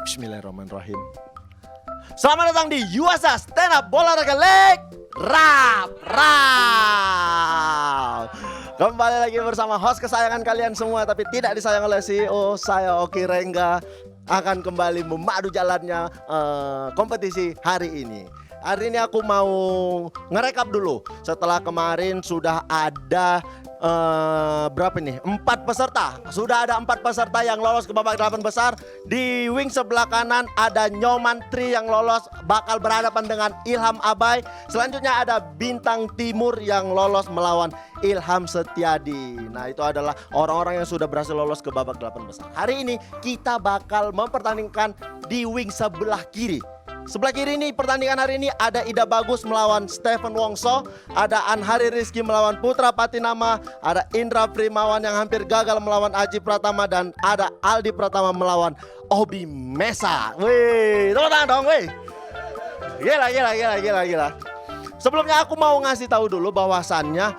Bismillahirrahmanirrahim. Selamat datang di Yuasa Stand Up Olahraga Leg Rap. Kembali lagi bersama host kesayangan kalian semua, tapi tidak disayang oleh CEO. Saya Oki Rengga akan kembali memadu jalannya kompetisi hari ini. Hari ini aku mau ngerekap dulu. Setelah kemarin sudah ada berapa nih? 4 peserta. Sudah ada 4 peserta yang lolos ke babak 8 besar. Di wing sebelah kanan ada Nyoman Tri yang lolos, bakal berhadapan dengan Ilham Abai. Selanjutnya ada Bintang Timur yang lolos melawan Ilham Setiadi. Nah, itu adalah orang-orang yang sudah berhasil lolos ke babak 8 besar. Hari ini kita bakal mempertandingkan di wing sebelah kiri. Sebelah kiri ini pertandingan hari ini ada Ida Bagus melawan Stephen Wongso, ada Anhari Rizky melawan Putra Patinama, ada Indra Primawan yang hampir gagal melawan Aji Pratama, dan ada Aldi Pratama melawan Obi Mesa. Wih, tepuk tangan dong, wih. Gila. Sebelumnya aku mau ngasih tahu dulu bahwasannya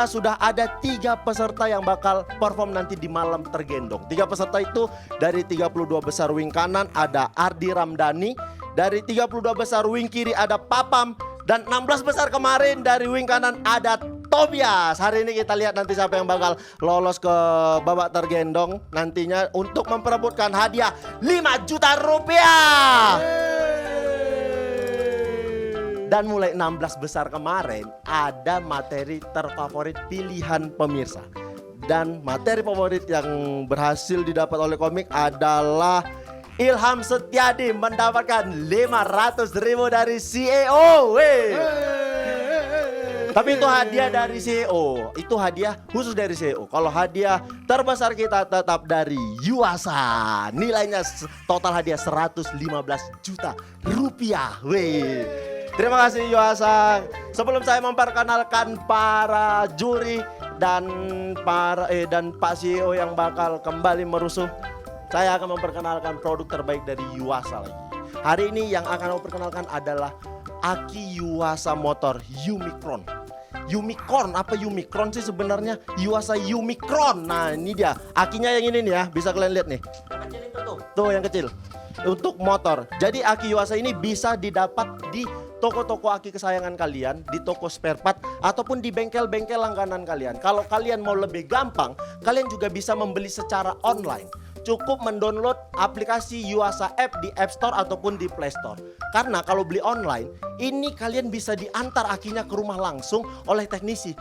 sudah ada 3 peserta yang bakal perform nanti di malam tergendong. 3 peserta itu dari 32 besar wing kanan ada Ardi Ramdhani. Dari 32 besar wing kiri ada Papam. Dan 16 besar kemarin dari wing kanan ada Tobias. Hari ini kita lihat nanti siapa yang bakal lolos ke babak tergendong nantinya untuk memperebutkan hadiah 5 juta rupiah. Dan mulai 16 besar kemarin ada materi terfavorit pilihan pemirsa. Dan materi favorit yang berhasil didapat oleh komik adalah Ilham Setiadi mendapatkan 500.000 dari CEO. Tapi itu hadiah dari CEO. Itu hadiah khusus dari CEO. Kalau hadiah terbesar kita tetap dari Yuasa. Nilainya total hadiah 115 juta rupiah. Terima kasih Yuasa. Sebelum saya memperkenalkan para juri dan Pak CEO yang bakal kembali merusuh, saya akan memperkenalkan produk terbaik dari Yuasa lagi. Hari ini yang akan aku perkenalkan adalah aki Yuasa Motor Umicron. Umicron, apa Umicron sih sebenarnya? Yuasa Umicron. Nah, ini dia. Akinya yang ini nih ya, bisa kalian lihat nih. Yang kecil itu tuh. Tuh yang kecil. Untuk motor. Jadi aki Yuasa ini bisa didapat di toko-toko aki kesayangan kalian, di toko spare part, ataupun di bengkel-bengkel langganan kalian. Kalau kalian mau lebih gampang, kalian juga bisa membeli secara online. Cukup mendownload aplikasi Yuasa App di App Store ataupun di Play Store. Karena kalau beli online, ini kalian bisa diantar akinya ke rumah langsung oleh teknisi.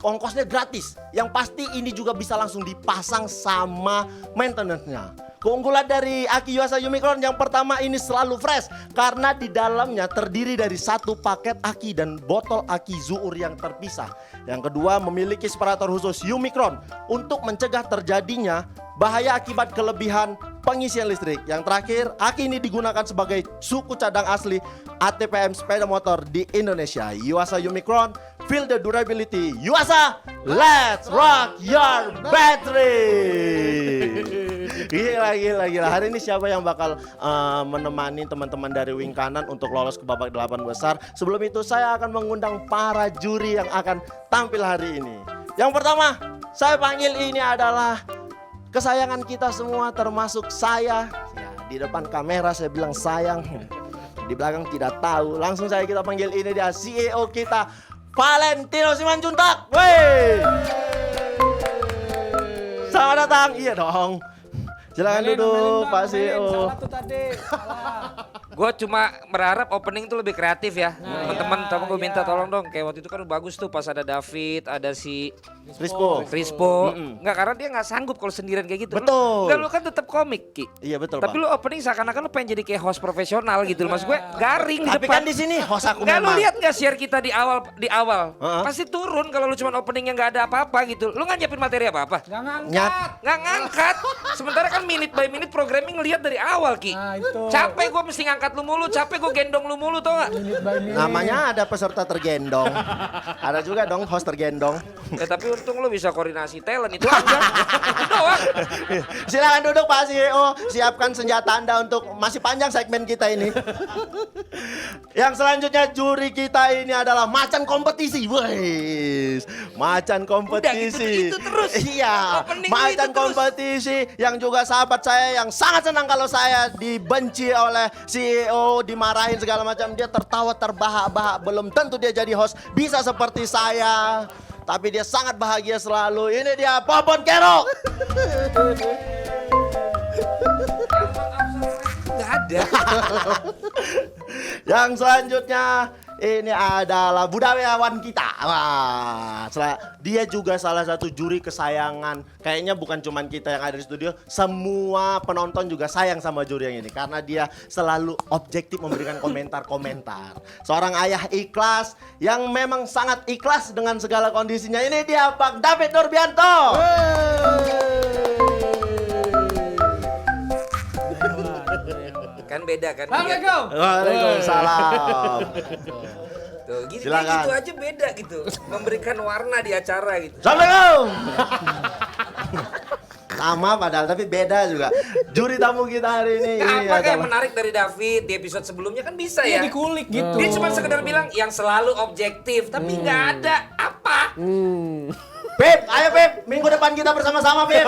Ongkosnya gratis. Yang pasti ini juga bisa langsung dipasang sama maintenance-nya. Keunggulan dari aki Yuasa Umicron yang pertama, ini selalu fresh karena di dalamnya terdiri dari 1 paket aki dan botol aki Zuur yang terpisah. Yang kedua, memiliki separator khusus Umicron untuk mencegah terjadinya bahaya akibat kelebihan pengisian listrik. Yang terakhir, aki ini digunakan sebagai suku cadang asli ATPM sepeda motor di Indonesia. Yuasa Umicron, feel the durability. Yuasa, let's rock your battery. Gila. Hari ini siapa yang bakal menemani teman-teman dari wing kanan untuk lolos ke babak 8 besar? Sebelum itu saya akan mengundang para juri yang akan tampil hari ini. Yang pertama, saya panggil ini adalah kesayangan kita semua termasuk saya. Ya, di depan kamera saya bilang sayang, di belakang tidak tahu. Langsung saya kita panggil ini dia CEO kita, Valentino Simanjuntak. Wey, selamat datang. Iya dong. Silakan duduk Pak CEO. Gue cuma berharap opening tuh lebih kreatif ya. Teman-teman, gue minta tolong dong. Kayak waktu itu kan bagus tuh pas ada David, ada si Rispo. Enggak, karena dia nggak sanggup kalau sendirian kayak gitu. Betul. Enggak, lu kan tetap komik, Ki. Iya betul, Tapi Pak. lu opening seakan-akan lu pengen jadi kayak host profesional gitu. Maksud gue garing di Tapi depan. kan di sini host aku Enggak, lu memang. lihat nggak share kita di awal? Pasti turun kalau lu cuma opening yang nggak ada apa-apa gitu. Lu nggak nyiapin materi apa-apa? Nggak ngangkat. Sementara kan minute by minute programming ngelihat dari awal, Ki. Nah, itu. Capek gue mesti ngangkat lu mulu, capek gue gendong lu mulu, tau gak? Namanya ada peserta tergendong. Ada juga dong host tergendong. Ya tapi untung lu bisa koordinasi talent itu aja. Itu doang. Silakan duduk Pak CEO, siapkan senjata Anda untuk masih panjang segmen kita ini. Yang selanjutnya juri kita ini adalah macan kompetisi. Wes, macan kompetisi. Udah gitu terus. Iya, Opening macan itu terus. kompetisi yang juga sahabat saya yang sangat senang kalau saya dibenci oleh CEO, dimarahin segala macam. Dia tertawa terbahak-bahak, belum tentu dia jadi host bisa seperti saya. Tapi dia sangat bahagia selalu. Ini dia Popon Kero. Nggak ada. Yang selanjutnya ini adalah budayawan kita. Wah, dia juga salah satu juri kesayangan. Kayaknya bukan cuman kita yang ada di studio, semua penonton juga sayang sama juri yang ini karena dia selalu objektif memberikan komentar-komentar. Seorang ayah ikhlas yang memang sangat ikhlas dengan segala kondisinya. Ini dia Bang David Nurbianto. Kan beda kan. Assalamualaikum. Waalaikumsalam. Tuh, gini Silakan. kayak gitu aja beda gitu. Memberikan warna di acara gitu. Assalamualaikum. Sama padahal tapi beda juga. Juri tamu kita hari ini. Nah, ini apa kayak adalah- menarik dari David di episode sebelumnya kan bisa ya. Iya dikulik gitu. Dia cuma sekedar bilang yang selalu objektif, tapi nggak ada apa. Pip, ayo Pip, minggu depan kita bersama-sama Pip.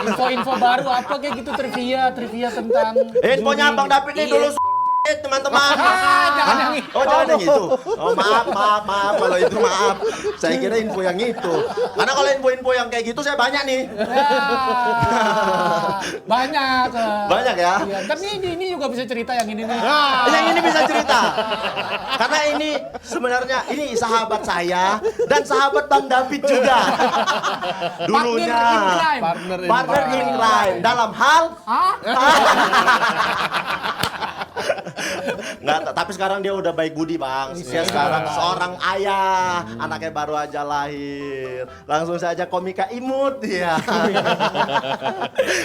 Info-info baru apa kayak gitu trivia tentang Infonya juri. Bang David nih Iya. dulu teman-teman. jangan yang itu. Oh jangan yang itu. Oh maaf kalau itu maaf. Saya kira info yang itu. Karena kalau info-info yang kayak gitu saya banyak nih. Banyak. Banyak ya. Iya, tapi ini juga bisa cerita yang ini nih. Yang ini bisa cerita. Karena ini sebenarnya ini sahabat saya dan sahabat Bang David juga. Dulunya Partner in crime. partner in crime dalam hal Hah? Nggak, tapi sekarang dia udah baik budi Bang. Dia sekarang seorang ayah, anaknya baru aja lahir. Langsung saja komika imut dia.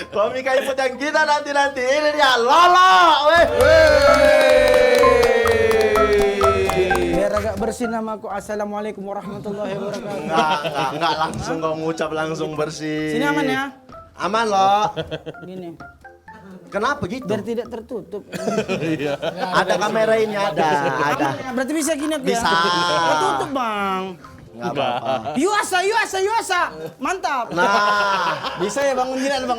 Komika imut yang kita nanti ini dia Lolo. Weh. Biar agak bersih namaku. Assalamualaikum warahmatullahi wabarakatuh. Enggak langsung kau ngucap langsung bersih. Sini aman ya? Aman loh. Gini. Kenapa gitu? Biar tidak tertutup. Ada kamera ini ada. Berarti bisa gini aku Bisa. ya? Tertutup bang. Enggak apa-apa. Yuasa. Mantap. Nah, Bisa ya bangun jiran bang.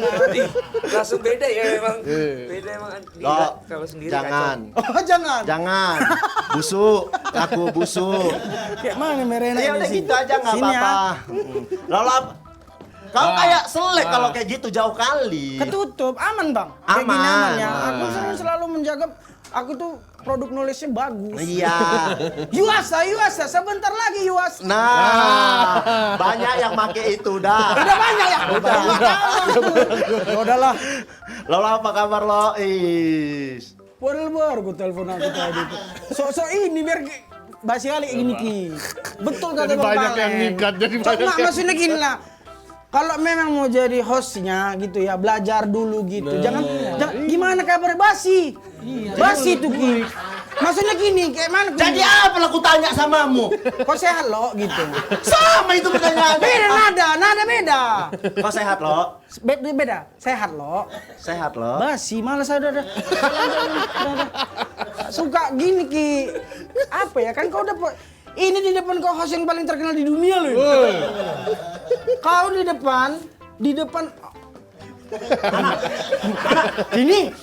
Langsung beda ya memang. Beda emang. lo Kalau sendiri jangan. Oh jangan. Jangan. Busuk, aku busuk. Kayak mana merena Ya di udah sini? gitu aja nggak Sini ya. apa-apa. Lalu apa? Kau kayak selek kalau kayak gitu jauh kali. Ketutup, aman bang. Kayak gini Aman. aman ya. Aku selalu menjaga. Aku tuh produk nulisnya bagus. Iya. Yuasa. Sebentar lagi Yuasa. Nah, banyak yang make itu dah. Udah banyak ya? Udah. Udahlah. Lalu apa kabar lo? Is. Padahal baru gue telepon aku tadi tuh. So ini biar basi kali ini Ki. Betul kata Jadi Bang banyak Palen. yang nikat, jadi banyak yang- Maksudnya gini lah. Kalau memang mau jadi hostnya gitu ya, belajar dulu gitu. Jangan gimana kabar basi? Basi tuh Ki. Maksudnya gini, kayak mana? Jadi apa lah aku tanya samamu? Kok sehat lo gitu? Sama itu pertanyaannya. Beda nada beda. Kau sehat lo? Beda, sehat lo. Sehat lo? Basi, malas udah. Suka gini Ki. Apa ya kan kau dapat ini di depan kau host yang paling terkenal di dunia loh. Kau di depan anak ini.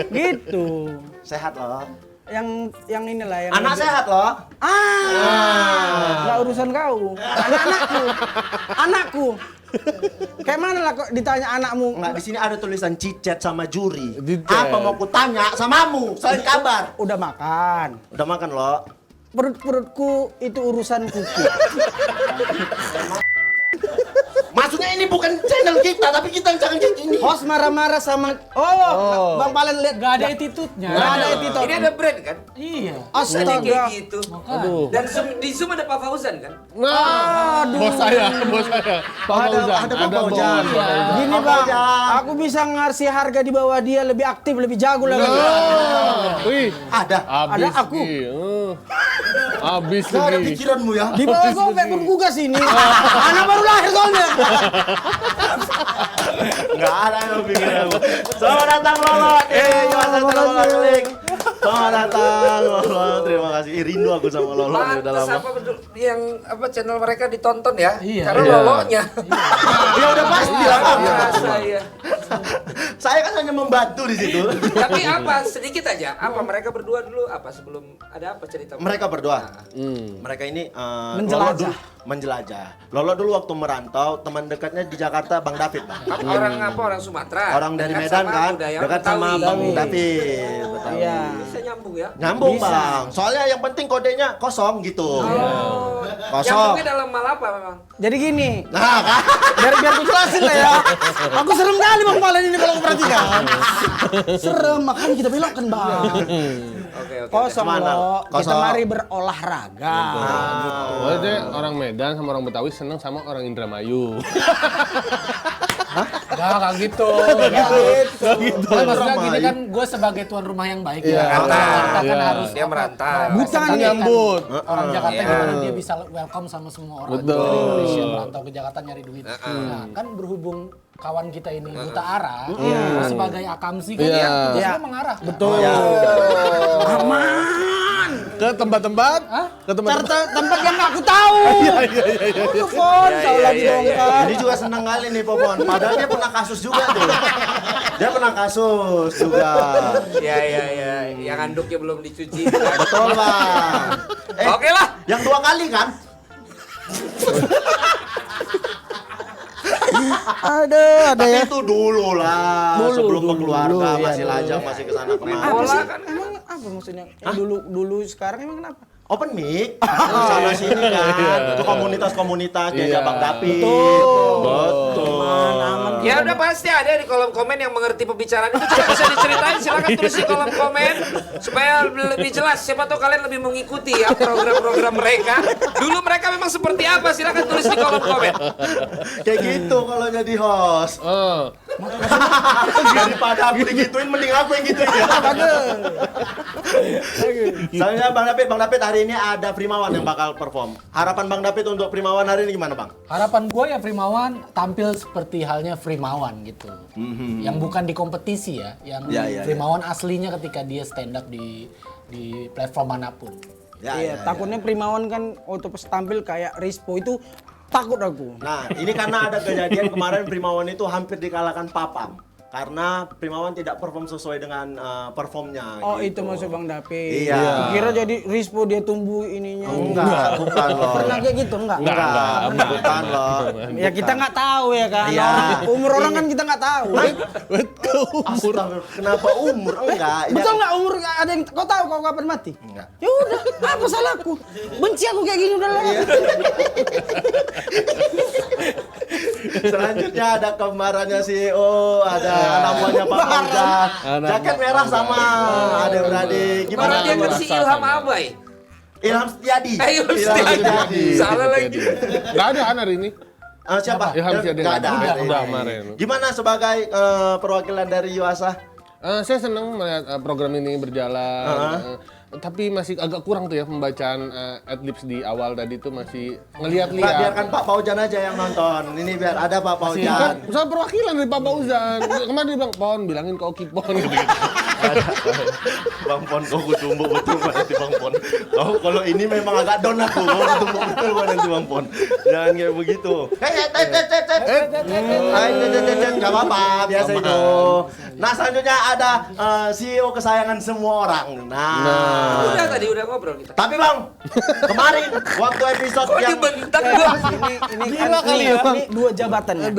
Gitu. Sehat lo? Yang inilah yang Anak sehat lo? nggak urusan kau. Anakku. Kayak mana lah kok ditanya anakmu? Enggak, di sini ada tulisan cicet sama juri. Cicet. Apa mau ku tanya samamu? Selain kabar. Udah makan. Udah makan lo? Perutku itu urusanku. Maksudnya ini bukan channel kita, tapi kita jangan kayak gini. Host marah-marah sama Bang Palen lihat Gak ada attitude-nya. Nggak ada attitude. Ini ada brand kan? Iya. Jadi kayak Astaga. gitu. Aduh. Dan di Zoom ada Pak Fauzan kan? Bos saya. Pak Fauzan. ada Pak Fauzan. Gini Apa Bang, aja? aku bisa ngasih harga di bawah dia lebih aktif, lebih jago lagi. Wih. Ada. Ada aku. Habis Gak ada lagi. pikiranmu ya. Di bawah gopek pun gua sini. Anak baru lahir soalnya. Gak ada yang pikiranmu. Selamat datang Lolo. Yuasa Lolo Klik. Selamat datang Lolo. Terima kasih. Rindu aku sama Lolo nih udah Pantes lama. apa yang channel mereka ditonton ya? Iya. Karena Iya. lolonya. Ya udah pasti lah. Biasa ya. Saya kan hanya membantu di situ. Tapi apa sedikit aja? Apa mereka berdua dulu apa sebelum ada apa cerita? Mereka berdua. Mereka ini menjelajah. Lolo dulu waktu merantau, teman dekatnya di Jakarta Bang David, Bang. Orang apa? Orang Sumatera. Orang dari Dekat Medan sama kan, budaya dekat sama Betawi. Bang David. Betawi. Iya. Bisa nyambung ya? Nyambung Bang. Soalnya yang penting kodenya kosong gitu. Oh. Kosong. Nyambungnya dalam hal apa memang? Jadi gini, Nah, kan? biar aku jelasin lah ya. Aku serem kali Bang Palen ini kalau aku perhatikan. Serem, makanya kita belokkan Bang. Oke. Kosong Gimana? loh, kita Kosong. mari berolahraga. Oh, dia orang Medan sama orang Betawi seneng sama orang Indramayu. Gak gitu. Kan maksudnya gini kan, gue sebagai tuan rumah yang baik Iya. ya. Jakarta kan Iya. harus Dia merantau. Bukan Kan nih. Nyambut. orang Jakarta Iya. gimana dia bisa welcome sama semua orang Betul. dari Indonesia merantau ke Jakarta nyari duit. Nah, kan berhubung kawan kita ini buta arah, sebagai akamsi kan Iya. terus Iya. dia mengarah. Betul. Aman. Ke tempat-tempat? Ke tempat-tempat. Tempat yang aku tahu. Telepon, tahu lagi dong kan. Ini juga senang kali nih Popon. Padahal dia pernah kasus juga tuh. Dia pernah kasus juga. Iya. Yang anduknya belum dicuci. Betul Bang. Oke lah. Yang 2 kali kan? Ada Tapi ya. itu dulu lah. Sebelum dulu, berkeluarga iya, masih lajang, masih kesana kemari. Apa sih? kan. Emang apa maksudnya? Dulu sekarang emang kenapa? Open mic, sana sini kan, itu komunitas-komunitas diajak Bang David. Betul. Ya udah pasti ada di kolom komen yang mengerti pembicaraan itu juga bisa diceritain, silakan tulis di kolom komen supaya lebih jelas. Siapa tahu kalian lebih mengikuti ya program-program mereka. Dulu mereka memang seperti apa? Silakan tulis di kolom komen. Kayak gitu kalau jadi host. Daripada aku digituin, mending aku yang gituin ya. Soalnya Bang David hari ini ada Primawan yang bakal perform. Harapan Bang David untuk Primawan hari ini gimana Bang? Harapan gue ya Primawan tampil seperti halnya Primawan gitu. Yang bukan di kompetisi ya, yang Ya. Primawan aslinya ketika dia stand up di platform manapun. Iya, takutnya Primawan kan waktu pas tampil kayak Rispo itu takut aku. Nah, ini karena ada kejadian kemarin Primawan itu hampir dikalahkan Papam. Karena Primawan tidak perform sesuai dengan performnya. Oh, gitu. itu maksud Bang David. Iya. Kira jadi Rispo dia tumbuh ininya. Enggak, bukan loh. Pernah kayak gitu enggak? Bukan loh. Ya kita nggak tahu ya kan. Iya. Umur orang kan kita nggak tahu. Astaga, kenapa umur? Enggak. Ini Betul nggak umur ada yang kau tahu kau kapan mati? Enggak. Ya udah, apa salahku? Benci aku kayak gini udah lah. Selanjutnya ada kembarannya CEO, ada anak buahnya Pak Fauzan. Jaket merah sama adik-beradik. Gimana Mana dia kan merasa si Ilham sama. Abai. Ilham Setiadi. Ilham Setiadi. Salah lagi. Gak ada kan hari ini? Siapa? Ilham Setiadi Nggak nggak ada. hari Udah ini. kemarin. Gimana sebagai perwakilan dari Yuasa? Saya senang melihat program ini berjalan. Tapi masih agak kurang tuh ya pembacaan adlibs di awal tadi tuh masih ngeliat-liat. Biarkan Pak Fauzan aja yang nonton. Ini biar ada Pak Kan, Fauzan. saya perwakilan dari Pak Fauzan. Kemarin dia bilang, Pon, bilangin kau Kipon gitu. Bang Pon, kau kutumbuk betul nanti Bang Pon. Kau kalau ini memang agak down aku, kau kutumbuk betul nanti Bang Pon. Jangan kayak begitu. Gak apa-apa, biasa itu. Nah selanjutnya ada CEO kesayangan semua orang. Udah tadi udah ngobrol kita. Tapi Bang, kemarin waktu episode Kok yang dibentak gua? Ini kan ini dua jabatan ya.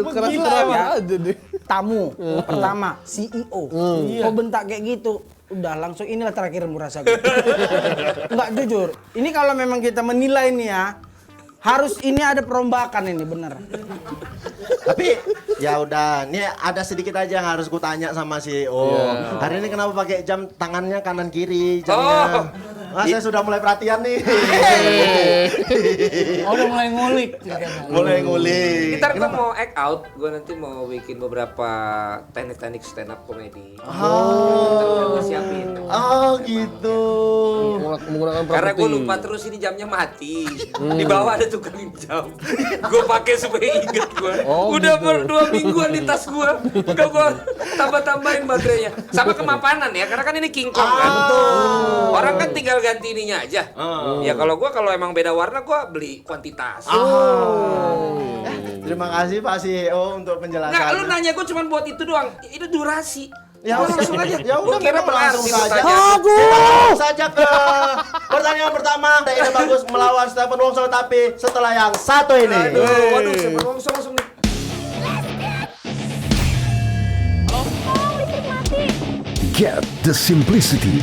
Tamu pertama CEO. Kau bentak kayak gitu. Udah langsung inilah terakhir merasa gue. Enggak jujur. Ini kalau memang kita menilai nih ya, harus ini ada perombakan ini bener. tapi ya udah, ini ada sedikit aja yang harus kutanya sama CEO. Hari ini kenapa pakai jam tangannya kanan kiri jamnya? Saya sudah mulai perhatian nih. Oh, udah mulai ngulik. Mulai ngulik. Ntar gue mau act out, gue nanti mau bikin beberapa teknik-teknik stand up comedy. Ntar udah gue siapin. Oh gitu. Menggunakan Karena gue properti. lupa terus ini jamnya mati. Di bawah ada tukang jam. Gue pakai supaya inget gue. Oh, Udah gitu. 2 mingguan di tas gue. Udah gue tambah-tambahin baterainya. Sama kemapanan ya, karena kan ini King Kong kan. Orang kan tinggal ganti ininya aja. Ya kalau emang beda warna gue beli kuantitas. Terima kasih Pak CEO untuk penjelasannya. Nggak, lu nanya gue cuma buat itu doang. Itu durasi. Ya Gua udah, langsung aja. ya udah, Gua kira memang langsung berarti saja. pertanyaan. Langsung saja ke pertanyaan pertama. Ide Bagus melawan Stephen Wongso, tapi setelah yang satu ini. Waduh, Stephen Wongso langsung nih. Get the simplicity.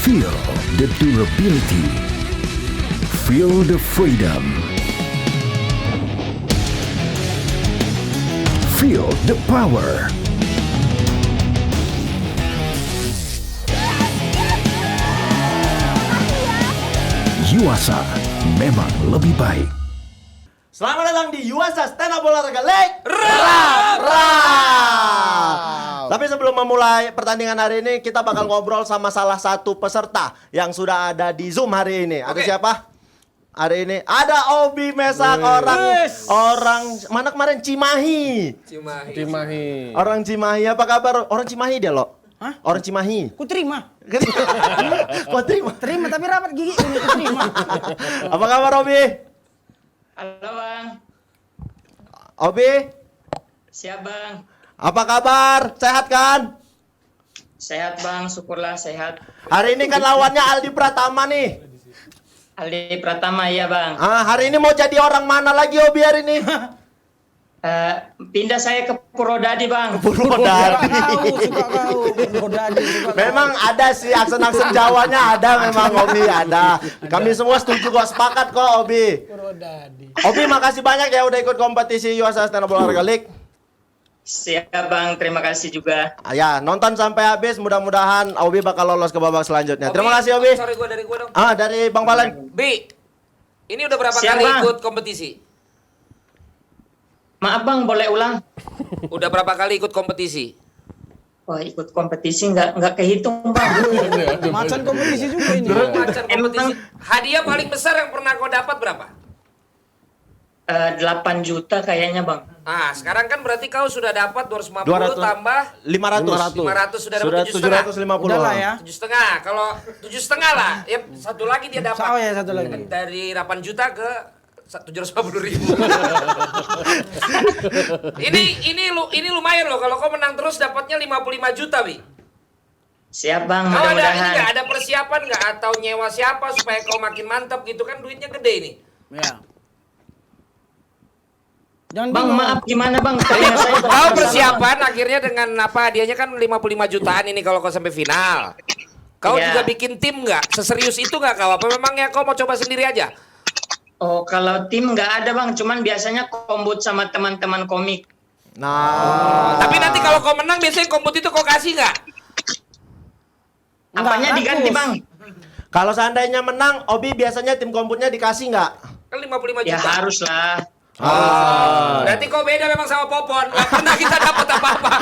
Feel the durability. Feel the freedom. Feel the power. Yuasa memang lebih baik. Selamat datang di Yuasa Stand Up Olahraga League. Tapi sebelum memulai pertandingan hari ini, kita bakal ngobrol sama salah satu peserta yang sudah ada di Zoom hari ini. Ada Oke. siapa? Hari ini ada Obi Mesak, orang mana kemarin Cimahi. Cimahi. Orang Cimahi, apa kabar? Orang Cimahi dia loh. Hah? Orang Cimahi. Ku terima. Kok terima? Terima tapi rapat gigi ini ku terima. Apa kabar Obi? Halo Bang, Obi, siap Bang. apa kabar? Sehat kan? Sehat Bang, syukurlah sehat. Hari ini kan lawannya Aldi Pratama nih. Aldi Pratama ya Bang. Hari ini mau jadi orang mana lagi Obi hari ini? Pindah saya ke Purwodadi Bang. Purwodadi. Suka kau. Godadi suka. Memang ada sih aksen-aksen Jawanya ada memang Obi ada. Kami semua setuju kok, sepakat kok Obi. Purwodadi. Obi makasih banyak ya udah ikut kompetisi Yuasa Stand Up Olahraga League. Siap Bang, terima kasih juga. Ya, nonton sampai habis, mudah-mudahan Obi bakal lolos ke babak selanjutnya. Terima kasih Obi. Sorry dari gua dong. Dari Bang Valen. Bi, ini udah berapa Siap, kali Bang. ikut kompetisi? Maaf Bang, boleh ulang? Udah berapa kali ikut kompetisi? Wah, ikut kompetisi nggak kehitung Bang. Macan kompetisi juga ini. Macan kompetisi. Hadiah paling besar yang pernah kau dapat berapa? 8 juta kayaknya Bang. Ah, sekarang kan berarti kau sudah dapat 250 200. tambah 500. 500 sudah Sudah dapat 7,5. 750. Udah lah ya. 7,5. Kalau 7,5 lah, ya satu lagi dia dapat. Oh ya satu lagi. Dari 8 juta ke 750.000. ini lumayan loh, kalau kau menang terus dapatnya 55 juta, Wi. Siap Bang, Kau ada ini mudah-mudahan. nggak ada persiapan nggak atau nyewa siapa supaya kau makin mantap gitu kan, duitnya gede ini. Ya. Jangan Bang, bingung. maaf gimana Bang? Telinga saya Kau bermasalah, persiapan akhirnya dengan apa, hadiahnya kan 55 jutaan ini kalau kau sampai final. Kau Iya. juga bikin tim nggak? Seserius itu nggak kau? Apa memangnya kau mau coba sendiri aja? Oh, kalau tim nggak ada Bang, cuman biasanya kombut sama teman-teman komik. Nah, Tapi nanti kalau kau menang biasanya komput itu kau kasih nggak? Apanya diganti bagus. Bang? kalau seandainya menang, Obi biasanya tim komputnya dikasih nggak? Kan 55 Ya juta. harus lah. Berarti kau beda memang sama Popon. Nggak pernah kita dapat apa-apa.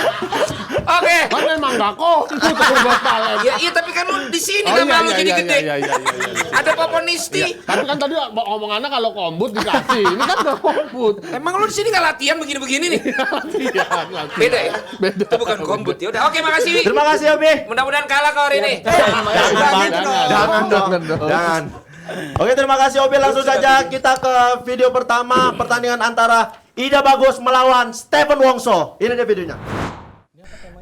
Oke. Kan memang nggak kok. Itu Valen. Ya iya tapi kan lu di sini Oh, nama lu iya, jadi iya, gede. iya, iya, iya, iya. Ada Poponisti. Tapi kan tadi omongannya kalau kombut dikasih. Ini kan nggak kombut. Emang lu di sini nggak latihan begini-begini nih? Iya, Beda ya? Beda. Itu bukan kombut ya. Udah, oke makasih Wi. Terima kasih Obi. Mudah-mudahan kalah kau hari ini. Jangan dong. Jangan. Oke, terima kasih Obi. Langsung saja kita ke video pertama, pertandingan antara Ida Bagus melawan Stephen Wongso. Ini dia videonya.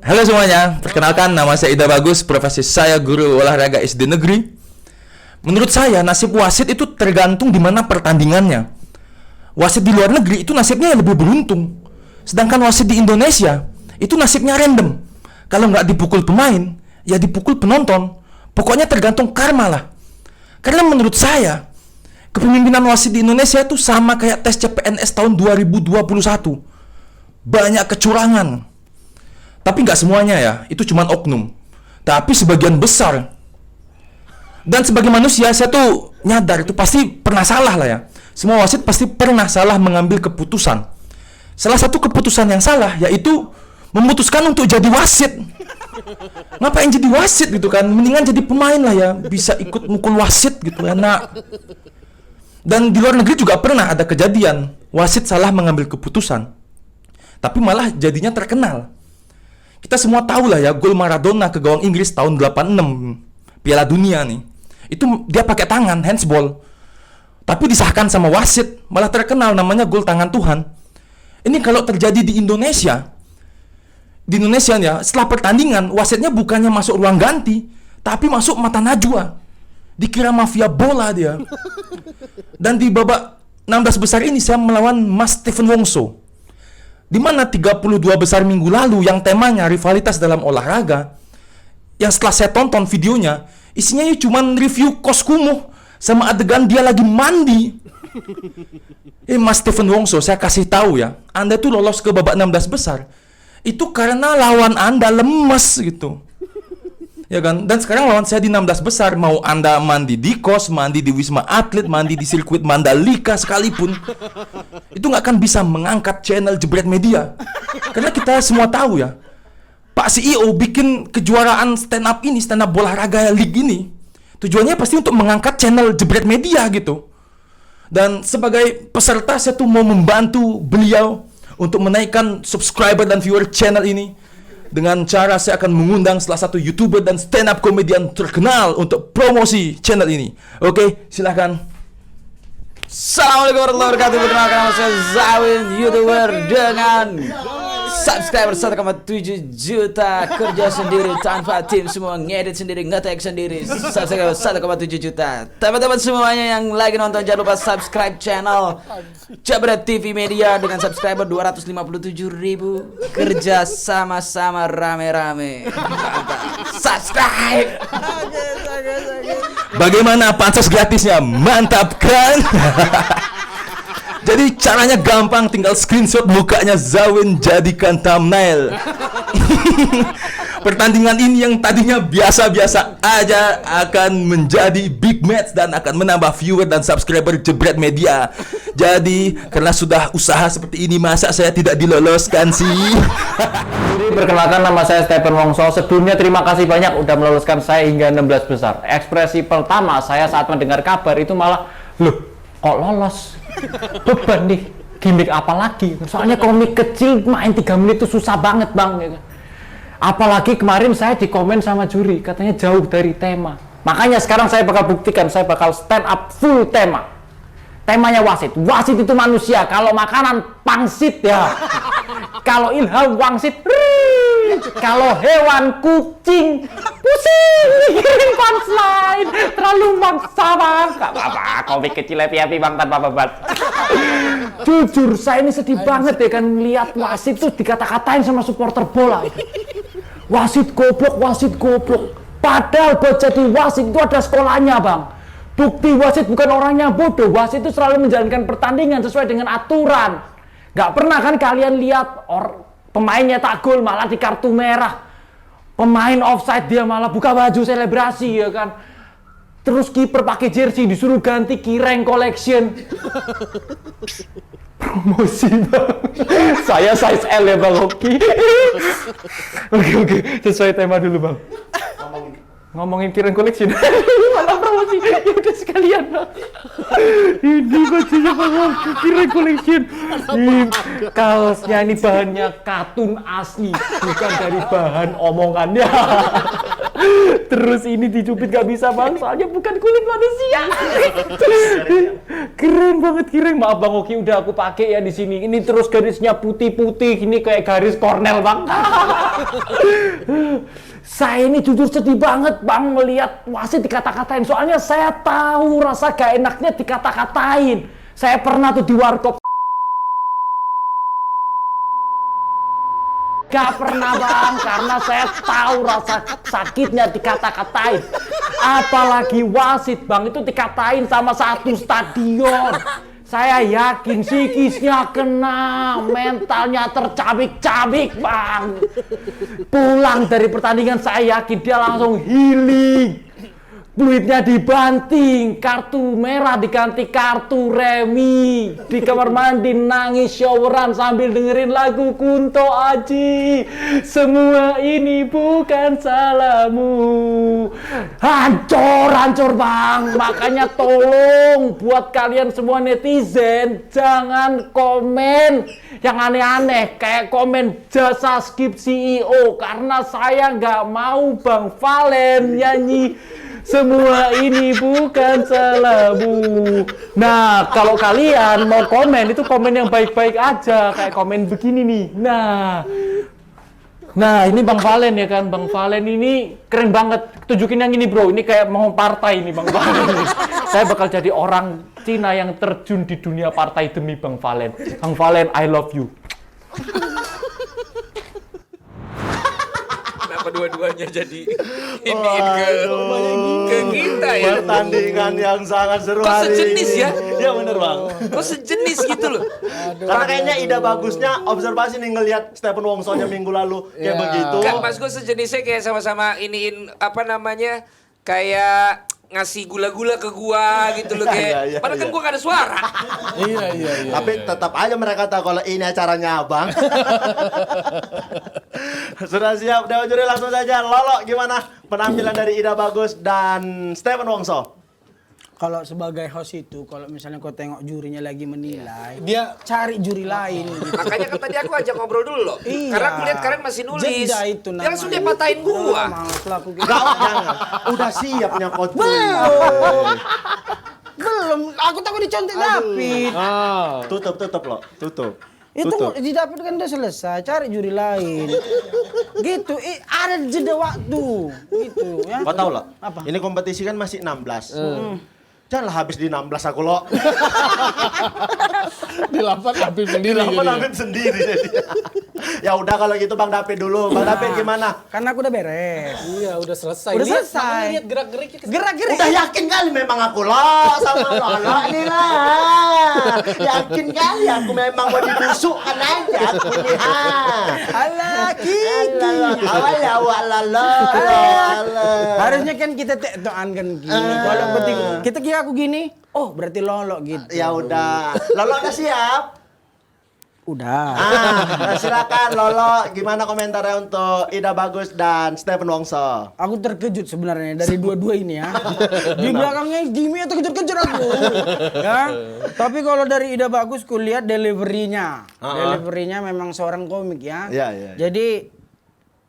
Halo semuanya, perkenalkan nama saya Ida Bagus, profesi saya guru olahraga SD negeri. Menurut saya nasib wasit itu tergantung di mana pertandingannya. Wasit di luar negeri itu nasibnya lebih beruntung. Sedangkan wasit di Indonesia itu nasibnya random. Kalau nggak dipukul pemain, ya dipukul penonton. Pokoknya tergantung karma lah. Karena menurut saya kepemimpinan wasit di Indonesia itu sama kayak tes CPNS tahun 2021. Banyak kecurangan. Tapi nggak semuanya ya, itu cuma oknum. Tapi sebagian besar, dan sebagai manusia saya tuh nyadar itu pasti pernah salah lah ya. Semua wasit pasti pernah salah mengambil keputusan. Salah satu keputusan yang salah yaitu memutuskan untuk jadi wasit. Ngapain jadi wasit gitu kan? Mendingan jadi pemain lah ya, bisa ikut mukul wasit gitu, enak. Dan di luar negeri juga pernah ada kejadian wasit salah mengambil keputusan, tapi malah jadinya terkenal. Kita semua tahu lah ya, gol Maradona ke gawang Inggris tahun 86 Piala Dunia nih. Itu dia pakai tangan, handsball. Tapi disahkan sama wasit, malah terkenal namanya gol tangan Tuhan. Ini kalau terjadi di Indonesia ya, setelah pertandingan wasitnya bukannya masuk ruang ganti, tapi masuk mata najwa. Dikira mafia bola dia. Dan di babak 16 besar ini saya melawan Mas Stephen Wongso, di mana 32 besar minggu lalu yang temanya rivalitas dalam olahraga, yang setelah saya tonton videonya, isinya cuma review kos kumuh sama adegan dia lagi mandi. Mas Stephen Wongso, saya kasih tahu ya, Anda tuh lolos ke babak 16 besar itu karena lawan Anda lemes gitu. Ya kan? Dan sekarang lawan saya di 16 besar, mau Anda mandi di kos, mandi di Wisma Atlet, mandi di sirkuit Mandalika sekalipun, itu nggak akan bisa mengangkat channel Jebret Media. Karena kita semua tahu ya, Pak CEO bikin kejuaraan stand up bola raga league ini, tujuannya pasti untuk mengangkat channel Jebret Media gitu. Dan sebagai peserta saya tuh mau membantu beliau untuk menaikkan subscriber dan viewer channel ini dengan cara saya akan mengundang salah satu YouTuber dan stand up komedian terkenal untuk promosi channel ini. Oke, silahkan. Assalamualaikum warahmatullahi wabarakatuh. Perkenalkan nama saya Zawin, YouTuber dengan subscriber 1,7 juta, kerja sendiri tanpa tim, semua ngedit sendiri, ngetek sendiri. Subscriber 1,7 juta. Teman-teman semuanya yang lagi nonton, jangan lupa subscribe channel Jebret TV Media dengan subscriber 257.000. Kerja sama-sama rame-rame. Subscribe. Bagaimana pansos gratisnya? Mantap kan? Jadi caranya gampang, tinggal screenshot mukanya Zawin, jadikan thumbnail. Pertandingan ini yang tadinya biasa-biasa aja akan menjadi big match dan akan menambah viewer dan subscriber Jebret Media. Jadi karena sudah usaha seperti ini, masa saya tidak diloloskan sih? Jadi perkenalkan, nama saya Stephen Wongso. Sebelumnya terima kasih banyak udah meloloskan saya hingga 16 besar. Ekspresi pertama saya saat mendengar kabar itu malah, loh kok lolos? Beban nih, gimmick apa lagi? Soalnya komik kecil main 3 menit itu susah banget bang. Apalagi kemarin saya di komen sama juri, katanya jauh dari tema. Makanya sekarang saya bakal buktikan, saya bakal stand up full tema. Temanya wasit. Wasit itu manusia, kalau makanan pangsit ya. Kalau ilham wangsit. Kalau hewan kucing. Pusing mikirin punchline, terlalu maksa bang. Gak apa-apa, komik kecil happy bang, tanpa beban. Jujur saya ini sedih banget ya kan lihat wasit tuh dikata-katain sama supporter bola. Wasit goblok, wasit goblok. Padahal buat jadi wasit itu ada sekolahnya bang. Bukti wasit bukan orangnya bodoh. Wasit itu selalu menjalankan pertandingan sesuai dengan aturan. Gak pernah kan kalian lihat pemainnya tak gol malah di kartu merah. Pemain offside dia malah buka baju selebrasi ya kan. Terus kiper pakai jersey disuruh ganti Kireng Collection. Promosi bang. Saya size L ya bang Hoki. Oke, sesuai tema dulu bang. Ngomongin Kireng Collection. Malah promosi. Ya udah sekalian bang. Ini bajunya bang Hoki, Kireng Collection. Kaosnya ini bahannya katun asli, bukan dari bahan omongannya. Terus ini dicubit gak bisa bang, soalnya bukan kulit manusia. Keren banget, keren. Maaf bang Oki, udah aku pakai ya di sini. Ini terus garisnya putih-putih, ini kayak garis Cornell bang. Saya ini jujur sedih banget bang melihat wasit dikata-katain. Soalnya saya tahu rasa gak enaknya dikata-katain. Saya pernah tuh di warkop. Gak pernah bang, karena saya tahu rasa sakitnya dikata-katain. Apalagi wasit bang, itu dikatain sama satu stadion. Saya yakin psikisnya kena, mentalnya tercabik-cabik, Bang. Pulang dari pertandingan saya yakin dia langsung healing. Fluidnya dibanting, kartu merah diganti kartu remi. Di kamar mandi nangis showeran sambil dengerin lagu Kunto Aji. Semua ini bukan salahmu. Hancur Bang. Makanya tolong buat kalian semua netizen, jangan komen yang aneh-aneh kayak komen jasa skip CEO, karena saya nggak mau Bang Valen nyanyi semua ini bukan salahmu. Nah, kalau kalian mau komen, itu komen yang baik-baik aja. Kayak komen begini nih. Nah, ini Bang Valen ya kan. Bang Valen ini keren banget. Tunjukin yang ini bro. Ini kayak mau partai ini Bang Valen. Saya bakal jadi orang Cina yang terjun di dunia partai demi Bang Valen. Bang Valen, I love you. Kenapa dua-duanya jadi iniin ke kita ya? Pertandingan yang sangat seru Kok hari sejenis ini. ya? Iya bener Bang. Kok sejenis gitu loh? Karena kayaknya ide bagusnya observasi nih ngelihat Stephen Wongso-nya minggu lalu kayak begitu. Kan mas gue sejenisnya kayak sama-sama iniin apa namanya, kayak ngasih gula-gula ke gua gitu loh kayak. Padahal kan gua gak ada suara. Iya. Tapi tetap aja mereka tahu kalau ini acaranya Abang. Sudah siap, Dewa Juri langsung saja. Lolo, gimana penampilan dari Ida Bagus dan Stephen Wongso? Kalau sebagai host itu, kalau misalnya kau tengok jurinya lagi menilai, dia cari juri lain. Gitu. Makanya kan tadi aku ajak ngobrol dulu loh. Iya. Karena aku lihat kalian masih nulis. Jeda itu Dia langsung dia namanya. patahin gua. Males lah aku gitu. Gak, jangan. Udah siap nyokot. Belum, aku takut dicontek David. Tutup lo, tutup. Itu di David kan udah selesai, cari juri lain. Gitu, ada jeda waktu. Gitu ya. Kau tahu lo? Apa? Ini kompetisi kan masih 16. Janganlah habis di 16 aku lo. Di 8 Habib sendiri. Di 8 Habib sendiri jadi. Ya udah kalau gitu Bang David dulu. Bang David gimana? Kan Karena aku udah beres. Iya, udah selesai. Udah Lihat, selesai. makanya lihat gerak-geriknya. Gerak-gerik. Udah yakin kali memang aku lo sama Lolo nih lah. Yakin kali aku memang mau dibusukkan aja aku nih ha. Alah, Kiki. Awalnya walala. Harusnya kan kita tektokan kan gini. Kalau penting kita kira aku gini, oh berarti Lolo gitu. Ya udah. Lolo udah siap? Udah. Silakan Lolo, gimana komentarnya untuk Ida Bagus dan Stephen Wongso? Aku terkejut sebenarnya dari dua-dua ini ya. Di belakangnya Jimmy terkejut-kejut aku. Ya. Tapi kalau dari Ida Bagus kulihat delivery-nya. Delivery-nya memang seorang komik ya. Iya. Jadi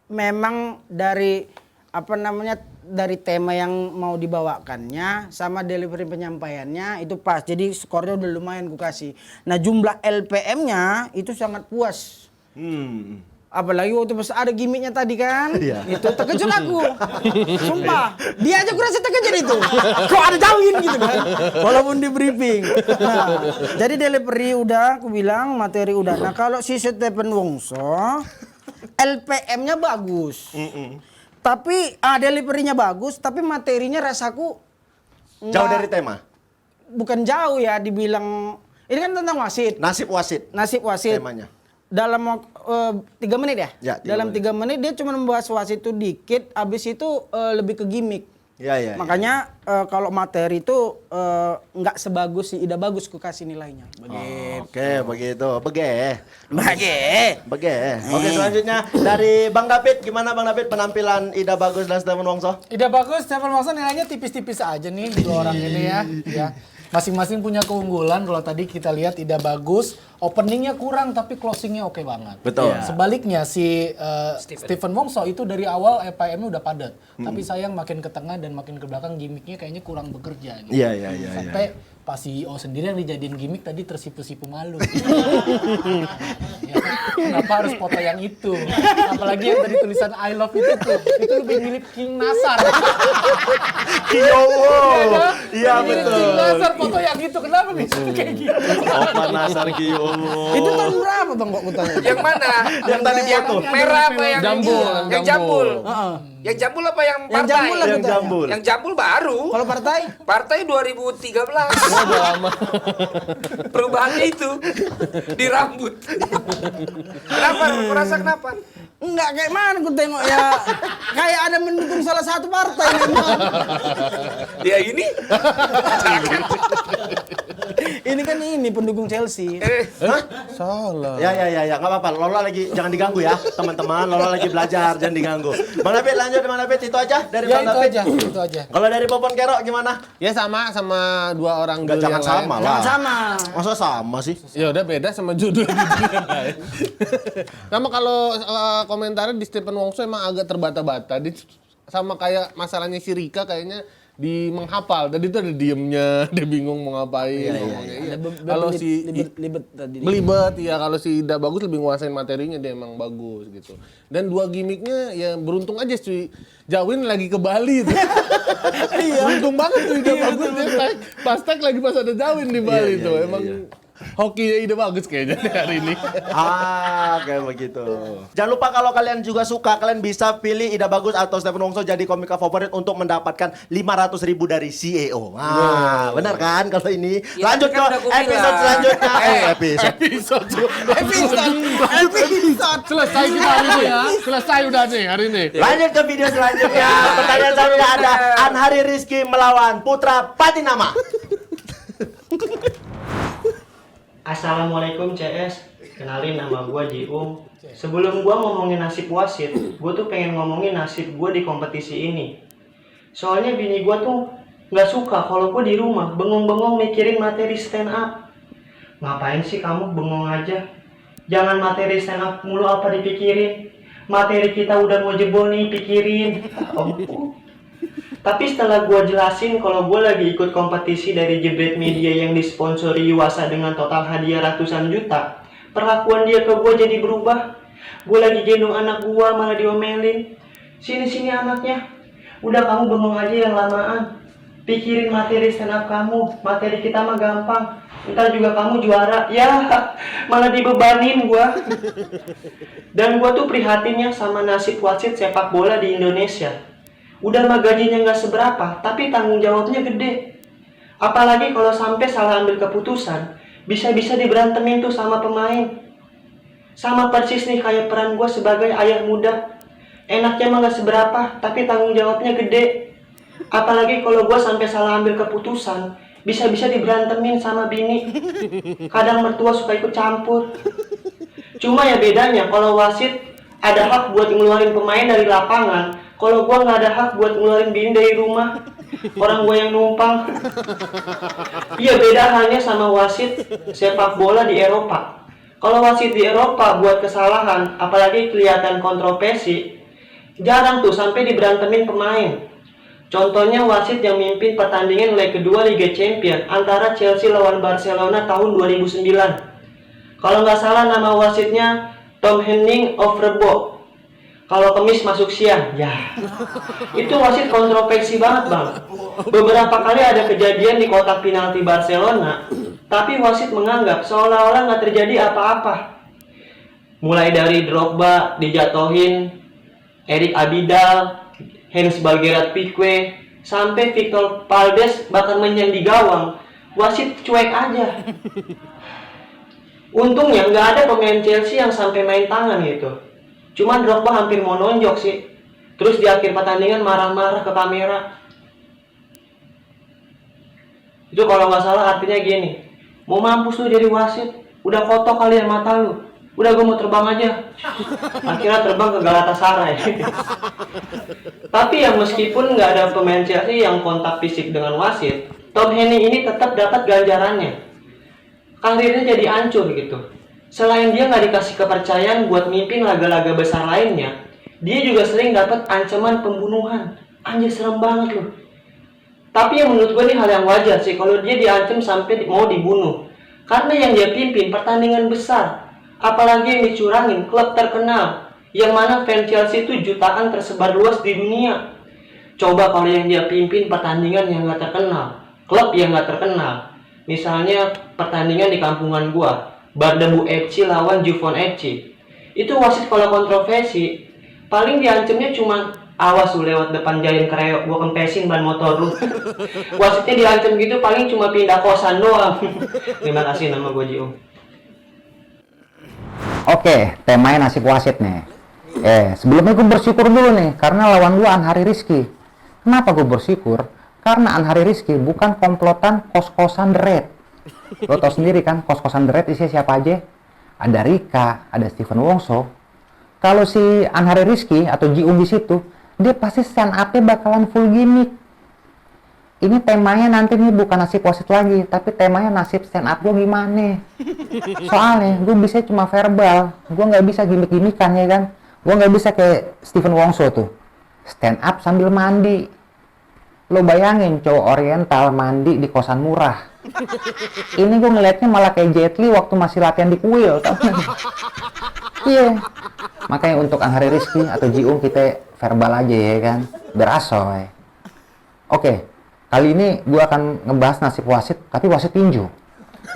memang dari apa namanya, dari tema yang mau dibawakannya sama delivery penyampaiannya itu pas. Jadi skornya udah lumayan ku kasih. Nah, jumlah LPM-nya itu sangat puas. Apalagi waktu pas ada gimmicknya tadi kan. Iya. Itu terkejut aku. Sumpah. Dia aja kurasa terkejut itu. Kok ada jauhin gitu kan. Walaupun di briefing. Nah, jadi delivery udah aku bilang, materi udah. Nah, kalau si Stephen Wongso LPM-nya bagus. Tapi delivery-nya bagus, tapi materinya rasaku Jauh dari tema? bukan jauh ya, dibilang ini kan tentang wasit. Nasib wasit. Nasib wasit. Temanya. Dalam 3 menit ya? Ya, 3 Dalam menit. 3 menit dia cuma membahas wasit itu dikit, habis itu lebih ke gimmick. Ya. Makanya kalau materi itu nggak sebagus si Ida Bagus ku kasih nilainya. Begitu. Oke, begitu. Oke, selanjutnya dari Bang David, gimana Bang David penampilan Ida Bagus dan Stephen Wongso? Ida Bagus, Stephen Wongso nilainya tipis-tipis aja nih dua orang ini ya. Ya. Masing-masing punya keunggulan. Kalau tadi kita lihat Ida Bagus, openingnya kurang tapi closingnya oke banget. Betul. Ya. Sebaliknya si Stephen Wongso itu dari awal EPM-nya udah padat. Tapi sayang makin ke tengah dan makin ke belakang gimmicknya kayaknya kurang bekerja. Gitu. Iya. Sampai Pak CEO sendiri yang dijadiin gimmick tadi tersipu-sipu malu. Ya, kenapa harus foto yang itu? Apalagi yang tadi tulisan I love itu tuh. Itu lebih mirip King Nasar. Kiyowo. Iya Mirip betul. King Nasar foto yang itu. Kenapa nih kayak gitu? Opa Nasar Kiyowo. Itu tahun berapa Bang kok ku tanya? Yang mana? Yang tadi yang foto. merah apa yang Jambul. Yang jambul. Yang jambul apa yang Yang partai? jambul lah Yang katanya. jambul. Yang jambul baru. Kalau partai? Partai 2013. Udah lama. Perubahannya itu di rambut. Kenapa? Merasa kenapa? Enggak, kayak mana gue tengok ya. Kayak ada mendukung salah satu partai memang. Dia ini. Ini kan ini pendukung Chelsea. Salah. Ya, nggak apa-apa. Lola lagi jangan diganggu ya, teman-teman. Lola lagi belajar, jangan diganggu. Bang David lanjut, Bang David itu aja dari Ya Bang itu David. aja, itu aja. Kalau dari Popon Kero gimana? Ya sama dua orang Enggak, juri jangan yang lain. sama lah. Jangan sama. Masa sama sih? Ya udah beda sama judul yang lain. Sama kalau komentarnya di Stephen Wongso emang agak terbata-bata. Sama kayak masalahnya si Rika kayaknya di menghafal. Tadi itu ada diemnya, dia bingung mau ngapain. ngomongnya. Iya. Kalau si libet tadi. belibet ya, kalau si Ida bagus lebih nguasain materinya, dia emang bagus gitu. Dan dua gimmicknya ya beruntung aja cuy. Jawin lagi ke Bali tuh. Iya. Beruntung banget tuh Ida bagus dia pas tag lagi pas ada Jawin di Bali tuh. Emang hokinya Ida bagus kayaknya hari ini. Kayak begitu. Jangan lupa kalau kalian juga suka, kalian bisa pilih Ida Bagus atau Stephen Wongso jadi komika favorit untuk mendapatkan 500.000 dari CEO. Benar kan kalau ini? Ya, Lanjut ke kan udah gua episode bilang. selanjutnya. Episode. Episode. Selesai kita hari ini ya. Selesai udah nih hari ini. Lanjut ke video selanjutnya. Pertanyaan selanjutnya ada Anhari Rizky melawan Putra Patinama. Assalamualaikum CS, kenalin nama gue Jiung. Sebelum gue ngomongin nasib wasit, gue tuh pengen ngomongin nasib gue di kompetisi ini. Soalnya bini gue tuh nggak suka kalau gue di rumah bengong-bengong mikirin materi stand up. Ngapain sih kamu bengong aja? Jangan materi stand up mulu apa dipikirin. Materi kita udah mau jebol nih, pikirin. Tapi setelah gue jelasin kalau gue lagi ikut kompetisi dari Jebret Media yang disponsori Yuasa dengan total hadiah ratusan juta, perlakuan dia ke gue jadi berubah. Gue lagi gendong anak gue malah diomelin. Sini anaknya, udah kamu bengong aja yang lamaan. Pikirin materi stand up kamu, materi kita mah gampang. Ntar juga kamu juara, ya malah dibebanin gue. Dan gue tuh prihatinnya sama nasib wasit sepak bola di Indonesia. Udah mah gajinya nggak seberapa, tapi tanggung jawabnya gede. Apalagi kalau sampai salah ambil keputusan, bisa-bisa diberantemin tuh sama pemain. Sama persis nih kayak peran gue sebagai ayah muda. Enaknya mah nggak seberapa, tapi tanggung jawabnya gede. Apalagi kalau gue sampai salah ambil keputusan, bisa-bisa diberantemin sama bini. Kadang mertua suka ikut campur. Cuma ya bedanya kalau wasit ada hak buat ngeluarin pemain dari lapangan. Kalau gua nggak ada hak buat ngeluarin bini dari rumah, orang gua yang numpang. Iya beda halnya sama wasit sepak bola di Eropa. Kalau wasit di Eropa buat kesalahan, apalagi kelihatan kontroversi, jarang tuh sampai diberantemin pemain. Contohnya wasit yang mimpin pertandingan leg kedua Liga Champions antara Chelsea lawan Barcelona tahun 2009. Kalau nggak salah nama wasitnya Tom Henning Overbo. Kalau kemis masuk siang, ya itu wasit kontroversi banget bang. Beberapa kali ada kejadian di kotak penalti Barcelona, tapi wasit menganggap seolah-olah nggak terjadi apa-apa. Mulai dari Drogba dijatuhin, Eric Abidal, Hans Balgerat Pique, sampai Victor Valdes bahkan menyang di gawang, wasit cuek aja. Untungnya nggak ada pemain Chelsea yang sampai main tangan gitu. Cuman Drogba hampir mau nonjok sih. Terus di akhir pertandingan marah-marah ke kamera. Itu kalau nggak salah artinya gini, mau mampus lu jadi wasit, udah kotor kalian mata lu. Udah gue mau terbang aja. Akhirnya terbang ke Galatasaray. Tapi ya meskipun nggak ada pemain Chelsea yang kontak fisik dengan wasit, Tom Henning ini tetap dapat ganjarannya. Karirnya jadi hancur gitu. Selain dia nggak dikasih kepercayaan buat mimpin laga-laga besar lainnya, dia juga sering dapat ancaman pembunuhan. Anjir serem banget loh. Tapi yang menurut gue ini hal yang wajar sih kalau dia diancam sampai mau dibunuh. Karena yang dia pimpin pertandingan besar, apalagi yang dicurangin klub terkenal, yang mana fans Chelsea itu jutaan tersebar luas di dunia. Coba kalau yang dia pimpin pertandingan yang nggak terkenal, klub yang nggak terkenal, misalnya pertandingan di kampungan gua, Bardebu FC lawan Jufon FC. Itu wasit kalau kontroversi, paling diancamnya cuma Awas lu lewat depan Giant Kreo, gua kempesin ban motor lu. Wasitnya diancam gitu paling cuma pindah kosan doang. Terima kasih, nama gua Jiung. Oke, temanya nasib wasit nih. Sebelumnya gue bersyukur dulu nih, karena lawan gue Anhari Rizky. Kenapa gue bersyukur? Karena Anhari Rizky bukan komplotan kos-kosan The Red. Lo tau sendiri kan, kos-kosan The Red isinya siapa aja? Ada Rika, ada Stephen Wongso. Kalau si Anhari Rizky atau Jiung di situ, dia pasti stand up-nya bakalan full gimmick. Ini temanya nanti nih bukan nasib wasit lagi, tapi temanya nasib stand up gue gimana. Soalnya gue bisa cuma verbal, gue nggak bisa gimmick-gimmickan ya kan. Gue nggak bisa kayak Stephen Wongso tuh, stand up sambil mandi. Lo bayangin cowok oriental mandi di kosan murah. Ini gue ngeliatnya malah kayak Jet Li waktu masih latihan di kuil. Iya. Makanya untuk Anhari Rizky atau Jiung kita verbal aja ya kan, berasoy. Oke. Kali ini gue akan ngebahas nasib wasit, tapi wasit tinju.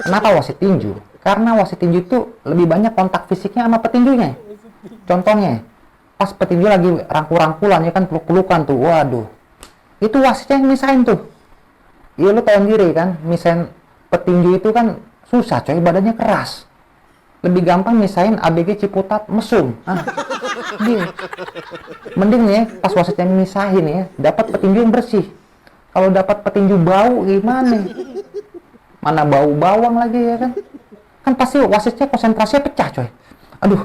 Kenapa wasit tinju? Karena wasit tinju itu lebih banyak kontak fisiknya sama petinjunya. Contohnya, pas petinju lagi rangkul-rangkulan ya kan, peluk-pelukan tuh, waduh. Itu wasitnya yang misahin tuh. Iya lu tau sendiri kan, misahin petinju itu kan susah coy, badannya keras. Lebih gampang misahin ABG Ciputat mesum. Dia. Mending nih pas wasit yang misahin ya, dapat petinju yang bersih. Kalau dapat petinju bau gimana? Mana bau bawang lagi ya kan? Kan pasti wasitnya konsentrasinya pecah coy. Aduh,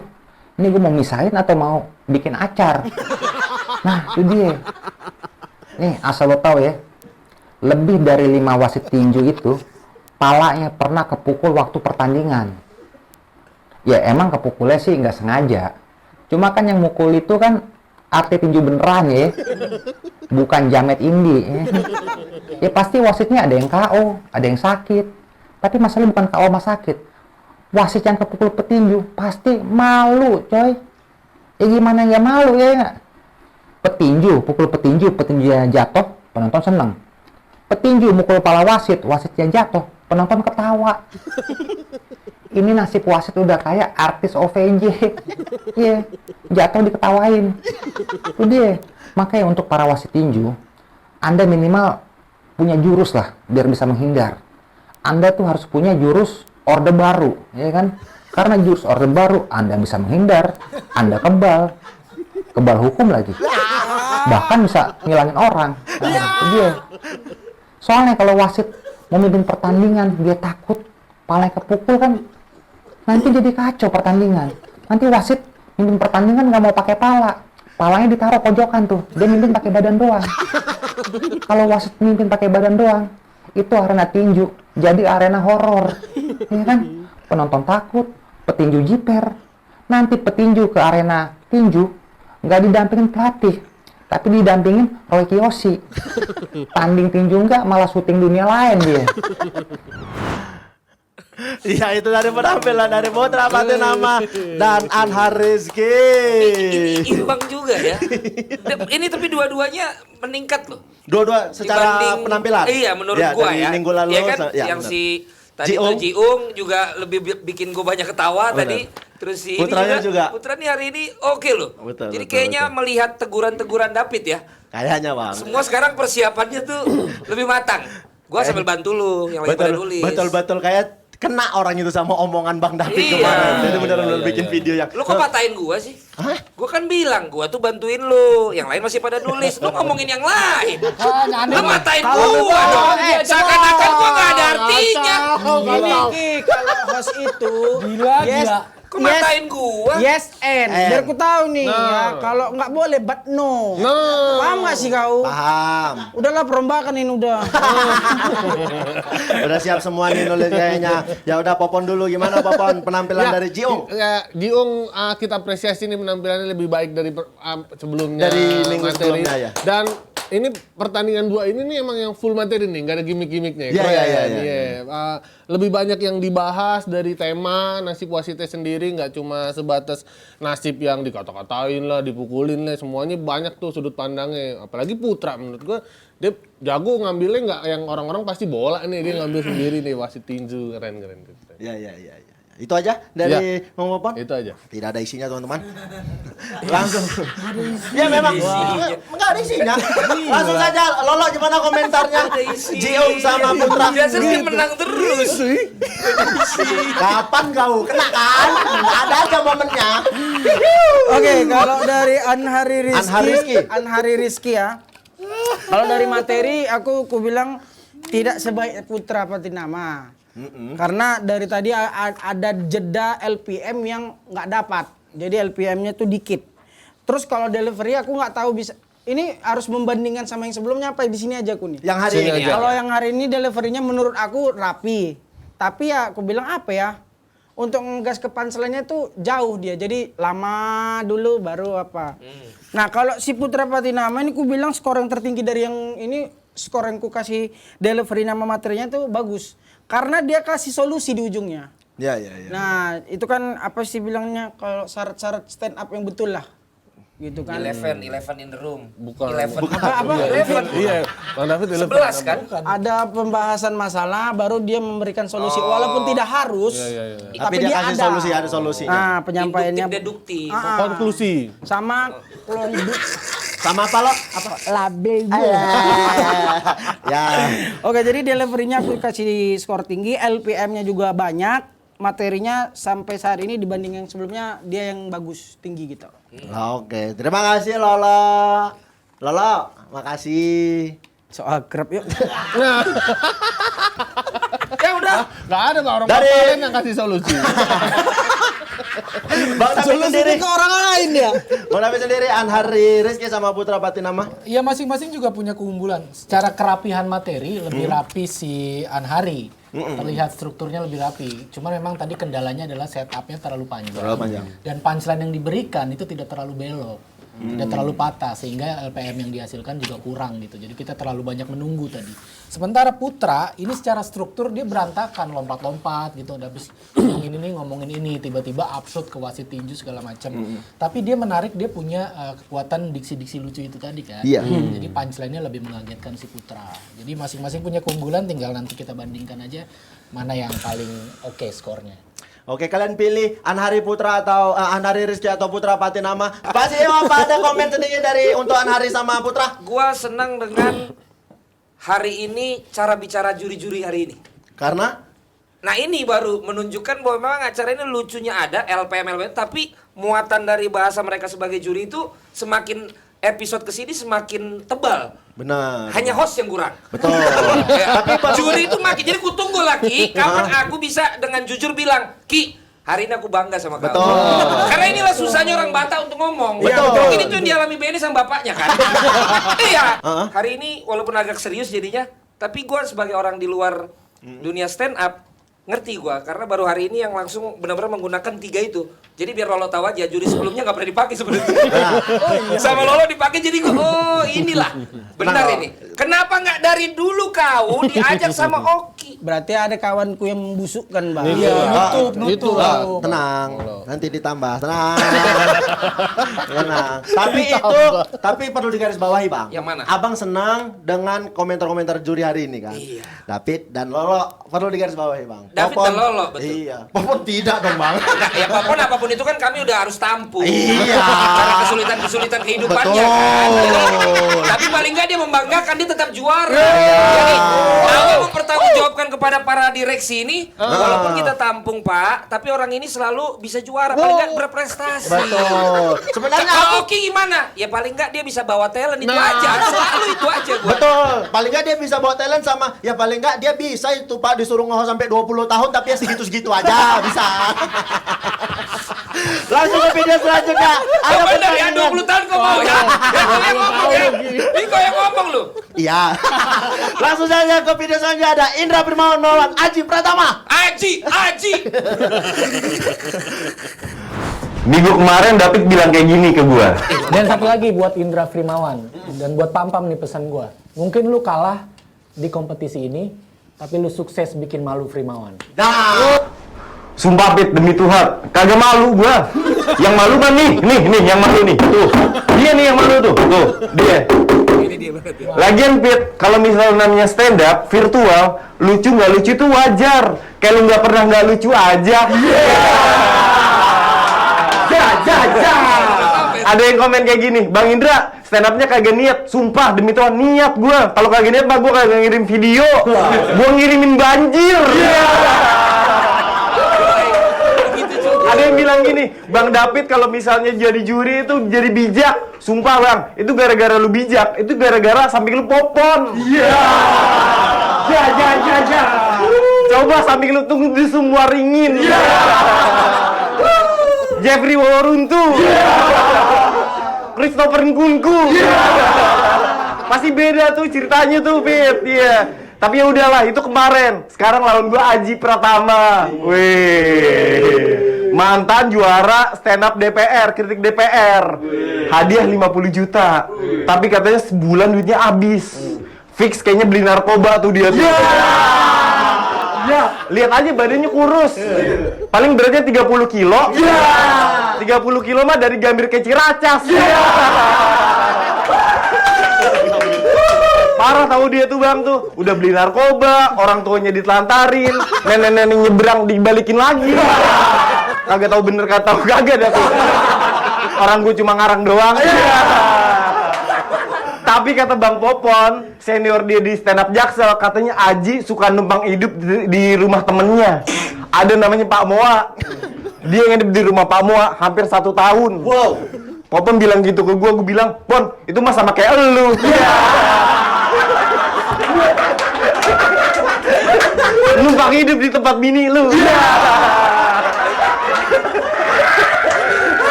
ini gue mau misahin atau mau bikin acar? Nah, itu dia. Nih, asal lo tahu ya. Lebih dari 5 wasit tinju itu, palanya pernah kepukul waktu pertandingan. Ya emang kepukulnya sih nggak sengaja. Cuma kan yang mukul itu kan arti tinju beneran ya. Bukan jamet indie. Ya pasti wasitnya ada yang KO, ada yang sakit. Tapi masalahnya bukan KO sama sakit. Wasit yang kepukul petinju pasti malu, coy. Ya gimana nggak malu ya? Petinju, pukul petinju, petinjunya jatuh, penonton seneng. Petinju mukul kepala wasit, wasitnya jatuh, penonton ketawa. Ini nasib wasit udah kayak artis OVJ. Iya, jatuh diketawain. Itu dia. Makanya untuk para wasit tinju, Anda minimal punya jurus lah biar bisa menghindar. Anda tuh harus punya jurus orde baru, ya kan? Karena jurus orde baru, Anda bisa menghindar, Anda kebal hukum lagi. Bahkan bisa ngilangin orang. Nah, itu dia. Soalnya kalau wasit memimpin pertandingan, dia takut palanya kepukul kan, nanti jadi kacau pertandingan. Nanti wasit mimpin pertandingan nggak mau pakai pala. Palanya ditaruh pojokan tuh, dia mimpin pakai badan doang. Kalau wasit mimpin pakai badan doang, itu arena tinju, jadi arena horor, ya kan? Penonton takut, petinju jiper. Nanti petinju ke arena tinju, nggak didampingin pelatih, tapi didampingin Roy Kiyoshi. Tanding tinju nggak, malah syuting dunia lain dia. Iya, itu dari penampilan dari Putra Patinama dan Anhari Rizky. Ini imbang juga ya. Ini tapi dua-duanya meningkat loh. Dua-dua secara penampilan. Iya, menurut gua dari ya. Minggu lalu Ya kan, ya, yang benar. si tadi tuh Jiung juga lebih bikin gua banyak ketawa Benar. tadi. Terus si Putranya ini juga. Putra nih hari ini oke loh. Betul, Jadi betul, kayaknya betul. melihat teguran-teguran David ya. Kayaknya Bang. Semua sekarang persiapannya tuh lebih matang. Gua sambil bantu lu yang lagi pada nulis. Betul kayak kena orang itu sama omongan Bang David Iya. kemarin. Jadi benar-benar bikin video yang Lu kok patahin gua sih? Hah? Gua kan bilang gua tuh bantuin lu. Yang lain masih pada nulis. Lu ngomongin yang lain. Lu matain gua dong. Seakan-akan gua gak ada artinya. Gini Ki, kalau host itu Gila. Kok matain gua? Yes and. Biar ku tahu nih ya, kalau nggak boleh but no. Paham nggak sih kau? paham. Udahlah perombakan ini udah. Udah siap semua nih nulis kayaknya. Ya udah Popon dulu, gimana Popon penampilan dari Jiung? Ya, Jiung kita apresiasi nih penampilannya lebih baik dari sebelumnya. Dari minggu materi. sebelumnya ya. Dan ini pertandingan 2 ini nih emang yang full materi nih, nggak ada gimmick-gimmicknya. Iya, Keren, iya. iya. Lebih banyak yang dibahas dari tema nasib wasitnya sendiri, nggak cuma sebatas nasib yang dikata-katain lah, dipukulin lah, semuanya banyak tuh sudut pandangnya. Apalagi Putra menurut gua dia jago ngambilnya, nggak yang orang-orang pasti bola nih, dia ngambil sendiri nih wasit tinju, keren. Ya. Itu aja dari Mang Popon? Itu aja. Tidak ada isinya teman-teman. Langsung. Ya memang enggak ada isinya. Langsung saja Lolo gimana komentarnya? Jiung sama Putra. Biasanya dia menang terus. Kapan kau kena kan? Ada aja momennya. Oke, kalau dari Anhari Rizky ya. Kalau dari materi aku bilang tidak sebaik Putra Patinama. Karena dari tadi ada jeda LPM yang nggak dapat. Jadi LPM-nya tuh dikit. Terus kalau delivery aku nggak tahu bisa. Ini harus membandingkan sama yang sebelumnya apa di sini aja aku nih. Yang hari ini. Kalau yang hari ini deliverynya menurut aku rapi. Tapi ya aku bilang apa ya? Untuk ngegas ke punchline-nya tuh jauh dia. Jadi lama dulu baru apa. Nah, kalau si Putra Patinama ini aku bilang skor yang tertinggi dari yang ini, skor yang ku kasih delivery nama materinya tuh bagus. Karena dia kasih solusi di ujungnya. Ya. Nah, itu kan apa sih bilangnya kalau syarat-syarat stand up yang betul lah. Gitu kan. 11 in the room. Bukan. 11. Apa? Iya, Bang David 11 kan? Ada pembahasan masalah baru dia memberikan solusi walaupun tidak harus. Tapi dia kasih solusi, ada solusinya. Nah, penyampaiannya Deduktif. Konklusi. sama Sama apa lo? apa label gue. Ya. Oke, jadi deliverynya aku kasih skor tinggi, LPM-nya juga banyak, materinya sampai saat ini dibanding yang sebelumnya dia yang bagus tinggi gitu. Oke, terima kasih Lolo. Lolo, makasih. So akrab yuk. Ya udah. Nggak ada Bang orang Dari- lain yang kasih solusi. Bang David sendiri. ke orang lain ya. Bang David sendiri, Anhari Rizky sama Putra Patinama. Ya masing-masing juga punya keunggulan. Secara kerapihan materi lebih rapi si Anhari. Terlihat strukturnya lebih rapi. Cuma memang tadi kendalanya adalah setupnya terlalu panjang. Dan punchline yang diberikan itu tidak terlalu belok. Tidak terlalu patah sehingga LPM yang dihasilkan juga kurang gitu. Jadi kita terlalu banyak menunggu tadi. Sementara Putra ini secara struktur dia berantakan, lompat-lompat gitu. Habis ngomongin ini tiba-tiba absurd ke wasit tinju segala macam. Tapi dia menarik, dia punya kekuatan diksi-diksi lucu itu tadi kan. Iya. Jadi punchline-nya lebih mengagetkan si Putra. Jadi masing-masing punya keunggulan, tinggal nanti kita bandingkan aja mana yang paling oke skornya. Oke, kalian pilih Anhari Putra atau Anhari Rizky atau Putra Patinama. Pasti apa ada komen sedikit dari untuk Anhari sama Putra? Gua senang dengan hari ini cara bicara juri-juri hari ini. Karena Nah ini baru menunjukkan bahwa memang acara ini lucunya ada LPM, tapi muatan dari bahasa mereka sebagai juri itu semakin episode kesini semakin tebal. benar. Hanya host yang kurang. Betul. Tapi juri itu makin. Jadi ku tunggu lagi kapan aku bisa dengan jujur bilang, Ki, hari ini aku bangga sama kamu. Betul. Karena inilah susahnya orang Batak untuk ngomong. Betul. Mungkin itu yang dialami Benny sama bapaknya kan. Iya. Hari ini walaupun agak serius jadinya, tapi gue sebagai orang di luar dunia stand up ngerti gua karena baru hari ini yang langsung benar-benar menggunakan 3 itu. Jadi biar Lolo tahu aja juri sebelumnya nggak pernah dipakai sebenarnya. Sama Lolo dipakai jadi gua oh inilah benar ini. Kenapa nggak dari dulu kau diajak sama Oki? Berarti ada kawanku yang membusukkan, Bang. Iya, nutup. Tenang, nanti ditambah. Tenang. Tenang. Tapi perlu digarisbawahi, Bang. Yang mana? Abang senang dengan komentar-komentar juri hari ini kan. Iya. David dan Lolo perlu digarisbawahi, Bang. David dan Lolo, betul. Iya. Popon tidak dong, Bang. Nah, ya apapun itu kan kami udah harus tampung. Iya. Karena kesulitan kehidupannya kan. Tapi paling nggak dia membanggakan dia tetap juara. Jadi kalau mempertanggungjawabkan kepada para direksi ini, walaupun kita tampung Pak, tapi orang ini selalu bisa juara, paling nggak berprestasi. Betul. Sebenarnya Kalau Oki gimana? Ya paling nggak dia bisa bawa talent itu aja. Selalu itu aja gua. Betul. Paling nggak dia bisa bawa talent sama ya paling nggak dia bisa itu Pak disuruh nge-host sampai 20 tahun tapi ya segitu-segitu aja bisa. Langsung ke video selanjutnya. Ada dari 20 tahun kau mau ya? Kau yang ngomong ya? Ini kau yang ngomong lu. Iya. Langsung saja ke video selanjutnya ada Indra Primawan melawan Aji Pratama. Aji. Minggu kemarin David bilang kayak gini ke gua. Dan satu lagi buat Indra Primawan dan buat Pampam nih pesan gua. Mungkin lu kalah di kompetisi ini, tapi lu sukses bikin malu Primawan. Sumpah Pit, demi Tuhan, kagak malu gua. Yang malu kan nih yang malu nih. Tuh. Dia nih yang malu tuh. Tuh, dia. Lagian Pit, kalau misalnya namanya stand up virtual, lucu nggak lucu itu wajar. Kayak lu nggak pernah nggak lucu aja. Ada yang komen kayak gini, Bang Indra, stand up-nya kagak niat. Sumpah, demi Tuhan, niat gua. Kalau kagak niat mah gua kagak ngirim video. Gua ngirimin banjir. Ada yang bilang gini, Bang David kalau misalnya jadi juri itu jadi bijak. Sumpah Bang, itu gara-gara lu bijak. Itu gara-gara samping lu popon. Coba samping lu tunggu di semua ringin. Jeffrey Waruntu, Christopher Nkunku, pasti beda tuh ceritanya tuh, Fit. Iya. Tapi ya udahlah, itu kemarin. Sekarang lawan gua Aji Pratama. Wih. Mantan juara stand up DPR, kritik DPR. Hadiah 50 juta. Tapi katanya sebulan duitnya habis. Fix kayaknya beli narkoba tuh dia tuh. Ya, lihat aja badannya kurus. Paling beratnya 30 kilo. 30 kilo mah dari Gambir ke Ciracas. Parah tahu dia tuh Bang tuh. Udah beli narkoba, orang tuanya ditelantarin, nenek-nenek nyebrang dibalikin lagi. Kagak tahu bener kata tahu kagak dah tuh. Orang gue cuma ngarang doang. Tapi kata Bang Popon, senior dia di stand up Jaksel, katanya Aji suka numpang hidup di rumah temennya. Ada namanya Pak Moa. Dia nginep di rumah Pak Moa hampir 1 tahun. Wow. Popon bilang gitu ke gue bilang, Pon, itu mah sama kayak elu. Numpang hidup di tempat bini lu.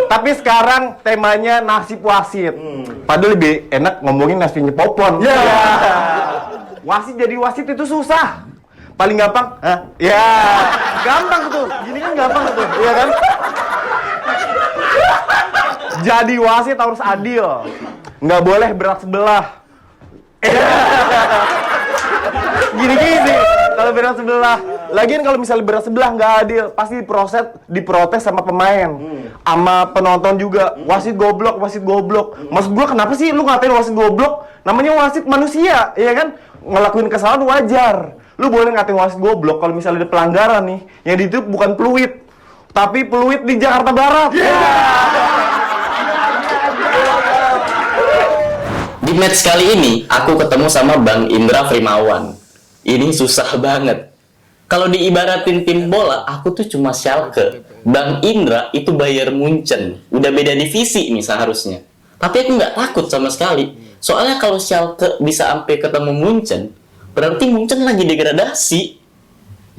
Tapi sekarang temanya nasib wasit. Padahal lebih enak ngomongin nasibnya Popon. Wasit jadi wasit itu susah. Paling gampang, gampang tuh. Gini kan gampang tuh, iya kan? Jadi wasit harus adil. Nggak boleh berat sebelah. Gini-gini. Kalau berat sebelah. Lagian kalau misalnya berat sebelah nggak adil, pasti diprotes sama pemain, sama penonton juga. Wasit goblok, wasit goblok. Maksud gua kenapa sih lu ngatain wasit goblok? Namanya wasit manusia, ya kan? Ngelakuin kesalahan wajar. Lu boleh ngatain wasit goblok kalau misalnya ada pelanggaran nih, yang ditutup bukan peluit, tapi peluit di Jakarta Barat. Di match kali ini, aku ketemu sama Bang Indra Frimawan. Ini susah banget. Kalau diibaratin tim bola, aku tuh cuma Schalke. Bang Indra itu Bayern Munchen. Udah beda divisi nih seharusnya. Tapi aku nggak takut sama sekali. Soalnya kalau Schalke bisa sampai ketemu Munchen, berarti Munchen lagi degradasi.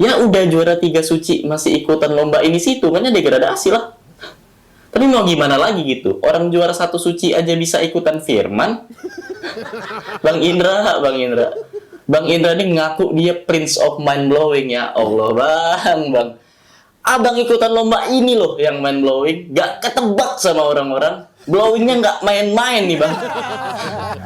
Ya udah juara 3 suci, masih ikutan lomba ini sih, hitungannya degradasi lah. Tapi mau gimana lagi gitu? Orang juara 1 suci aja bisa ikutan Firman. Bang Indra ini ngaku dia Prince of Mind Blowing, ya Allah bang. Abang ikutan lomba ini loh yang mind blowing, gak ketebak sama orang-orang. Blowingnya gak main-main nih bang.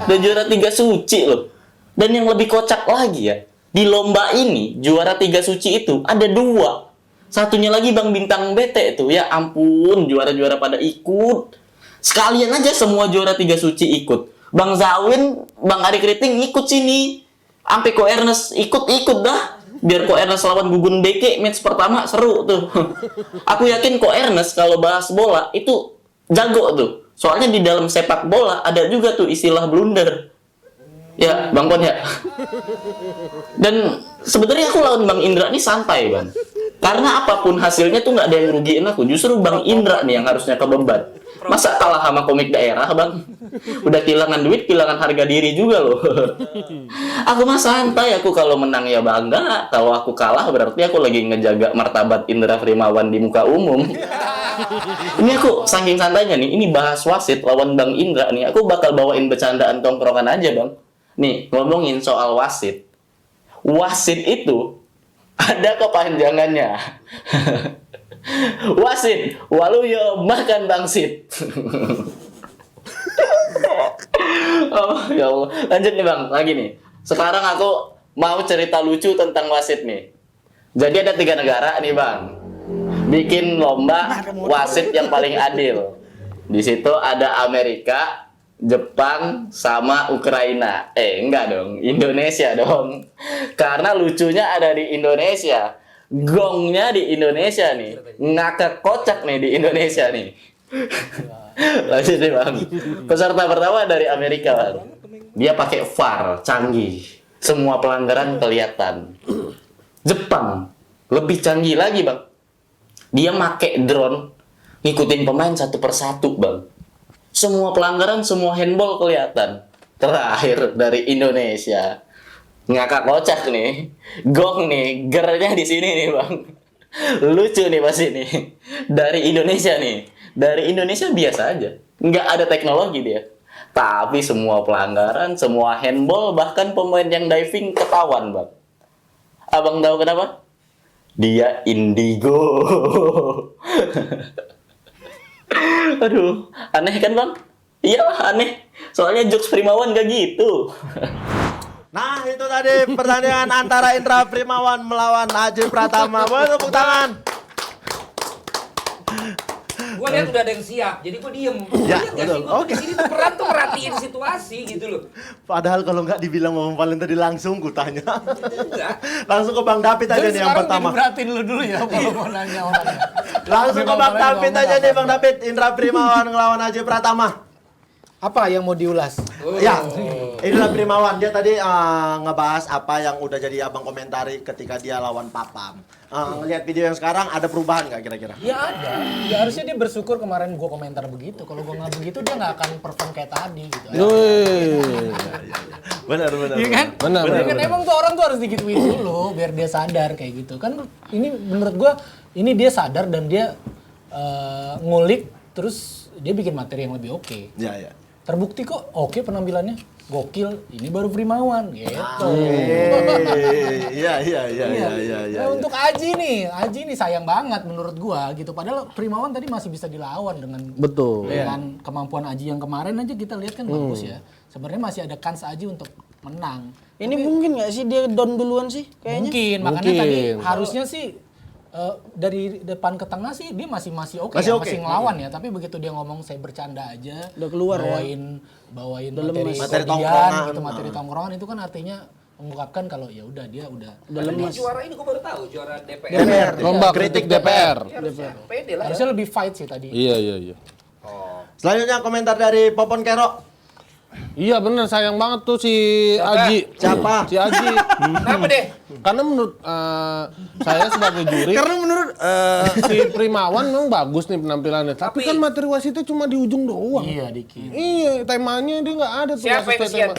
Udah juara 3 suci loh. Dan yang lebih kocak lagi ya, di lomba ini juara 3 suci itu ada 2. Satunya lagi Bang Bintang Bete tuh, ya ampun, juara-juara pada ikut. Sekalian aja semua juara 3 suci ikut. Bang Zawin, Bang Ari Kriting ikut sini. Sampai Ko Ernest ikut dah. Biar Ko Ernest lawan Gugun Beke match pertama seru tuh. Aku yakin Ko Ernest kalau bahas bola itu jago tuh. Soalnya di dalam sepak bola ada juga tuh istilah blunder. Ya, Bang Pon ya. Dan sebenarnya aku lawan Bang Indra ini santai, Bang. Karena apapun hasilnya tuh nggak ada yang rugiin aku. Justru Bang Indra nih yang harusnya kebeban. Masa kalah sama komik daerah, Bang? Udah kehilangan duit, kehilangan harga diri juga loh. Aku mah santai, aku kalau menang ya bangga. Kalau aku kalah berarti aku lagi ngejaga martabat Indra Frimawan di muka umum. Ini aku saking santainya nih, ini bahas wasit lawan Bang Indra nih. Aku bakal bawain bercandaan tongkrongan aja, Bang. Nih, ngomongin soal wasit. Wasit itu ada kepanjangannya. Wasit, waluyo makan bangsit. Oh ya Allah. Lanjut nih Bang, lagi nih. Sekarang aku mau cerita lucu tentang wasit nih. Jadi ada 3 negara nih Bang, bikin lomba wasit yang paling adil. Di situ ada Amerika, Jepang sama Ukraina. Enggak dong, Indonesia dong. Karena lucunya ada di Indonesia. Gongnya di Indonesia nih. Ngakak kocak nih di Indonesia nih. Lanjut nih Bang. Peserta pertama dari Amerika Bang. Dia pakai VAR, canggih. Semua pelanggaran kelihatan. Jepang, lebih canggih lagi Bang. Dia pakai drone, ngikutin pemain satu persatu Bang. Semua pelanggaran, semua handball kelihatan. Terakhir dari Indonesia. Ngakak kocak nih. Gong nih, gernya di sini nih Bang. Lucu nih pas ini. Dari Indonesia nih. Dari Indonesia biasa aja. Nggak ada teknologi dia. Tapi semua pelanggaran, semua handball, bahkan pemain yang diving ketahuan Bang. Abang tahu kenapa? Dia indigo. Aduh, aneh kan Bang? Iyalah aneh. Soalnya jokes Primawan gak gitu. Nah itu tadi pertandingan antara Indra Primawan melawan Aji Pratama. Boleh tepuk tangan. Gue lihat udah ada yang siap, jadi gue diem. Ya, Lihat nggak betul. sih, gue Oke. di sini tuh peran tuh merhatiin situasi gitu loh. Padahal kalau nggak dibilang Bang Valen tadi langsung ku tanya. Langsung ke Bang David aja Dan nih yang pertama. sekarang beratin lu dulu ya kalau mau nanya orangnya. Langsung ke Bang David aja nih Bang David. Indra Primawan ngelawan Aji Pratama. Apa yang mau diulas? Ya, Indra Primawan dia tadi ngebahas apa yang udah jadi abang komentari ketika dia lawan Papam. Ngelihat video yang sekarang ada perubahan nggak kira-kira? Ya ada. Ya harusnya dia bersyukur kemarin gua komentar begitu. Kalau gua nggak begitu dia nggak akan perform kayak tadi gitu. Benar. Iya kan? Benar. Kan emang tuh orang tuh harus digituin dulu biar dia sadar kayak gitu. Kan ini menurut gua ini dia sadar dan dia ngulik terus dia bikin materi yang lebih oke. Iya. Terbukti kok oke penampilannya. Gokil, ini baru Primawan gitu. Iya. Nah, untuk Aji nih sayang banget menurut gua gitu. Padahal Primawan tadi masih bisa dilawan dengan dengan kemampuan Aji yang kemarin aja kita lihat kan bagus ya. Sebenarnya masih ada kans Aji untuk menang. Ini mungkin nggak sih dia down duluan sih kayaknya? Mungkin, makanya tadi harusnya sih dari depan ke tengah sih dia masih oke, Masih ya, oke. masih ngelawan ya. Tapi begitu dia ngomong saya bercanda aja, Udah keluar bawain lemes. Materi materi tongkrongan. gitu, materi tongkrongan itu kan artinya mengungkapkan kalau ya udah dia udah lemes. Juara ini gue baru tahu, juara DPR. DPR. Lomba kritik DPR. Pede lah. harusnya lebih fight sih tadi. Iya. Selanjutnya komentar dari Popon Kero. Iya bener, sayang banget tuh si Siapa? Aji. Siapa? Si Aji. Kenapa deh? Karena menurut saya sebagai juri, Karena menurut si Primawan memang bagus nih penampilannya. Tapi kan materi wasitnya cuma di ujung doang. Iya dikit. Iya, temanya dia nggak ada tuh. Siapa yang wasit kesian?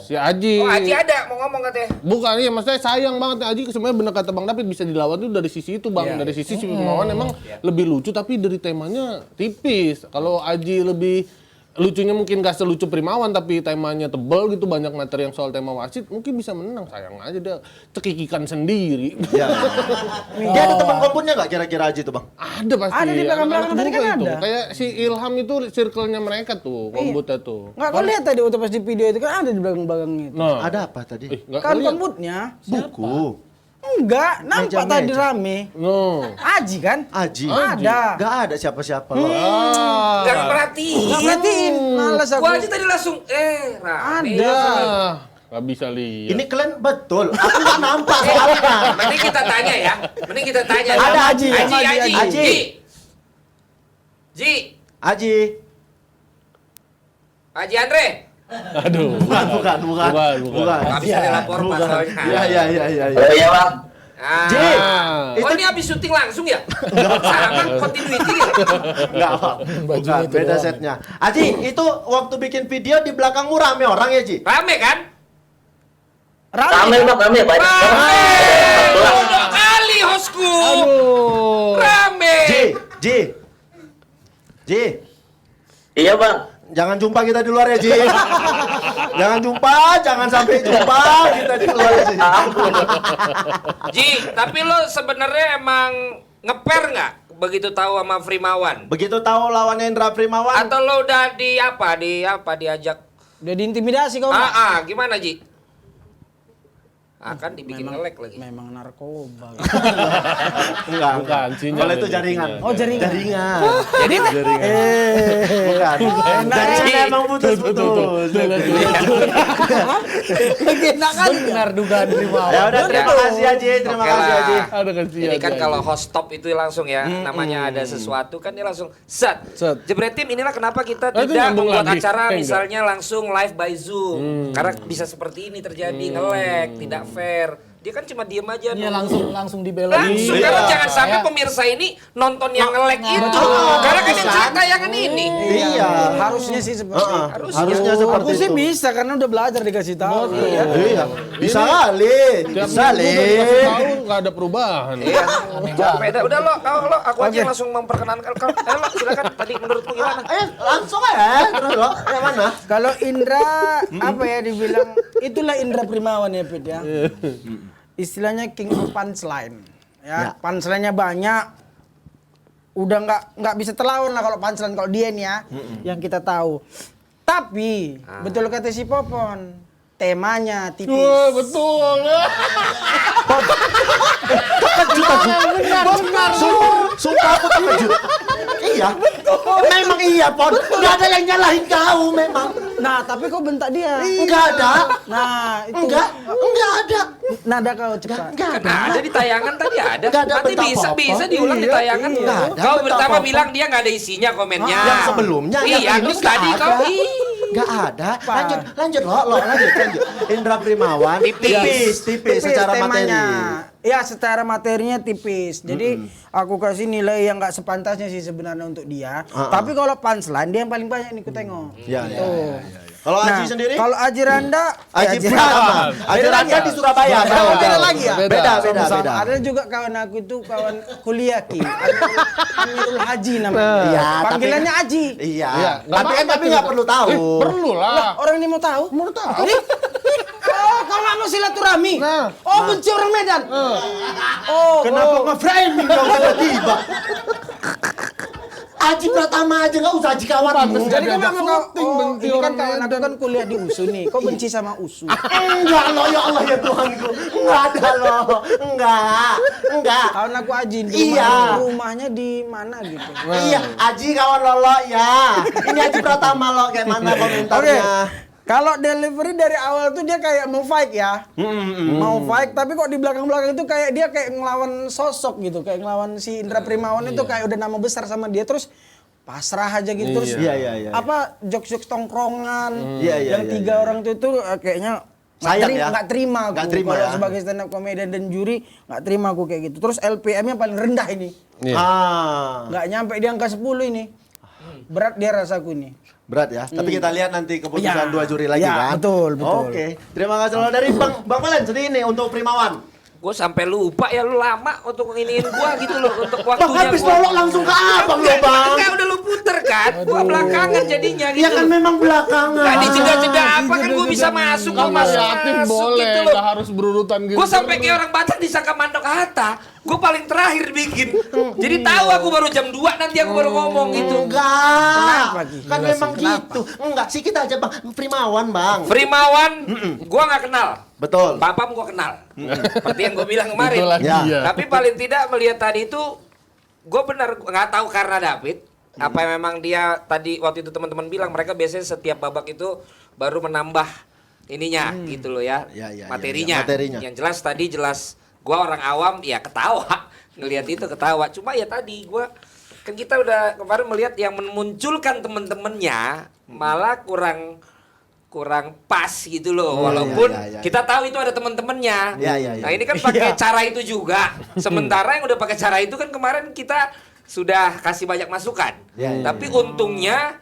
Si Aji. Oh Aji ada, mau ngomong katanya. Bukan, iya maksudnya sayang banget nih Aji, sebenarnya bener kata Bang David bisa dilawan tuh dari sisi itu Bang, dari sisi si Primawan emang lebih lucu tapi dari temanya tipis. Kalau Aji lebih lucunya mungkin gak selucu Primawan tapi temanya tebel gitu, banyak materi yang soal tema wasit, mungkin bisa menang. Sayang aja dia cekikikan sendiri. Dia ada teman kompunnya nggak kira-kira Aji tuh Bang? Ada pasti. Ada di belakang-belakang Anak-anak tadi kan muda itu. ada. Kayak si Ilham itu circle-nya mereka tuh, kombutnya tuh. nggak kau lihat tadi waktu pas di video itu kan ada di belakang itu. Nah, Ada apa tadi? nggak Kan lihat. kombutnya Buku. enggak nampak Meja-meja. tadi rame. No. Aji kan? Aji. Ada. Gak ada siapa-siapa loh. Gak perhatiin. Nggak perhatiin. Males aku. Gua aja tadi langsung rame. Ada. Nggak bisa lihat. Ini kalian betul. Aku nggak nampak soalnya. Mending kita tanya ya. Mending kita tanya. Ada Aji. Aji. Aji. Ji. Aji. Aji Andre. Aduh. Bukan. Gak bisa dilapor Bukan. pasalnya. Iya. Oh iya Bang. Ah. Ji. Oh ini habis syuting langsung ya? Sama continuity ya? Enggak, bukan. Beda setnya. Aji, itu waktu bikin video di belakangmu rame orang ya, Ji? Rame kan? Rame Bang, rame banyak. Bodoh kali hostku. Rame. Ji. Iya Bang. Jangan jumpa kita di luar ya, Ji. Jangan sampai jumpa kita di luar ya, Ji. Ji, tapi lo sebenarnya emang ngeper nggak begitu tahu sama Primawan? Begitu tahu lawannya Indra Primawan? Atau lo udah diajak? Udah diintimidasi kau. Gimana Ji? akan dibikin ngelek lagi. Memang narkoba. Enggak. Bukan, sinyal Kalau itu ini, jaringan. sinyal. Oh, jaringan. Jaringan. Jadi Bukan. Jaringan emang putus-putus. Benar dugaan Rimawan. Ya udah, terima kasih Haji. Terima Oke kasih lah. Haji. Ada kasih Jadi kan aja. kalau host top itu langsung ya, namanya ada sesuatu kan dia langsung set. Set. Jebretim, inilah kenapa kita Oh, itu tidak nyambung membuat lagi. acara Enggak. misalnya langsung live by Zoom. Karena bisa seperti ini terjadi, nge-lag, tidak fair. Dia kan cuma diem aja. Iya nunggu. langsung dibelok. Langsung, Iya. karena jangan sampai Kayak- pemirsa ini nonton yang nge-lag itu. betul. Karena kan yang cerita tayangan ini. Iya. Harusnya sih seperti itu. Harusnya seperti Aku sih itu. bisa karena udah belajar dikasih tahu. Iya. Bisa kali. Tiap Bisa minggu li. udah dikasih tahu nggak ada perubahan. Iya. Beda. Udah lo, aku aja yang langsung memperkenalkan. Lo silakan. Tadi menurutmu gimana? Langsung ya. Terus lo, yang mana? Kalau Indra apa ya dibilang itulah Indra Primawan ya Pit ya. Istilahnya king of punchline. Ya, punchline-nya banyak. Udah nggak bisa terlawan lah kalau punchline kalau dia nih ya. Yang kita tahu. Tapi betul kata si Popon, temanya tipis. Wah, betul. Sumpah aku terkejut. Iya. Memang iya, Pon. Enggak ada yang nyalahin kau memang. Nah, tapi kau bentak dia. Enggak ada. Nah, itu Enggak ada. nada kau cepat. Enggak ada. Ada di tayangan tadi ada. Nggak ada Nanti bentak bisa apa-apa. diulang di Iya, tayangan. iya. Nggak ada Kau bentak pertama apa-apa. bilang dia nggak ada isinya komennya. Yang sebelumnya, yang Iya, ini terus nggak tadi ada. kau Enggak ada. Lanjut lanjut. Indra Primawan tipis secara materi. Ya, secara materinya tipis. Jadi aku kasih nilai yang nggak sepantasnya sih sebenarnya untuk dia. Tapi kalau punchline dia yang paling banyak nih ku tengok. Iya, Tuh. Kalau Nah, Aji sendiri? Kalau Aji Randa, Aji Pratama. Aji Randa di Surabaya. Beda lagi ya? Beda. Sama-sama. Ada juga kawan aku itu kawan kuliah Ki. Amirul Haji namanya. Iya, Panggilannya Aji. Iya. nggak Tapi apa-apa nggak tuh. perlu tahu. Perlu lah. Orang ini mau tahu? Mau tahu. Oh, kau nggak mau silaturahmi? Oh, benci orang Medan? Oh, Kenapa nge-framing dong tiba-tiba? Aji Pratama aja nggak usah Aji kawanmu. Jadi kau Diajak nggak mau syuting, benci ini kan orang kawan aku Medan. kan kuliah di USU nih. Kau benci sama USU? Enggak lo, ya Allah ya Tuhanku. Enggak ada lo. Enggak. Kawan aku Aji. Iya. Rumahnya di mana gitu? Iya, Aji kawan Lolo ya. Ini Aji Pratama lo kayak mana komentarnya? Kalau delivery dari awal tuh dia kayak mau fight ya. Mau fight, tapi kok di belakang-belakang itu kayak dia kayak ngelawan sosok gitu. Kayak ngelawan si Indra Primawan itu kayak udah nama besar sama dia. Terus pasrah aja gitu. Terus Iya. apa jokes-jokes tongkrongan. Iya, yang tiga orang itu kayaknya Sayang ya? nggak terima aku. Nggak terima Kalau ya? sebagai stand up comedian dan juri nggak terima aku kayak gitu. Terus LPM-nya paling rendah ini. Nggak nyampe di angka 10 ini. Berat dia rasaku ini. Berat ya. Tapi kita lihat nanti keputusan Ya. dua juri lagi Ya, kan. betul. Oke. Terima kasih lo dari Bang Valen sedih ini untuk Primawan. Gue sampai lupa ya, lu lama untuk nginiin gua gitu loh, untuk waktunya. Bang habis Lolo langsung ke abang lo Bang. Enggak, udah lu puter kan. Gua belakangan jadinya gitu. Ya kan memang belakangan. Gak dijeda-jeda apa kan gua bisa masuk, gua Kalau masuk yatim boleh, gitu loh. nggak harus berurutan gitu. Gue sampai kayak orang Batak disangka mandok Hatta. Gue paling terakhir bikin. Jadi tahu aku baru jam 2 nanti aku baru ngomong gitu. Enggak. Ki? Kan memang gitu. Enggak sih kita aja Bang. Primawan Bang. Primawan, gue nggak kenal. Betul. Bapam gue kenal. Seperti yang gue bilang kemarin. Itu lagi, ya. Tapi paling tidak melihat tadi itu, gue benar nggak tahu karena David. Apa memang dia tadi waktu itu teman-teman bilang mereka biasanya setiap babak itu baru menambah ininya gitu loh ya, materinya. Yang jelas tadi gue orang awam ya ketawa ngelihat itu ketawa. Cuma ya tadi gue kan kita udah kemarin melihat yang memunculkan temen-temennya malah kurang pas gitu loh. Walaupun kita tahu itu ada temen-temennya. Nah ini kan pakai cara itu juga. Sementara yang udah pakai cara itu kan kemarin kita sudah kasih banyak masukan. Tapi untungnya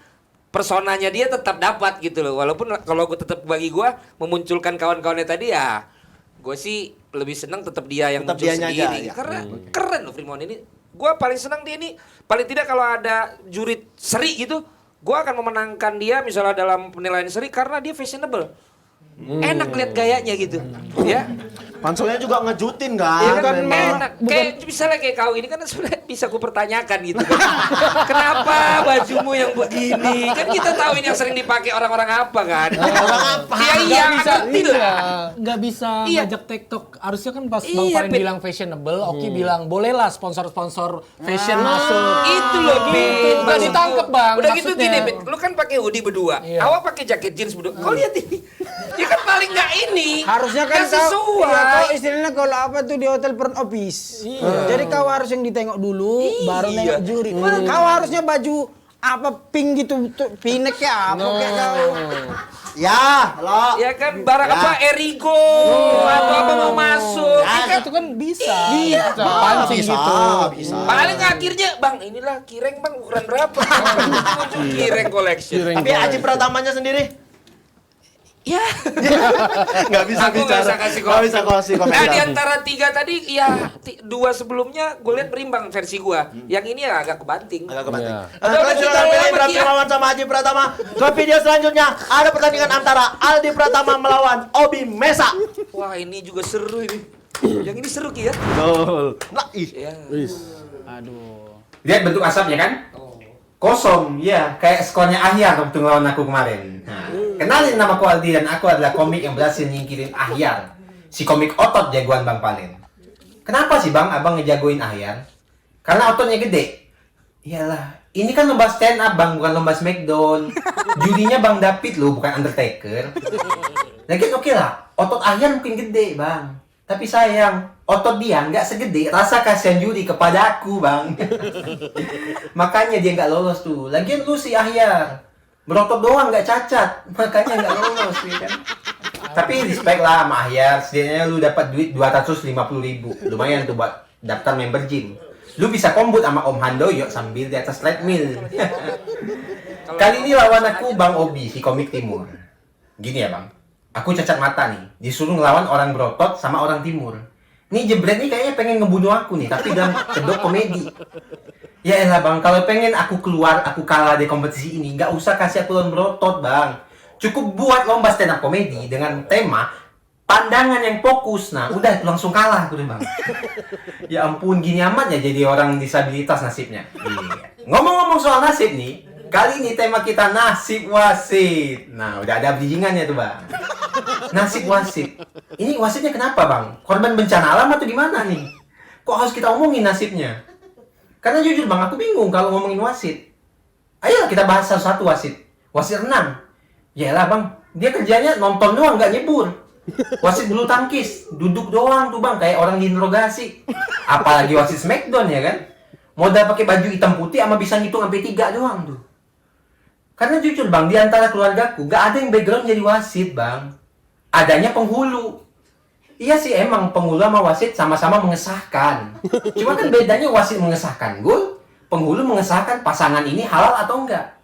personanya dia tetap dapat gitu loh. Walaupun kalau gue tetap bagi gue memunculkan kawan-kawannya tadi ya, gue sih lebih senang tetap dia yang tetap muncul dianya sendiri. aja, ya. Karena keren loh Primawan ini. Gue paling senang dia ini. Paling tidak kalau ada juri seri gitu, gue akan memenangkan dia misalnya dalam penilaian seri karena dia fashionable. Enak lihat gayanya gitu. Ya. Panselnya juga ngejutin kan? Iya kan memang. enak. Kayak misalnya kayak kau ini kan sebenarnya bisa ku pertanyakan gitu. Kenapa bajumu yang begini? Kan kita tahu ini yang sering dipakai orang-orang apa kan? Orang apa? Iya, ngerti lah. Nggak bisa Iya. ngajak TikTok. Harusnya kan pas Iya, Bang Farin Pit. bilang fashionable, Oki bilang bolehlah sponsor-sponsor fashion masuk. Itu loh, Pit. Nggak ditangkep, Bang. Udah gitu maksudnya. gini, Pit. Lu kan pakai hoodie berdua. Iya. Awak pakai jaket jeans berdua. Kau lihat ini. Ya kan paling nggak ini. Harusnya kan nggak sesuai. kau istilahnya kalau apa tuh di hotel front office. Jadi kau harus yang ditengok dulu, baru nengok juri. Kau harusnya baju apa pink gitu, pinek ya apa kayak kau. Ya, lo. Ya kan barang Ya. apa Erigo atau apa mau masuk. Ya, kan itu kan bisa. Iya. Pancing Bisa, gitu. bisa. Paling akhirnya Bang inilah kireng Bang ukuran berapa? Kireng collection. Tapi Aji Pratamanya sendiri? Ya. Nggak bisa Aku nggak bicara. bisa kasih Nggak bisa kasih Nah komentar. di antara 3 tadi ya 2 sebelumnya gue lihat berimbang versi gua. Yang ini ya agak kebanting. Agak kebanting. Iya. Kalian silakan pilih Indra Firmawan sama Aji Pratama. Ke video selanjutnya ada pertandingan antara Aldi Pratama melawan Obi Mesa. Wah ini juga seru ini. Yang ini seru Ki ya. Betul. Nah, Ya. Lihat bentuk asapnya kan? Kosong, ya. Kayak skornya Ahyar waktu ngelawan aku kemarin. Nah, kenalin nama aku Aldi dan aku adalah komik yang berhasil nyingkirin Ahyar. Si komik otot jagoan Bang Palen. Kenapa sih Bang Abang ngejagoin Ahyar? Karena ototnya gede. Iyalah, ini kan lomba stand up Bang, bukan lomba Smackdown. Jurinya Bang David loh, bukan Undertaker. Lagian oke lah, otot Ahyar mungkin gede Bang. Tapi sayang, otot dia nggak segede rasa kasihan juri kepada aku, Bang. Makanya dia nggak lolos tuh. Lagian lu si Ahyar, berotot doang nggak cacat. Makanya nggak lolos, ya kan? Tapi respect lah sama Ahyar. Setidaknya lu dapat duit 250.000. Lumayan tuh buat daftar member gym. Lu bisa kombut sama Om Handoyo sambil di atas treadmill. Kali ini lawan aku Bang Obi, si komik timur. Gini ya, Bang. Aku cacat mata nih, disuruh ngelawan orang berotot sama orang timur. Nih jebret nih kayaknya pengen ngebunuh aku nih, tapi dalam kedok komedi. Ya elah Bang, kalau pengen aku keluar, aku kalah di kompetisi ini, nggak usah kasih aku lawan berotot Bang. Cukup buat lomba stand up komedi dengan tema pandangan yang fokus. Nah, udah langsung kalah aku deh Bang. Ya ampun, gini amat ya jadi orang disabilitas nasibnya. Iya. Ngomong-ngomong soal nasib nih, kali ini tema kita nasib wasit. Nah, udah ada bridgingannya tuh Bang. Nasib wasit. Ini wasitnya kenapa Bang? Korban bencana alam atau gimana nih? Kok harus kita omongin nasibnya? Karena jujur Bang, aku bingung kalau ngomongin wasit. Ayolah kita bahas satu-satu wasit. Wasit renang. Yaelah Bang, dia kerjanya nonton doang, nggak nyebur. Wasit bulu tangkis, duduk doang tuh Bang, kayak orang diinterogasi. Apalagi wasit Smackdown ya kan? Modal pakai baju hitam putih sama bisa ngitung sampai 3 doang tuh. Karena jujur Bang, di antara keluargaku gak ada yang background jadi wasit Bang. Adanya penghulu. Iya sih emang penghulu sama wasit sama-sama mengesahkan. Cuma kan bedanya wasit mengesahkan gol, penghulu mengesahkan pasangan ini halal atau enggak.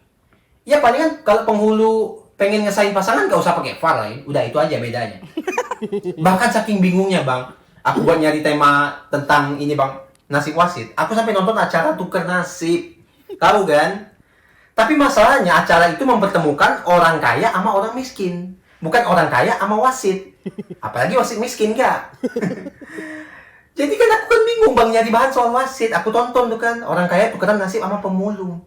Ya palingan kalau penghulu pengen ngesahin pasangan gak usah pakai VAR lah ya. Udah itu aja bedanya. Bahkan saking bingungnya Bang, aku buat nyari tema tentang ini Bang, nasib wasit. Aku sampai nonton acara tuker nasib. Tahu kan? Tapi masalahnya acara itu mempertemukan orang kaya sama orang miskin. Bukan orang kaya sama wasit. Apalagi wasit miskin gak? Jadi kan aku kan bingung Bang nyari bahan soal wasit. Aku tonton tuh kan, orang kaya tukeran nasib sama pemulung.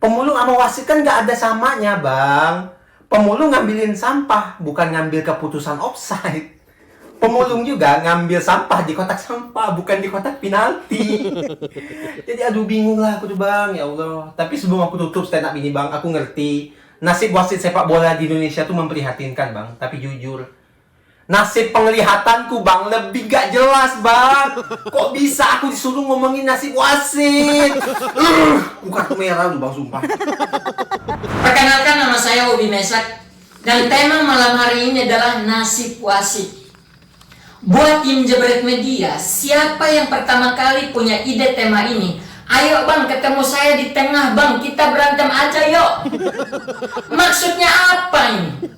Pemulung sama wasit kan gak ada samanya Bang. Pemulung ngambilin sampah, bukan ngambil keputusan offside. Pemulung juga ngambil sampah di kotak sampah, bukan di kotak penalti. Jadi aduh bingung lah aku tuh Bang, ya Allah. Tapi sebelum aku tutup stand up ini Bang, aku ngerti nasib wasit sepak bola di Indonesia tuh memprihatinkan Bang. Tapi jujur, nasib penglihatanku Bang lebih gak jelas Bang. Kok bisa aku disuruh ngomongin nasib wasit? Bukan aku merah lu Bang, sumpah. Perkenalkan nama saya Obi Mesak dan tema malam hari ini adalah nasib wasit. Buat tim Jebret Media, siapa yang pertama kali punya ide tema ini? Ayo Bang, ketemu saya di tengah Bang, kita berantem aja yuk. Maksudnya apa ini?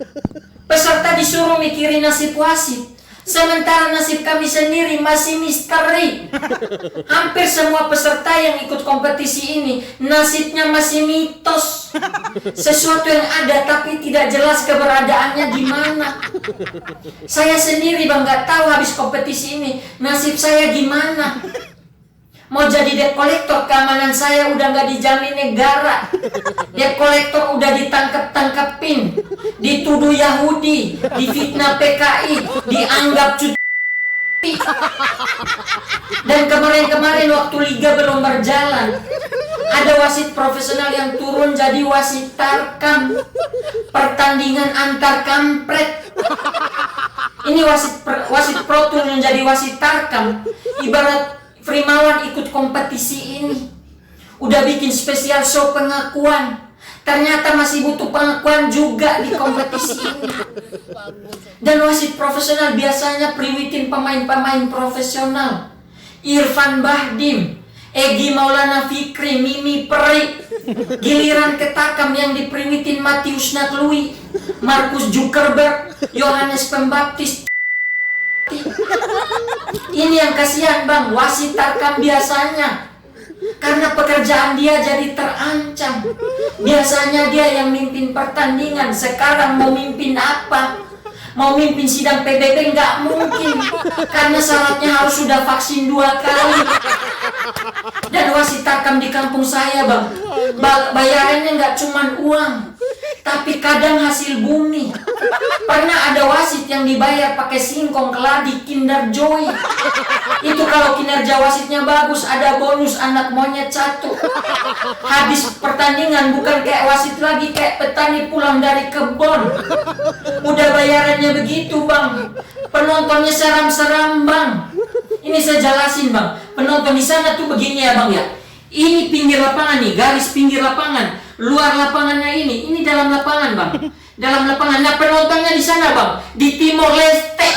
Peserta disuruh mikirin nasib wasit. Sementara nasib kami sendiri masih misteri. Hampir semua peserta yang ikut kompetisi ini nasibnya masih mitos. Sesuatu yang ada tapi tidak jelas keberadaannya di mana. Saya sendiri Bang nggak tahu habis kompetisi ini nasib saya gimana. Mau jadi debt collector, keamanan saya udah nggak dijamin negara. Debt collector udah ditangkep-tangkepin, dituduh Yahudi, difitnah PKI, dianggap cuti. Dan kemarin-kemarin waktu liga belum berjalan, ada wasit profesional yang turun jadi wasit tarkam. Pertandingan antar kampret. Ini wasit pro turun jadi wasit tarkam. Ibarat Frimawan ikut kompetisi ini, udah bikin spesial show pengakuan, ternyata masih butuh pengakuan juga di kompetisi ini. Dan wasit profesional biasanya priwitin pemain-pemain profesional, Irfan Bahdim, Egy Maulana Fikri, Mimi Peri. Giliran ketakam yang dipriwitin Matius Naklui, Markus Zuckerberg, Yohanes Pembaptis. Ini yang kasihan Bang, wasit tarkam biasanya. Karena pekerjaan dia jadi terancam. Biasanya dia yang mimpin pertandingan, sekarang mau mimpin apa? Mau mimpin sidang PBB nggak mungkin. Karena syaratnya harus sudah vaksin 2 kali. Dan wasit tarkam di kampung saya Bang, bayarannya nggak cuman uang, tapi kadang hasil bumi. Pernah ada wasit yang dibayar pakai singkong keladi Kinder Joy. Itu kalau kinerja wasitnya bagus, ada bonus anak monyet 1. Habis pertandingan bukan kayak wasit lagi, kayak petani pulang dari kebon. Udah bayarannya begitu Bang. Penontonnya seram-seram Bang. Ini saya jelasin Bang. Penonton di sana tuh begini ya Bang ya. Ini pinggir lapangan nih, garis pinggir lapangan. Luar lapangannya ini dalam lapangan Bang. Dalam lapangan. Nah penontonnya di sana Bang, di Timor Leste.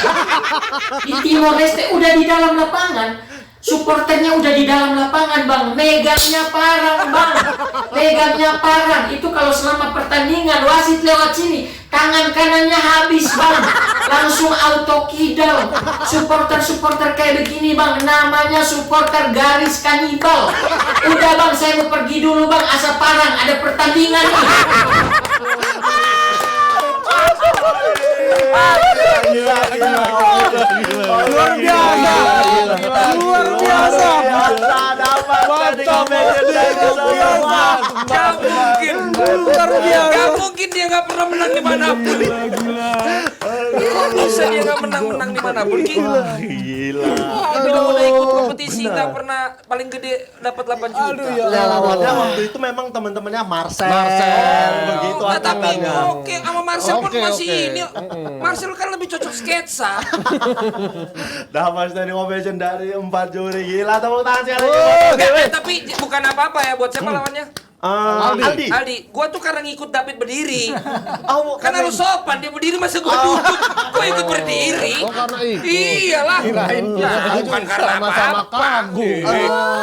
Di Timor Leste udah di dalam lapangan. Supporternya udah di dalam lapangan Bang. Megangnya parang Bang. Megangnya parang. Itu kalau selama pertandingan wasit lewat sini, tangan kanannya habis Bang. Langsung auto kidal. Supporter kayak begini Bang, namanya supporter garis kanibal. Udah Bang, saya mau pergi dulu Bang, asa parang, ada pertandingan nih. Luar biasa. Luar biasa. Gak mungkin dia gak pernah menang dimanapun. Bisa dia gak menang dimanapun. Gila. Udah ikut kompetisi gak pernah paling gede dapat 8 juta. Ya lawannya waktu itu memang teman-temannya Marcel. Begitu Nah, tapi angkatannya. oke sama Marcel pun masih ini. Marcel kan lebih cocok sketsa. Dapat dari Ovation dari 4 juri. Gila, tepuk tangan sekali. Tapi bukan apa-apa ya buat siapa lawannya? Aldi, gua tuh karena ngikut David berdiri. Kan harus sopan, dia berdiri masa gua duduk. Gua ikut berdiri. Oh karena itu. Iyalah. Bukan karena sama-sama apa-apa. kagum.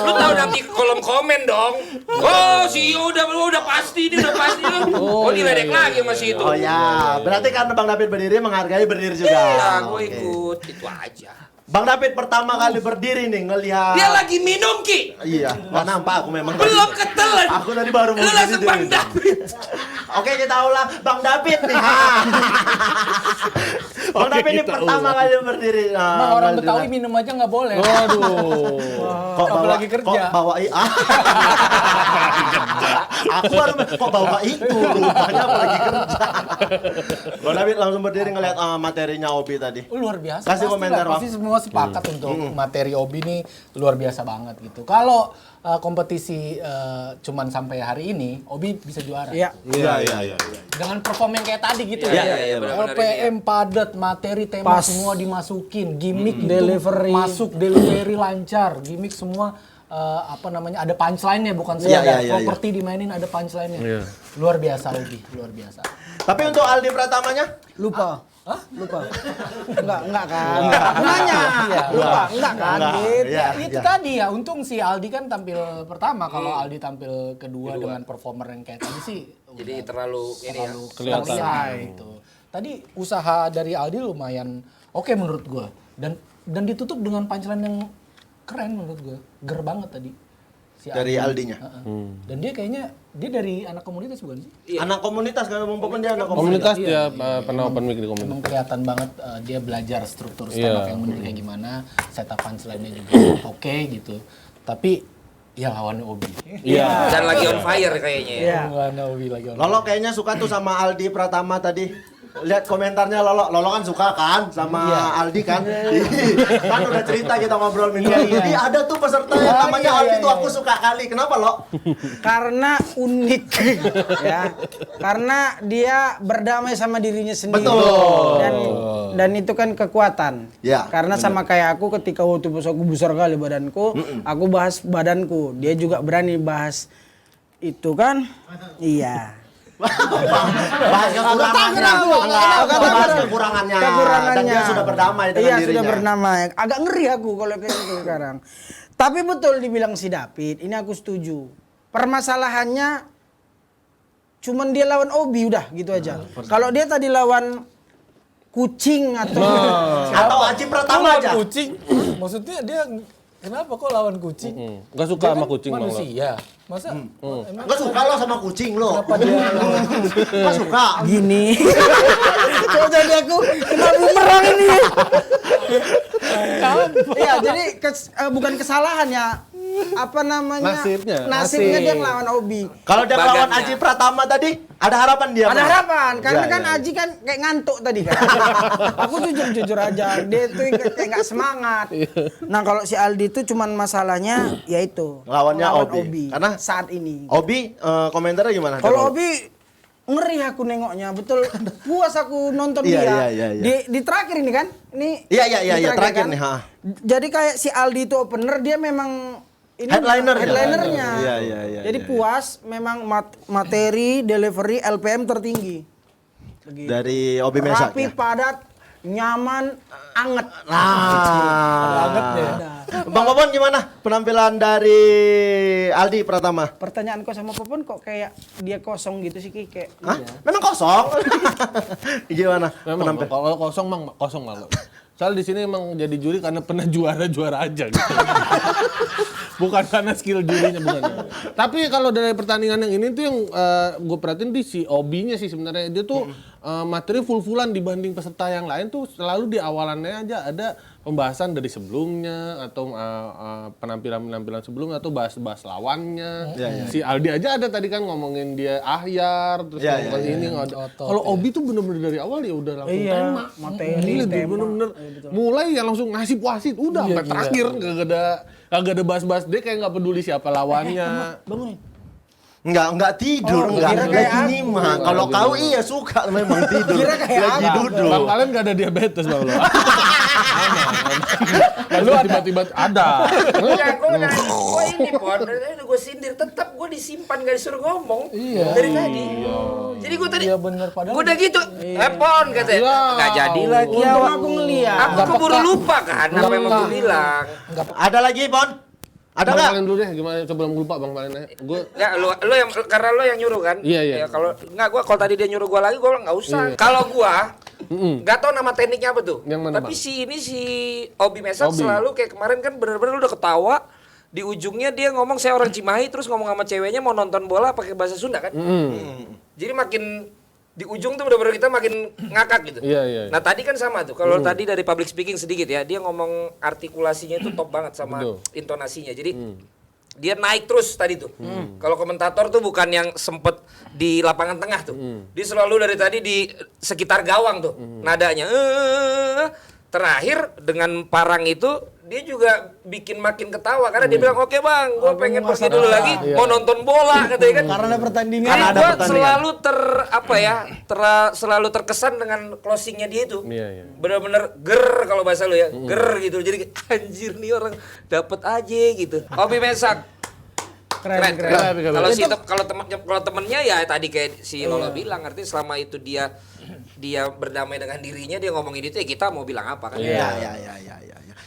Lu tahu nanti ke kolom komen dong. Oh, si udah pasti dia udah pasti. Oh, diledek lagi sama si itu. Oh ya, berarti karena Bang David berdiri menghargai berdiri juga. Iya, gua ikut. Itu aja. Bang David pertama kali berdiri nih ngelihat. Dia lagi minum Ki. Iya, nggak nampak aku memang. Belum ketelan. Aku tadi baru mau. Lu langsung Bang David. Oke, kita ulang Bang David nih. Bang David ini pertama kali berdiri. Bang, orang Betawi minum aja nggak boleh. Waduh. Kok bawa Apalagi kerja. Kok bawa aku baru kok bawa itu rupanya apalagi kerja. Bang David langsung berdiri ngelihat materinya Obi tadi. Luar biasa. Kasih komentar, Bang. Pasti semua sepakat untuk materi Obi ini luar biasa banget gitu. Kalau kompetisi cuman sampai hari ini, Obi bisa juara. Iya. Iya. Dengan perform yang kayak tadi gitu Iya, benar-benar LPM padat, materi tema Pas. semua dimasukin, gimmick Delivery. masuk, delivery lancar, gimmick semua ada punchline-nya bukan sekedar properti dimainin, ada punchline-nya. Luar biasa Obi, luar biasa. Tapi untuk Aldi Pratamanya? Lupa. Hah? Lupa. Enggak kan? Nanya. Lupa. Enggak kan? Gitu. Ya, itu tadi ya, untung si Aldi kan tampil pertama. Kalau Aldi tampil kedua dengan performer yang kayak tadi sih jadi terlalu ini ya. kelihatan gitu. tadi usaha dari Aldi lumayan oke menurut gue. Dan ditutup dengan punchline yang keren menurut gue. Ger banget tadi. Si Dari Aldinya. Dan dia kayaknya dia dari anak komunitas bukan sih? Anak komunitas kan Bang dia anak Komunitas Iya. dia pernah open mic di komunitas. Memang kelihatan banget dia belajar struktur stand up Iya. yang bener kayak gimana, setup punchline-nya juga oke gitu. Tapi ya lawannya Obi. Iya. Dan lagi on fire kayaknya ya. Lawannya Obi lagi on fire. Lolo kayaknya suka tuh sama Aldi Pratama tadi. Lihat komentarnya Lolo kan suka kan sama Aldi kan. Kan udah cerita kita ngobrol minggu lalu. Jadi ada tuh peserta yang namanya Aldi tuh aku suka kali. Kenapa Lo? Karena unik ya. Karena dia berdamai sama dirinya sendiri. Betul. Dan itu kan kekuatan. Ya, Karena sama kayak aku ketika waktu pas aku besar kali badanku, aku bahas badanku. Dia juga berani bahas itu kan. Iya. Bahas kekurangannya. Bahas kekurangannya. Dan dia sudah berdamai dengan dirinya. Iya, sudah berdamai. Agak ngeri aku kalau kayak gitu sekarang. Tapi betul dibilang si David, ini aku setuju. Permasalahannya cuman dia lawan Obi udah gitu aja. Kalau dia tadi lawan kucing atau Aji Pratama aja. Kucing. Maksudnya dia kenapa kok lawan kucing? Gak suka Dia sama kan kucing malah. manusia. Masa Enggak suka lo sama kucing lo. kenapa dia Enggak suka. gini. Kok jadi aku kena bumerang ini. Iya, jadi bukan kesalahan ya. Apa namanya? Nasibnya dia ngelawan Obi. Kalau dia melawan Aji Pratama tadi, ada harapan dia. Ada harapan, karena Ya, kan ya. Aji kan kayak ngantuk tadi kan. Aku jujur aja, dia tuh kayak nggak semangat. Nah kalau si Aldi itu cuman masalahnya yaitu Lawannya lawan Obi. Karena saat ini. Obi komentarnya gimana? Kalau Obi ngeri aku nengoknya, betul puas aku nonton dia. Iya. Di terakhir ini kan, ini Iya, di terakhir kan? nih. Ha. Jadi kayak si Aldi itu opener, dia memang ini Headlinernya. Iya. Jadi puas, memang materi, delivery, LPM tertinggi. Begitu. Dari Obi Mesak. Rapi, padat, nyaman, anget. Angetnya. Bang Popon gimana penampilan dari Aldi Pratama? Pertanyaan kok sama Popon kok kayak dia kosong gitu sih Ki, kayak. Hah? Memang kosong. Gimana? Memang kalau kosong Bang, kosong malu. Soal di sini emang jadi juri karena pernah juara aja gitu. Bukan karena skill jurinya, bukan. Tapi kalau dari pertandingan yang ini tuh yang gue perhatiin di si Obinya sih sebenarnya dia tuh materi full-fullan dibanding peserta yang lain tuh selalu di awalannya aja ada pembahasan dari sebelumnya atau penampilan sebelumnya atau bahas lawannya. Si Aldi aja ada tadi kan ngomongin dia Ahyar terus ngomongin ini. Kalau Obi tuh bener-bener dari awal ya udah langsung tema. Materi, tema. Bener-bener mulai ya langsung ngasih wasit udah sampai terakhir kagak ada bahas-bahas, dia kayak nggak peduli siapa lawannya. Bangunin. Enggak tidur, enggak gini mah. Kalau kau iya suka memang tidur. Lagi duduk. Bang kalian nggak ada diabetes Bang lo. Lalu tiba-tiba ada. Gue ini Pon, dari tadi gue sindir, tetap gue disimpan gak disuruh ngomong dari tadi. Jadi gue tadi, gue udah gitu, Pon katanya, gak jadi lagi. Ya aku ngeliat. Aku keburu lupa kan, apa yang mau gue bilang. Ada lagi Pon? Ada Bang nggak? Palen dulu deh, gimana sebelum lupa Bang Palen. Gue Ya lu yang karena lu yang nyuruh kan? Iya. Ya, kalau enggak gua kalau tadi dia nyuruh gua lagi gua enggak usah. Kalau gua enggak tahu nama tekniknya apa tuh. Yang mana, Tapi Bang? si Obi Mesak selalu kayak kemarin kan bener-bener udah ketawa. Di ujungnya dia ngomong saya orang Cimahi terus ngomong sama ceweknya mau nonton bola pakai bahasa Sunda kan? Jadi makin di ujung tuh bener-bener kita makin ngakak gitu. Iya. Nah tadi kan sama tuh. Kalau tadi dari public speaking sedikit ya, dia ngomong artikulasinya itu top banget sama intonasinya. Jadi dia naik terus tadi tuh. Kalau komentator tuh bukan yang sempet di lapangan tengah tuh. Dia selalu dari tadi di sekitar gawang tuh nadanya. Terakhir dengan Parang itu dia juga bikin makin ketawa karena dia bilang oke bang, gue pengen pergi dulu lagi mau nonton bola katanya kan. Karena pertandingan. Jadi gue selalu selalu terkesan dengan closingnya dia itu. Bener-bener ger kalau bahasa lu ya, ger gitu. Jadi anjir nih orang dapat aja gitu. Obi Mesak. Keren. Kalau temennya ya tadi kayak si Lola bilang, artinya selama itu dia dia berdamai dengan dirinya, dia ngomongin itu ya kita mau bilang apa kan? Iya.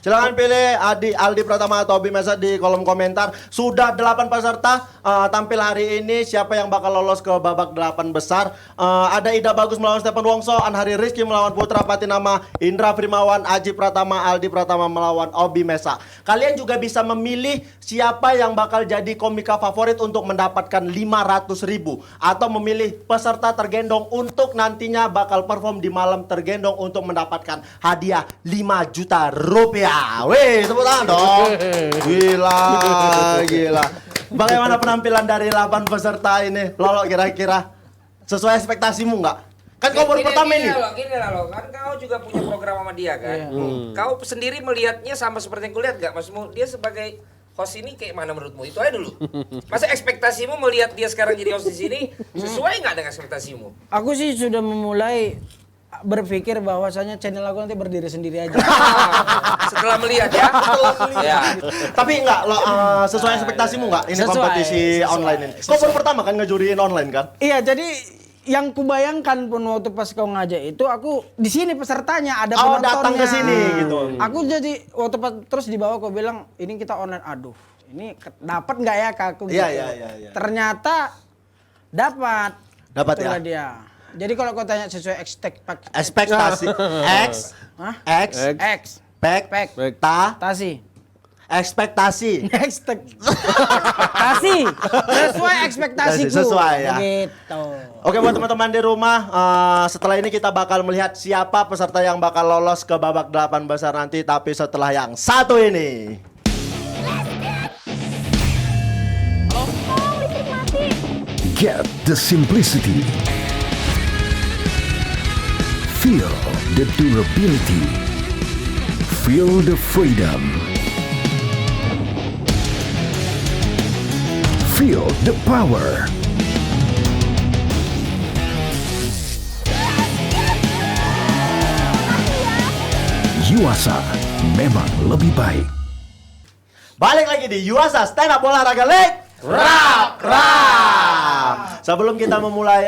Silakan pilih Aldi Pratama atau Obi Mesa di kolom komentar. Sudah 8 peserta tampil hari ini. Siapa yang bakal lolos ke babak 8 besar? Ada Ida Bagus melawan Stephen Wongso, Anhari Rizky melawan Putra Patinama, Indra Primawan, Aji Pratama, Aldi Pratama melawan Obi Mesa. Kalian juga bisa memilih siapa yang bakal jadi komika favorit untuk mendapatkan 500.000 atau memilih peserta tergendong untuk nantinya bakal perform di malam tergendong untuk mendapatkan hadiah 5 juta rupiah. Wih, tepuk tangan dong. Gila. Bagaimana penampilan dari 8 peserta ini? Lolo kira-kira sesuai ekspektasimu nggak? Kan kau baru pertama ini. Gini lah, kan kau juga punya program sama dia kan. Kau sendiri melihatnya sama seperti yang kulihat gak? Maksudmu dia sebagai host ini kayak mana menurutmu? Itu aja dulu. Masa ekspektasimu melihat dia sekarang jadi host di sini sesuai nggak dengan ekspektasimu? Aku sih sudah memulai berpikir bahwasanya channel aku nanti berdiri sendiri aja. Setelah melihat ya. Ya. Tapi enggak sesuai ekspektasimu enggak ini kompetisi online ini? Kau baru pertama kan ngejuriin online kan? Iya, jadi yang kubayangkan pun waktu pas kau ngajak itu aku di sini pesertanya ada penontonnya. Datang ke sini gitu. Aku jadi waktu terus di bawah kau bilang ini kita online. Aduh, ini dapat nggak ya kakku? Iya, gitu. iya. Ternyata dapat. Dapat ya. Dia. Jadi kalau kau tanya sesuai ekspektasi, ekspektasi sesuai ekspektasiku. Sesuai ya. Gitu. Oke buat teman-teman di rumah, setelah ini kita bakal melihat siapa peserta yang bakal lolos ke babak 8 besar nanti. Tapi setelah yang satu ini. Get the simplicity. Feel the durability. Feel the freedom. Feel the power. Yuasa memang lebih baik. Balik lagi di Yuasa Stand Up Olahraga Leg Rap. Sebelum kita memulai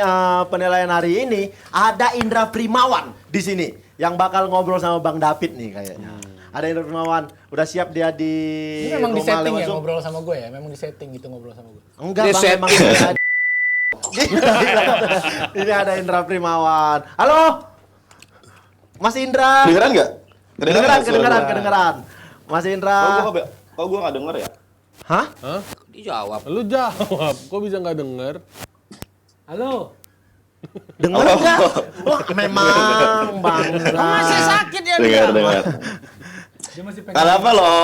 penilaian hari ini, ada Indra Primawan di sini yang bakal ngobrol sama Bang David nih kayaknya. Ada Indra Primawan, udah siap dia di ini memang di rumah setting ya Zoom? ngobrol sama gue ya? Memang di setting gitu ngobrol sama gue? Enggak Bang, memang ini ada Indra Primawan. Halo Mas Indra. Kedengeran nggak? Kedengeran. Mas Indra. Kok gue nggak denger ya? Hah? Dijawab. Lu jawab. Kok bisa nggak denger? Halo. Dengar nggak? Wah memang Bang. Kau masih sakit ya? Dengar. Dia masih pengen. Kenapa lo?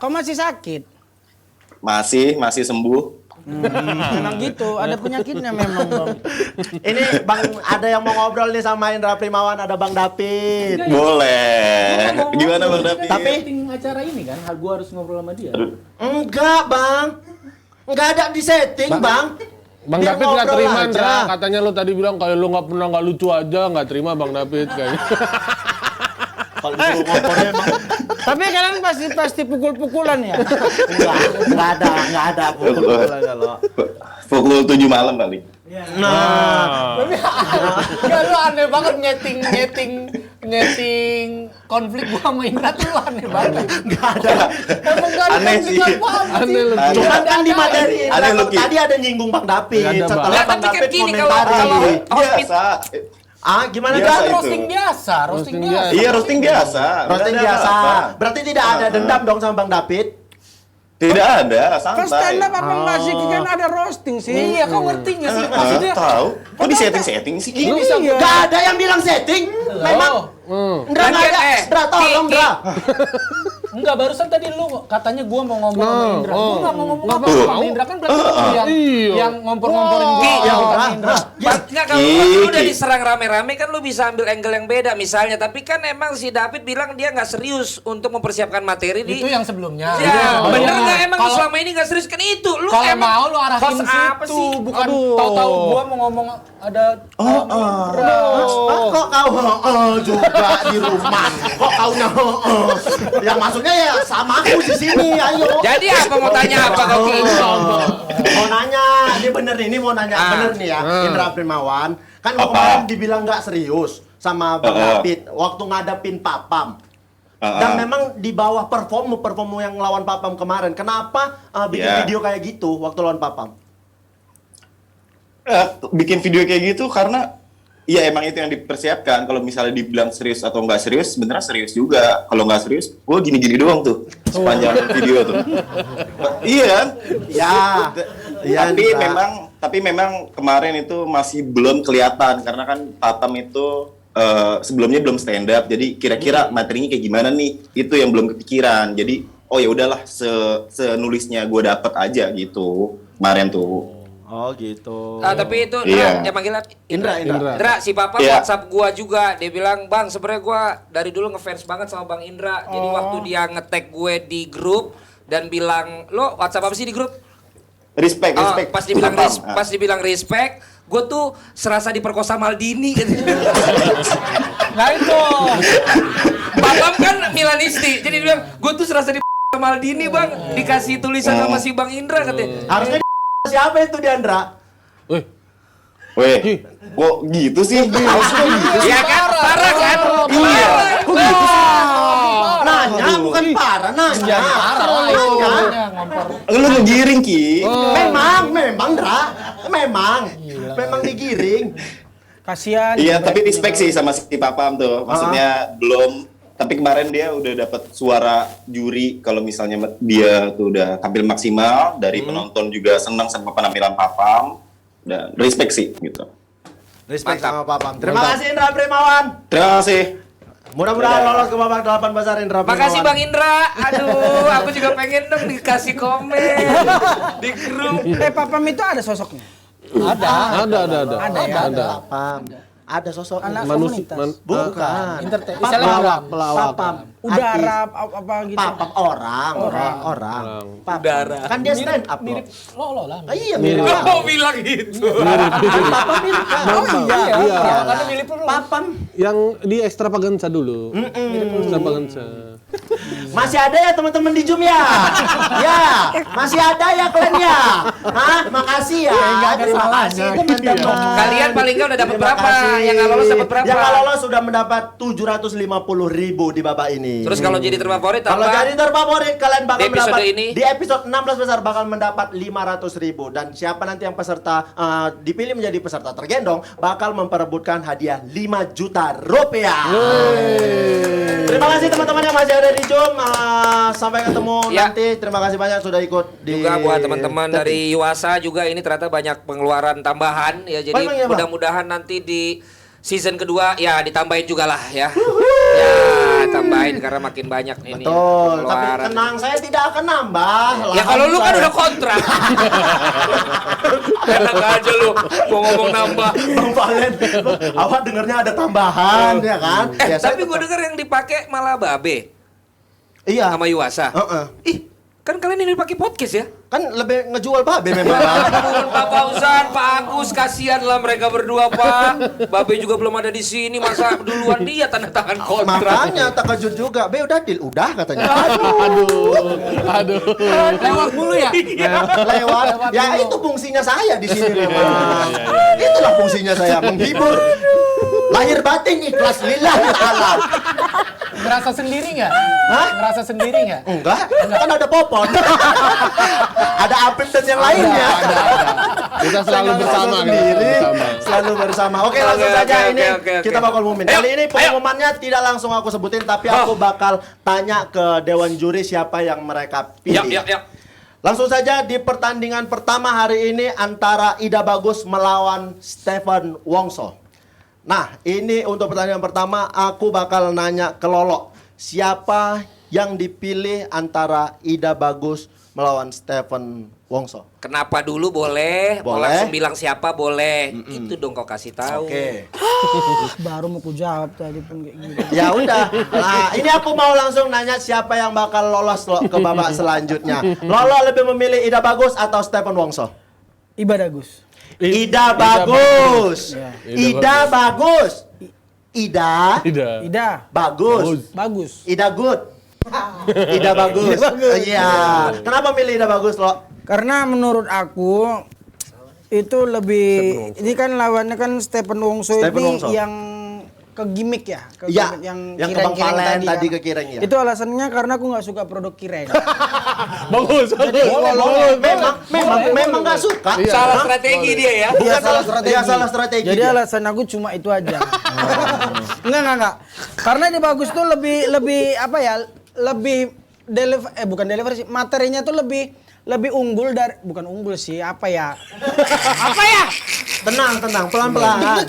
Kau masih sakit? Masih sembuh. Memang gitu, ada penyakitnya memang Bang. Ini Bang ada yang mau ngobrol nih sama Indra Primawan, ada Bang David. Boleh. Gimana Bang David? Tapi Setting acara ini kan, gue harus ngobrol sama dia. enggak Bang, enggak ada di setting Bang. Bang Biar David nggak ngobrol terima, aja. Indra. Katanya lu tadi bilang kalau lu nggak pernah nggak lucu aja, nggak terima Bang David kayaknya. Kalau disuruh ngompornya emang Tapi kalian pasti pukul-pukulan ya? enggak ada pukulan kalau. Pukul 7 malam kali. Nah, Ya lu aneh banget nyeting konflik gua sama Indra tuh lu aneh banget. enggak ada. Emang gak ada Aneh konflik sih. apa-apa Aneh lu. sih. Cuma kan di materi Indra Aneh lu, Ki. tadi ada nyinggung Bang David. Nggak ada, Bang. Setelah Bang Tapi kan David gini, komentari. Biasa. Gimana Biasa kan? itu. Roasting biasa. Iya roasting biasa. Roasting Nggak ada biasa. apa-apa. Berarti tidak ada dendam dong sama Bang David? Tidak ada, Kan stand santai. up apa masih kan ada roasting sih? Iya, kau ngerti nggak sih maksudnya? Tahu. Kok di setting sih? Ini nggak ada yang bilang setting. Memang Indra nggak ada. Indra tolong Indra. Enggak, barusan tadi lu katanya gua mau ngomong sama Indra. Gua enggak mau ngomong apa Tuh. sama Indra, kan berarti lu yang ngompor-ngomporin gua Ya sama udah. Indra. Nggak, kalau lu udah diserang rame-rame kan lu bisa ambil angle yang beda misalnya. Tapi kan emang si David bilang dia nggak serius untuk mempersiapkan materi di. Itu yang sebelumnya. Ya, Iya. bener nggak emang Kalau- selama ini nggak serius kan itu? Lu Kalau emang mau lu arahin host apa situ, sih? bukan tahu-tahu gua mau ngomong ada Indra. Kok kau juga di rumah? Kok kaunya Yang maksudnya ya sama aku di sini, ayo. Jadi apa mau tanya apa kau? Mau nanya, ini bener nih, ini mau nanya bener nih ya, Indra Primawan. Kan kemarin dibilang nggak serius sama Bang David waktu ngadapin Papam. Dan memang di bawah perform yang lawan Papam kemarin. Kenapa bikin video kayak gitu waktu lawan Papam? Bikin video kayak gitu karena ya emang itu yang dipersiapkan. Kalau misalnya dibilang serius atau nggak serius, sebenarnya serius juga. Kalau nggak serius, gue gini-gini doang tuh sepanjang video tuh. Iya kan? Ya. Tapi memang kemarin itu masih belum kelihatan karena kan Papam itu sebelumnya belum stand up. Jadi kira-kira materinya kayak gimana nih? Itu yang belum kepikiran. Jadi oh ya udahlah senulisnya gue dapet aja gitu kemarin tuh. Oh gitu. Tapi itu manggilnya Indra. Si Papa WhatsApp gua juga. Dia bilang, "Bang, sebenarnya gua dari dulu ngefans banget sama Bang Indra." Jadi waktu dia nge-tag gue di grup dan bilang, "Lo WhatsApp apa sih di grup?" Respect. Pas dibilang respect, gue tuh serasa diperkosa Maldini gitu. Nah itu. Papam kan Milanisti. Jadi dia bilang, "Gue tuh serasa diperkosa Maldini, Bang." Dikasih tulisan sama si Bang Indra katanya. Harusnya siapa itu Diandra? Weh, kok gitu sih? Iya kan, parah kan? Iya. Kok gitu sih? Nanya, bukan parah, nanya. Lu ngegiring, Ki. Memang, Dra. Memang digiring. Kasihan. Iya, tapi respect sih sama si Papam tuh. Maksudnya belum, tapi kemarin dia udah dapat suara juri kalau misalnya dia tuh udah tampil maksimal, dari penonton juga senang sama penampilan Papam. Dan respect sih gitu. Respect sama Papam. Terima kasih Indra Primawan. Terima kasih. Mudah-mudahan lolos ke babak 8 besar Indra Primawan. Makasih Bang Indra. Aduh, aku juga pengen dong dikasih komen di grup. Papam itu ada sosoknya? Ada. Papam. Ada sosok Anak manusia. Bukan. Papam. Udara apa gitu. Papam orang. Udara. Kan dia stand up loh. Lo lah. Iya mirip. Kok bilang gitu? Papam mirip. Iya. Karena mirip lo. Papam. Yang di Extravaganza dulu. Extravaganza. Masih ada ya teman-teman di Zoom ya? Ya, masih ada ya kalian ya? Hah? Makasih ya. Terima kasih teman-teman. Kalian paling nggak udah dapat berapa? Yang nggak lolos dapat berapa? Yang nggak lolos sudah mendapat 750.000 di babak ini. Terus kalau jadi terfavorit apa? Kalau jadi terfavorit kalian bakal di episode mendapat ini? Di episode 16 besar bakal mendapat 500.000 dan siapa nanti yang peserta dipilih menjadi peserta tergendong bakal memperebutkan hadiah 5 juta rupiah. Terima kasih teman-teman yang masih ada di Zoom. Sampai ketemu nanti. Terima kasih banyak sudah ikut di juga buat teman-teman dari Yuasa juga ini ternyata banyak pengeluaran tambahan ya. Jadi mudah-mudahan nanti di season kedua ya ditambahin juga lah ya. Ya tambahin karena makin banyak ini. Betul. Tapi tenang, saya tidak akan nambah. Ya kalau lu kan udah kontrak. Enak aja lu mau ngomong nambah. Bang Valen, awak dengernya ada tambahan ya kan? Tapi gue denger yang dipakai malah Babe. Iya. Sama Yuasa. Ih, kan kalian ini pakai podcast ya? Kan lebih ngejual Babe memang. Pak Fauzan, Pak Agus, kasihan lah mereka berdua Pak. Babe juga belum ada di sini, masa duluan dia tanda tangan kontrak. Makanya terkejut juga. Be udah deal, udah katanya. Aduh. Lewat mulu ya? Lewat. Ya itu fungsinya saya di sini memang. Itulah fungsinya saya, menghibur. Lahir batin ikhlas lillahi ta'ala. Ngerasa sendiri nggak? Ngerasa sendiri nggak? Enggak, kan ada Popon. Ada Apip dan yang lainnya. Kita selalu bersama. Selalu bersama. Oke, langsung saja ini kita bakal ngumumin. Kali ini pengumumannya tidak langsung aku sebutin, tapi aku bakal tanya ke Dewan Juri siapa yang mereka pilih. Langsung saja di pertandingan pertama hari ini antara Ida Bagus melawan Stephen Wongso. Nah, ini untuk pertandingan pertama aku bakal nanya ke Lolo. Siapa yang dipilih antara Ida Bagus melawan Stephen Wongso? Kenapa dulu boleh? Mau langsung bilang siapa boleh? Itu dong kau kasih tahu. Oke. Baru mau ku jawab tadi pun kayak gitu. Ya udah. Nah, ini aku mau langsung nanya siapa yang bakal lolos ke babak selanjutnya. Lolo lebih memilih Ida Bagus atau Stephen Wongso? Ida Bagus. Ida Bagus. Ida Bagus. Ida Bagus. Ida Good. Ida Bagus. Iya. Kenapa milih Ida Bagus, Lo? Karena menurut aku itu lebih ini kan lawannya kan Stephen Wongso ini yang ke gimmick ya, ke Ya, gimmick yang yang ke Bang kireng-kireng Palen tadi ya. ke kireng ya. Itu alasannya karena aku nggak suka produk kireng. Bagus. Memang nggak suka. Salah strategi dia ya. Bukan salah strategi. Dia salah strategi. Jadi dia. alasan aku cuma itu aja. Enggak. Karena Ide Bagus tuh lebih apa ya? Lebih bukan delivery sih. Materinya tuh lebih unggul dari bukan unggul sih, apa ya? Tenang, pelan-pelan.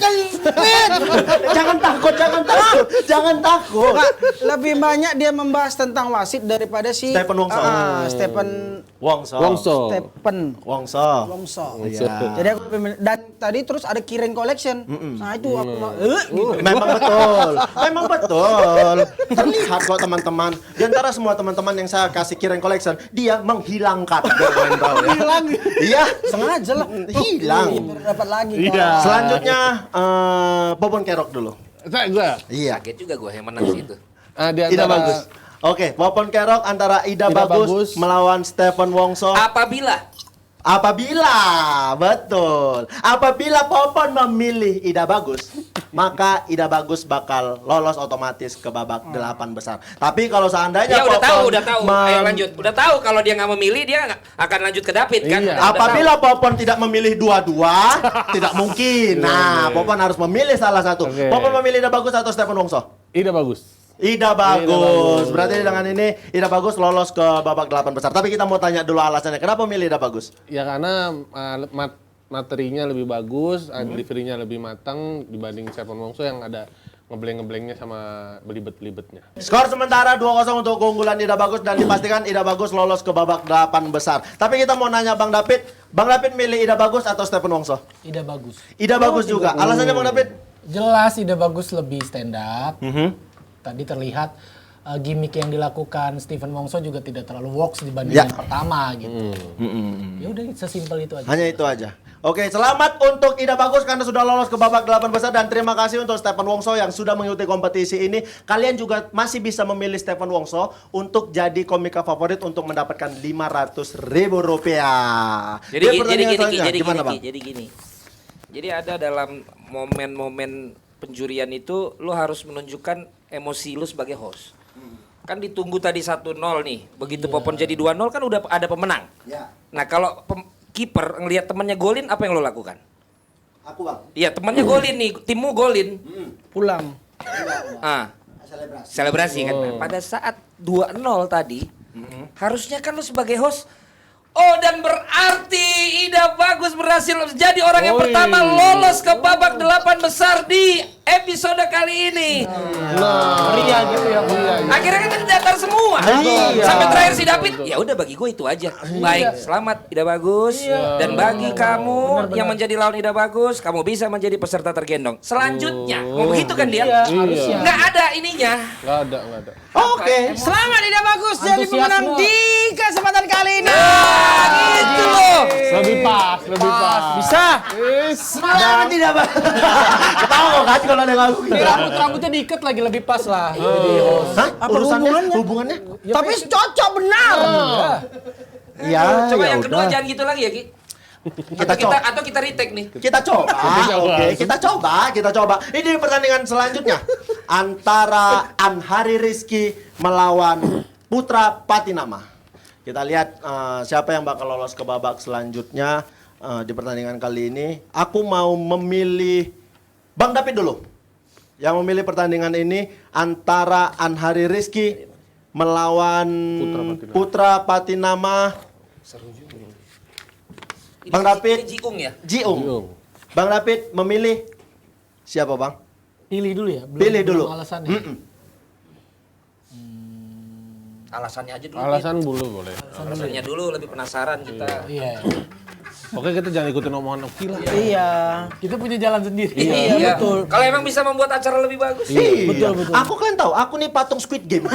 Jangan takut. Nggak, lebih banyak dia membahas tentang wasit daripada si Stephen Wongso. Stephen Wongso. Stephen Wongso. Iya. Jadi aku dan tadi terus ada Kireng Collection. Nah itu aku gitu. Memang betul. Terlihat kok teman-teman. Di antara semua teman-teman yang saya kasih Kireng Collection, dia menghilangkan. Hilang. Iya, sengaja lah. Hilang. Dapat lagi. Iya. Selanjutnya Popon Kerok dulu. Gua. Iya. Kaget juga gue yang menang sih itu. Di Ida antara Bagus. Oke, Popon Kerok antara Ida Bagus melawan Stephen Wongso. Apabila Popon memilih Ida Bagus, maka Ida Bagus bakal lolos otomatis ke babak 8 besar. Tapi kalau seandainya Ya udah tahu. Popon Ayo lanjut. Udah tahu kalau dia nggak memilih dia nggak akan lanjut ke David kan? Iya. Udah Apabila Popon tidak memilih dua-dua, tidak mungkin. Nah, Popon harus memilih salah satu. Oke. Popon memilih Ida Bagus atau Stephen Wongso? Ida Bagus. Ida Bagus. Berarti dengan ini Ida Bagus lolos ke babak 8 besar. Tapi kita mau tanya dulu alasannya. Kenapa memilih Ida Bagus? Ya karena materinya lebih bagus, delivery-nya lebih matang dibanding Stephen Wongso yang ada ngebleng-ngeblengnya sama belibet-belibetnya. Skor sementara 2-0 untuk keunggulan Ida Bagus dan dipastikan Ida Bagus lolos ke babak 8 besar. Tapi kita mau nanya Bang David. Bang David milih Ida Bagus atau Stephen Wongso? Ida Bagus. Ida Bagus juga. Alasannya Bang David? Jelas Ida Bagus lebih stand up. Tadi terlihat gimmick yang dilakukan Stephen Wongso juga tidak terlalu works dibanding yang pertama gitu. Ya udah sesimpel itu aja. Hanya itu aja. Oke, selamat untuk Ida Bagus karena sudah lolos ke babak 8 besar dan terima kasih untuk Stephen Wongso yang sudah mengikuti kompetisi ini. Kalian juga masih bisa memilih Stephen Wongso untuk jadi komika favorit untuk mendapatkan Rp500.000. Jadi gini. Jadi ada dalam momen-momen penjurian itu lo harus menunjukkan emosi lo sebagai host. Kan ditunggu tadi 1-0 nih. Begitu Popon jadi 2-0 kan udah ada pemenang. Nah, kalau kiper ngelihat temannya golin, apa yang lo lakukan? Aku Bang. Iya, temannya golin nih, timmu golin. Pulang. Selebrasi kan. Nah, pada saat 2-0 tadi, harusnya kan lo sebagai host, oh dan berarti Ida Bagus berhasil jadi orang yang pertama lolos ke babak 8 besar di episode kali ini. Ria gitu ya. Akhirnya kan datar semua. Sampai terakhir si David, ya udah bagi gue itu aja. Baik, selamat Ida Bagus. Dan bagi kamu yang menjadi lawan Ida Bagus, kamu bisa menjadi peserta tergendong. Selanjutnya, mau begitu kan dia? Nggak ada ininya. Nggak ada. Oke. Selamat Ida Bagus jadi pemenang di kesempatan kali ini. Gitu loh. Lebih pas. Bisa. Selamat Ida Bagus. Ketawa kok kan kalau ada ngaku. Rambutnya diikat lagi lebih pas lah. Hah? Hubungannya? Tapi cocok benar. Iya. Coba ya yang kedua udah. jangan gitu lagi ya, Ki. Atau kita retake nih. Kita coba. Oke, kita coba. Ini pertandingan selanjutnya antara Anhari Rizky melawan Putra Patinama. Kita lihat siapa yang bakal lolos ke babak selanjutnya di pertandingan kali ini. Aku mau memilih Bang David dulu. Yang memilih pertandingan ini antara Anhari Rizky melawan Putra Patinama. Bang David, Jiung ya? Jiung. Bang David memilih siapa Bang? Pilih dulu ya. Pilih dulu. Alasannya. Alasannya aja dulu. Alasan dulu boleh. Alasannya dulu, lebih penasaran kita. Iya. Oke, kita jangan ikutin omongan Oki lah. Iya. Kita punya jalan sendiri. Iya, betul. Kalau emang bisa membuat acara lebih bagus. Iya. Betul. Aku kan tahu, aku nih patung Squid Game.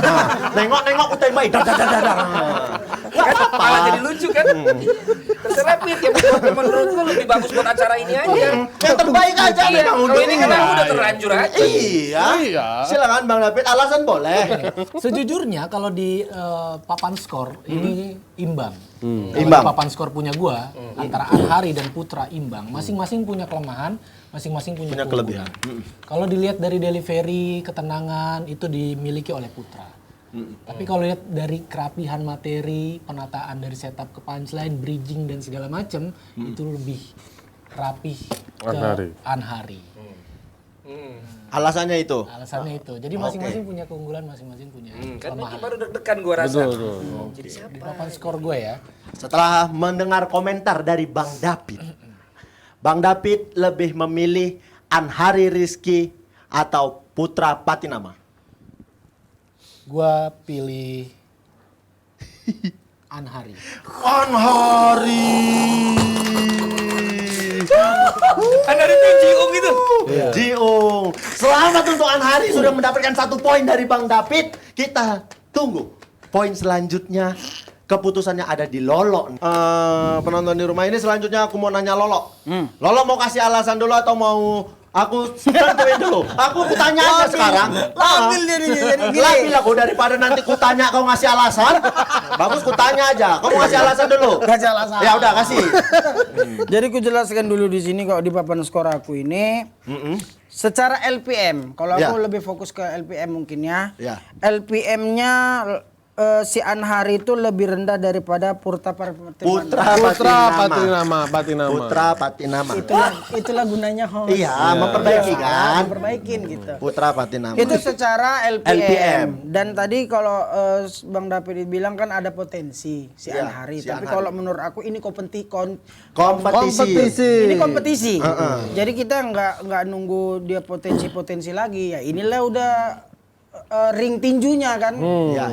Nengok utai mai. Kan malah jadi lucu kan? Terserah Pit, yang menurut lu lebih bagus buat acara ini aja. Yang terbaik aja memang Kalau ini kan aku udah terlanjur aja. Iya. Silakan Bang David, alasan boleh. Sejujurnya kalau di papan skor ini imbang. Imbang. Papan skor punya gua antara Anhari dan Putra imbang. Masing-masing punya kelemahan, masing-masing punya kelebihan. Kalau dilihat dari delivery, ketenangan itu dimiliki oleh Putra. Tapi kalau lihat dari kerapihan materi, penataan dari setup ke punchline, bridging dan segala macam itu lebih rapih ke Anhari. Alasannya itu. Alasannya itu. Jadi masing-masing punya keunggulan, masing-masing punya Kan kelemahan. ini baru deg-degan gua rasa. Jadi siapa? Papan skor gue ya. Setelah mendengar komentar dari Bang David, Bang David lebih memilih Anhari Rizky atau Putra Patinama? Gua pilih Anhari. Anhari. Anhari itu Jiung itu. Jiung. Selamat untuk Anhari sudah mendapatkan 1 poin dari Bang David. Kita tunggu poin selanjutnya. Keputusannya ada di Lolo. Penonton di rumah ini selanjutnya aku mau nanya Lolo. Lolo mau kasih alasan dulu atau mau aku tentuin dulu? Aku tanya aja sekarang. Labil jadi gini. Labil aku daripada nanti kutanya kau ngasih alasan. Bagus kutanya aja. Kau mau ngasih alasan dulu? Kasih alasan. Ya udah kasih. Jadi ku jelaskan dulu di sini kalau di papan skor aku ini. Secara LPM, kalau aku lebih fokus ke LPM mungkin ya. LPM-nya si Anhari itu lebih rendah daripada Putra Patinama. Putra Patinama. Itulah gunanya host. Iya, memperbaiki kan. Memperbaikin gitu. Putra Patinama. Itu secara LPM. Dan tadi kalau Bang David bilang kan ada potensi si Anhari. Tapi kalau menurut aku ini kompetisi. Ini kompetisi. Jadi kita nggak nunggu dia potensi lagi. Ya inilah udah ring tinjunya kan,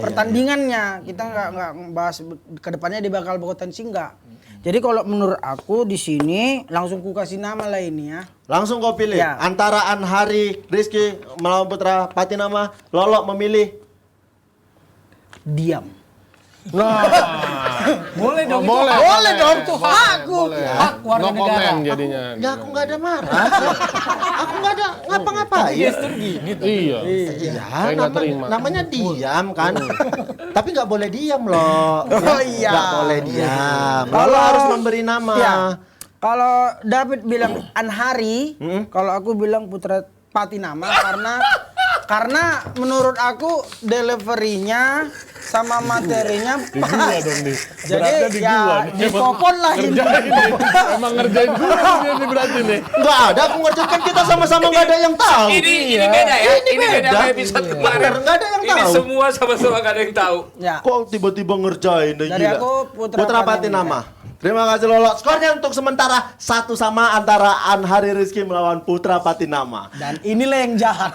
pertandingannya kita nggak bahas kedepannya dia bakal berpotensi nggak. Jadi kalau menurut aku di sini langsung ku kasih nama lah ini ya. Langsung kau pilih antara Anhari Rizky melawan Putra Patinama. Lolo memilih diam. Nah, boleh dong. Boleh dong, tuh hakku. Hak warga negara. Jadinya. Ya aku nggak ada marah. Aku nggak ada ngapa-ngapain. Gestur gini tuh. Iya. Namanya diam kan. Tapi nggak boleh diam loh. Oh iya. Nggak boleh diam. Lolo harus memberi nama. Kalau David bilang Anhari, kalau aku bilang Putra Patinama karena menurut aku delivery-nya sama materinya pas. Jadi ya dipopon lah ini. Emang ngerjain gue ini berarti nih. Enggak ada, aku ngerjakan kita sama-sama nggak ada yang tahu. Ini beda ya. Ini beda sama episode kemarin. Nggak ada yang tahu. Ini semua sama-sama nggak ada yang tahu. Kok tiba-tiba ngerjain? Dari aku Putra Patinama. Terima kasih Lolo. Skornya untuk sementara 1-1 antara Anhari Rizky melawan Putra Patinama. Dan inilah yang jahat.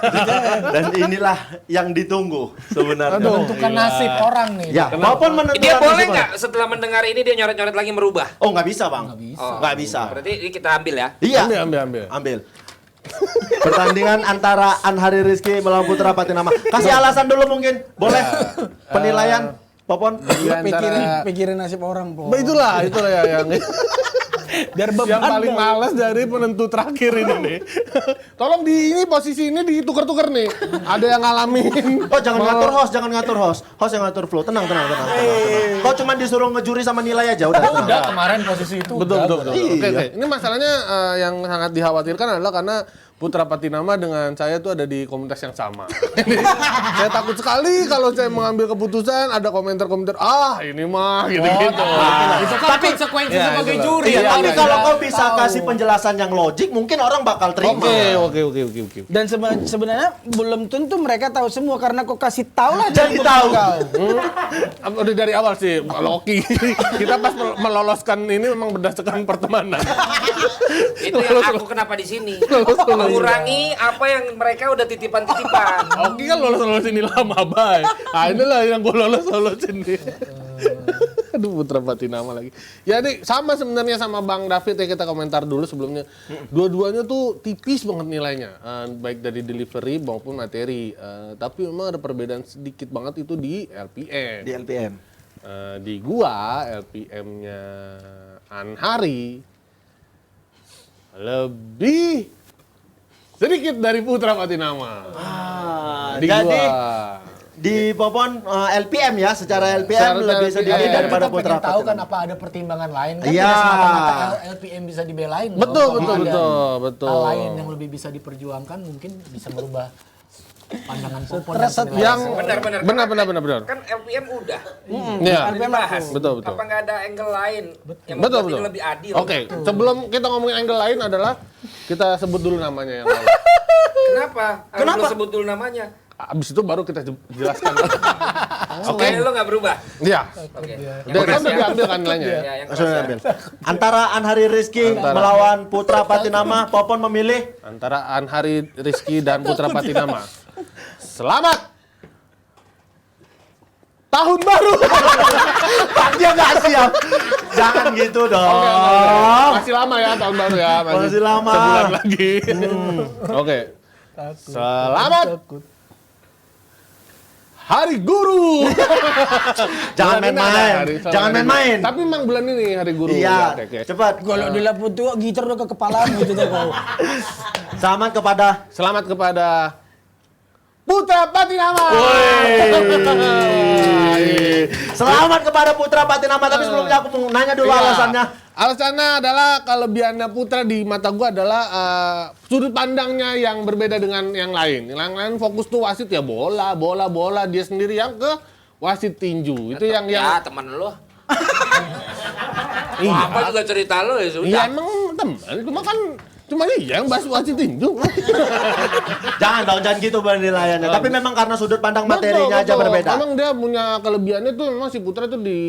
Dan inilah yang ditunggu sebenarnya. Menentukan nasib orang nih. Ya, maupun menentukan Dia boleh nasib nggak setelah mendengar ini dia nyoret-nyoret lagi merubah? Oh nggak bisa Bang. Nggak bisa. Berarti ini kita ambil ya? Iya. Ambil. Pertandingan antara Anhari Rizky melawan Putra Patinama. Kasih alasan dulu mungkin. Boleh. Penilaian. Popon, pikirin nasib orang, Po. Itulah ya yang biar beban yang paling males dari penentu terakhir ini nih. Tolong ini posisi ini ditukar-tukar nih. Ada yang ngalamin. Oh, jangan ngatur host. Host yang ngatur flow. Tenang. Kau cuma disuruh ngejuri sama nilai aja Udah kemarin posisi itu. Betul. Iya. Oke. Ini masalahnya yang sangat dikhawatirkan adalah karena Putra Patinama dengan saya tuh ada di komunitas yang sama. Saya takut sekali kalau saya mengambil keputusan ada komentar-komentar ini mah gitu-gitu. Itu kan konsekuensi sebagai juri. Tapi kalau kau bisa kasih penjelasan yang logik, mungkin orang bakal terima. Oke. Dan sebenarnya belum tentu mereka tahu semua karena kau kasih tahu lah jadi tahu. Udah dari awal sih Loki. Kita pas meloloskan ini memang berdasarkan pertemanan. Itu yang aku kenapa di sini. Mengurangi apa yang mereka udah titipan-titipan. Oke kan lolos ini lama bay. Inilah yang gue lolosin nih. Aduh Putra Patinama lagi. Ya ini sama sebenarnya sama Bang David ya, kita komentar dulu sebelumnya. Dua-duanya tuh tipis banget nilainya, baik dari delivery maupun materi. Tapi memang ada perbedaan sedikit banget itu di LPM. Di gua LPM-nya Anhari lebih sedikit dari Putra Patinama. Jadi di Popon LPM ya, secara LPM lebih sedikit daripada Putra Patinama. Tahu kan apa ada pertimbangan lain kan? Tidak semata-mata LPM bisa dibelain. Betul. Hal lain yang lebih bisa diperjuangkan mungkin bisa merubah pandangan Popon. Yang benar. Kan LPM udah. Iya. LPM bahas. Betul. Apa nggak ada angle lain yang Betul. membuat ini lebih adil? Oke, sebelum kita ngomongin angle lain adalah kita sebut dulu namanya yang lain. Kenapa? Harus sebut dulu namanya. Abis itu baru kita jelaskan. Oke, lo nggak berubah. Iya. Oke. Udah diambil kan nilainya. Sudah diambil. Antara Anhari Rizky melawan Putra Patinama, Popon memilih antara Anhari Rizky dan Putra Patinama. Selamat tahun baru. Dia nggak siap. Jangan gitu dong. Masih lama ya tahun baru ya. Masih lama. Sebulan lagi. Oke. Selamat Hari Guru. Jangan main-main. Jangan main-main. Tapi memang bulan ini Hari Guru. Iya. Cepat. Kalau di lapu tua gitar udah ke kepala gitu deh kau. Selamat kepada Putra Patinama. Selamat kepada Putra Patinama. Tapi sebelumnya aku mau nanya dulu alasannya. Alasannya adalah kelebihannya Putra di mata gua adalah sudut pandangnya yang berbeda dengan yang lain. Yang lain fokus tuh wasit ya bola. Dia sendiri yang ke wasit tinju. Itu yang ya teman lo. Iya. Apa juga cerita lo ya sudah. Iya emang teman. Cuma iya yang bahas wasit tinju. Jangan gitu penilaiannya. Tapi memang karena sudut pandang materinya aja berbeda. Memang dia punya kelebihannya tuh memang si Putra tuh di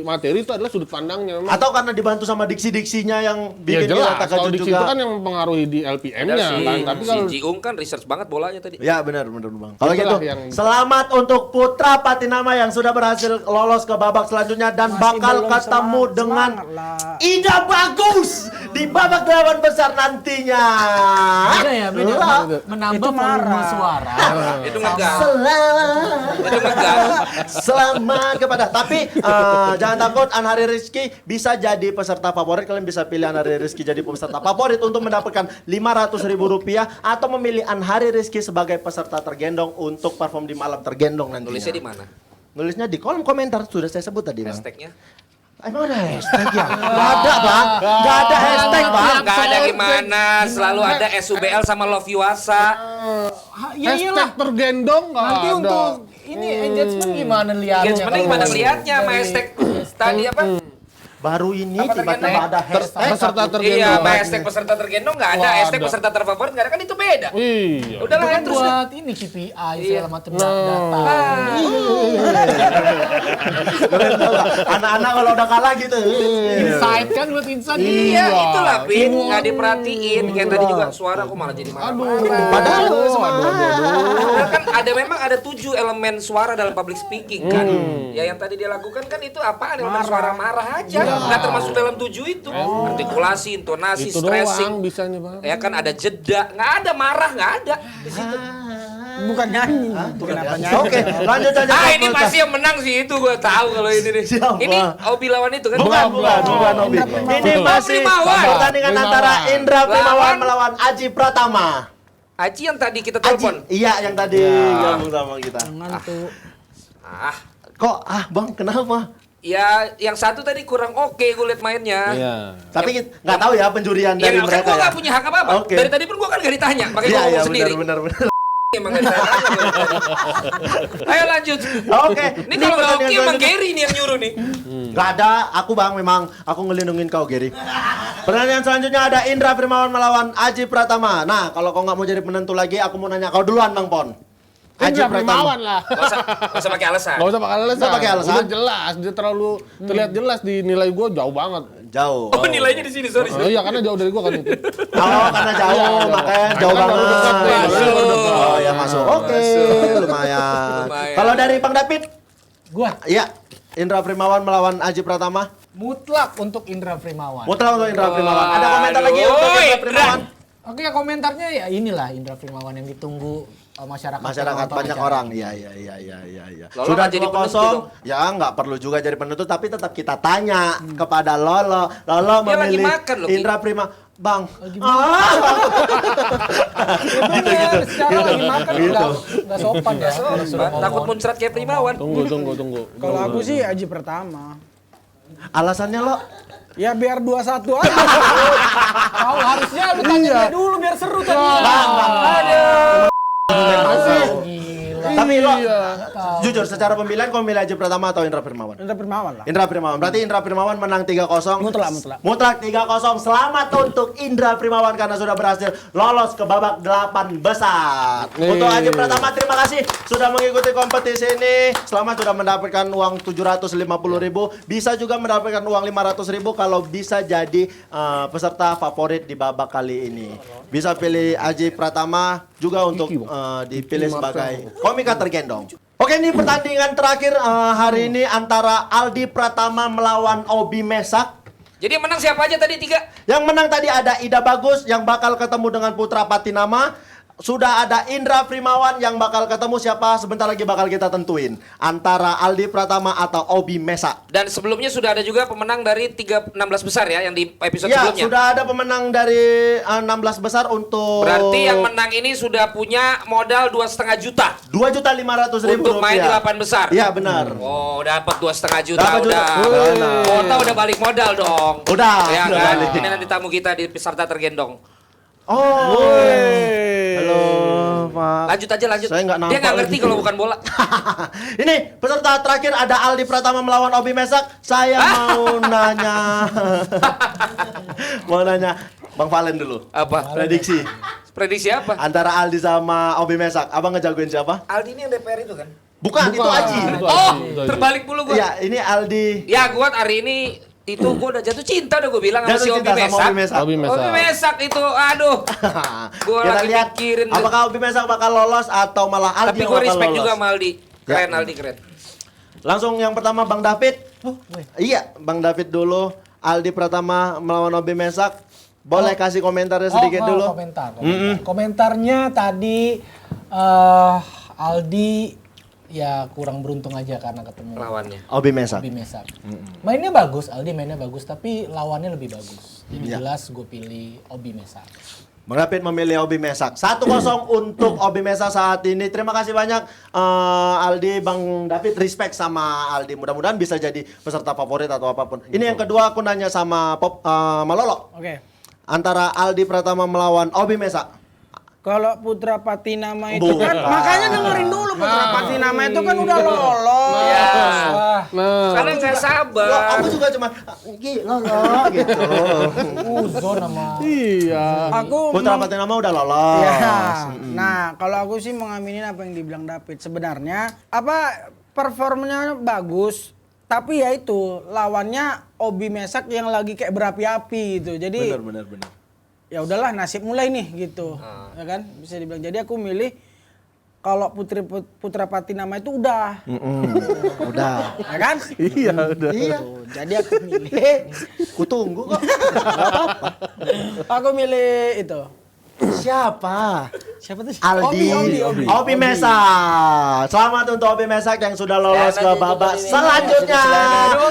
materi itu adalah sudut pandangnya. Memang. Atau karena dibantu sama diksi-diksinya yang bikin jelas, kita terkejut diksi juga. itu kan yang mempengaruhi di LPM-nya kan. Tapi kalau si Jiung kan research banget bolanya tadi. Ya benar Bang. Kalau gitu selamat untuk Putra Patinama yang sudah berhasil lolos ke babak selanjutnya dan bakal ketemu dengan Ida Bagus di babak 8 besar nantinya. Beda. Menambah volume suara. Itu ngegas. Selamat kepada. Tapi jangan takut, Anhari Rizky bisa jadi peserta favorit. Kalian bisa pilih Anhari Rizky jadi peserta favorit untuk mendapatkan Rp500.000 atau memilih Anhari Rizky sebagai peserta tergendong untuk perform di malam tergendong nantinya. Nulisnya di mana? Nulisnya di kolom komentar, sudah saya sebut tadi, Bang. Hashtagnya? Emang ada hashtag ya? Gak ada, Bang. Gak ada hashtag, Bang. Gak ada gimana, selalu ada SUBL sama Love Yuasa. hashtag tergendong nggak Nanti ada. untuk ini engagement gimana lihatnya? Engagementnya gimana lihatnya sama hashtag tadi apa? Baru ini tiba-tiba ada hashtag peserta tergendong. Iya, hashtag peserta tergendong nggak ada, hashtag peserta terfavorit nggak ada, kan itu beda. Iya. Udahlah Itu kan ya terus. buat ini KPI segala macam data. Anak-anak kalau udah kalah gitu. Insight kan buat insight. Iya, itulah Pin, nggak diperhatiin. Kayak tadi juga suara kok malah jadi marah-marah. Padahal Padahal kan memang ada 7 elemen suara dalam public speaking kan. Ya yang tadi dia lakukan kan itu apaan? Elemen suara marah aja. Nggak termasuk dalam 7 itu. Artikulasi, intonasi, Itu stressing. doang bisanya, Bang. Ya kan ada jeda, nggak ada marah, nggak ada di situ. Bukan nyanyi. Kenapa nyanyi? Oke, lanjut aja. Ini pasti yang menang sih itu gue tahu kalau ini nih. Siapa? Ini Obi lawan itu kan? Bukan Obi. Ini masih pertandingan antara Indra Primawan melawan Aji Pratama. Aji yang tadi kita telepon. Iya, yang tadi gabung sama kita. Kok Bang, kenapa? Ya, yang satu tadi kurang oke gue liat mainnya. Iya. Tapi nggak tahu ya penjurian Ya dari kan mereka gue ya. nggak punya hak apa-apa. Oke. Dari tadi pun gue kan nggak ditanya, makanya gue ngomong sendiri. Benar. Emang nggak ditanya. Ayo lanjut. Oke. Ini kalau nggak oke emang Gary nih yang nyuruh nih. Nggak ada, aku Bang, memang aku ngelindungin kau, Gary. Pertandingan selanjutnya ada Indra Primawan melawan Aji Pratama. Nah, kalau kau nggak mau jadi penentu lagi, aku mau nanya kau duluan, Bang Pon. Indra Primawan lah. Gak usah pakai alasan. Gak usah pakai alasan. Nggak pakai alasan. Udah jelas, dia terlalu terlihat jelas di nilai gue jauh banget. Jauh. Oh, nilainya di sini, sorry. Iya, karena jauh dari gue kan itu. Oh, karena jauh, makanya jauh Karena baru dekat, banget. masuk. Oh, ya masuk. Oke, lumayan. Kalau dari Bang David? Gua Iya, Indra Primawan melawan Aji Pratama. mutlak untuk Indra Primawan. Mutlak untuk Indra Primawan. Ada komentar lagi untuk Indra Primawan? Oke, komentarnya ya inilah Indra Primawan yang ditunggu masyarakat banyak acara. orang. Iya. Lolo Sudah nggak jadi 2-0. Ya nggak perlu juga jadi penentu, tapi tetap kita tanya kepada Lolo. Lolo Dia lagi memilih makan loh, Ki. Indra Prima. Bang, Gitu. Secara lagi makan nggak sopan ya. kalau sudah ngomong. Takut muncrat kayak Primawan. Tunggu. Kalau aku sih Aji pertama. alasannya lo? Ya biar 2-1 aja. Tahu harusnya lu tanya dia dulu biar seru tadi. Tapi lo jujur secara pemilihan kau milih Aji Pratama atau Indra Primawan? Indra Primawan lah. Indra Primawan. Berarti Indra Primawan menang 3-0. Mutlak. Mutlak 3-0. Selamat untuk Indra Primawan karena sudah berhasil lolos ke babak 8 besar. Untuk Aji Pratama terima kasih sudah mengikuti kompetisi ini. Selamat sudah mendapatkan uang 750.000. Bisa juga mendapatkan uang 500.000 kalau bisa jadi peserta favorit di babak kali ini. Bisa pilih Aji Pratama juga untuk dipilih sebagai komika tergendong. Oke, ini pertandingan terakhir hari ini antara Aldi Pratama melawan Obi Mesak. Jadi yang menang siapa aja tadi 3? Yang menang tadi ada Ida Bagus yang bakal ketemu dengan Putra Patinama. Sudah ada Indra Primawan yang bakal ketemu siapa sebentar lagi bakal kita tentuin. Antara Aldi Pratama atau Obi Mesak. Dan sebelumnya sudah ada juga pemenang dari 16 besar ya yang di episode Ya, sebelumnya. sudah ada pemenang dari 16 besar untuk... Berarti yang menang ini sudah punya modal 2,5 juta. 2.500.000 untuk main di 8 besar. Iya, benar. Oh, dapat 2,5 juta Dapat udah. Kota udah balik modal dong. Udah. Ya udah kan? balik. Ini nanti tamu kita di peserta tergendong. Oh. Halo, Pak. Lanjut aja lanjut. Saya nggak Dia nampak nggak ngerti lagi. kalau bukan bola. Ini peserta terakhir ada Aldi Pratama melawan Obi Mesak. Saya mau nanya. Bang Valen dulu. Apa? Prediksi. Prediksi apa? Antara Aldi sama Obi Mesak. Abang ngejagoin siapa? Aldi ini yang DPR itu kan? Bukan, itu Aji. Oh, terbalik mulu gua. Iya, ini Aldi. Ya, gua hari ini itu gua udah jatuh cinta udah gua bilang sama Jatuh si Obi cinta sama Mesak. Obi Mesak. Obi Mesak itu, aduh. Gua Kita lagi lihat mikirin. apakah Obi Mesak bakal lolos atau malah Aldi Tapi yang gua bakal respect lolos. juga sama Aldi. Keren Ya. Aldi, keren. Langsung yang pertama Bang David. Iya, Bang David dulu. Aldi Pratama melawan Obi Mesak. Boleh kasih komentarnya sedikit dulu. Komentar. Komentarnya tadi Aldi ya kurang beruntung aja karena ketemu lawannya Obi Mesak. Mainnya bagus, Aldi mainnya bagus, tapi lawannya lebih bagus. Jadi Iya. jelas gue pilih Obi Mesak. Bang David memilih Obi Mesak. 1-0 untuk Obi Mesak saat ini. Terima kasih banyak Aldi, Bang David. Respect sama Aldi. Mudah-mudahan bisa jadi peserta favorit atau apapun. Ini yang kedua aku nanya sama Malolo. Oke. Antara Aldi Pratama melawan Obi Mesak. Kalau Putra Patinama itu Bukan. kan, makanya dengerin dulu Putra Patinama itu kan udah lolos. Ya. Karena nggak sabar. Loh, aku juga cuma Lolo gitu. Uzon sama. Iya. Aku Putra Patinama udah lolos. Ya. Nah, kalau aku sih mengaminin apa yang dibilang David. Sebenarnya apa performanya bagus, tapi ya itu lawannya Obi Mesak yang lagi kayak berapi-api gitu. Jadi Benar. ya udahlah nasib mulai nih gitu. Ya kan? Bisa dibilang. Jadi aku milih kalau Putra Patinama itu udah. Udah. Ya kan? Iya, udah. Iya. Jadi aku milih. Kutunggu kok. Gak apa-apa. Aku milih itu. Siapa? Siapa tuh? Aldi. Obi Mesak. Selamat untuk Obi Mesak yang sudah lolos ke babak selanjutnya.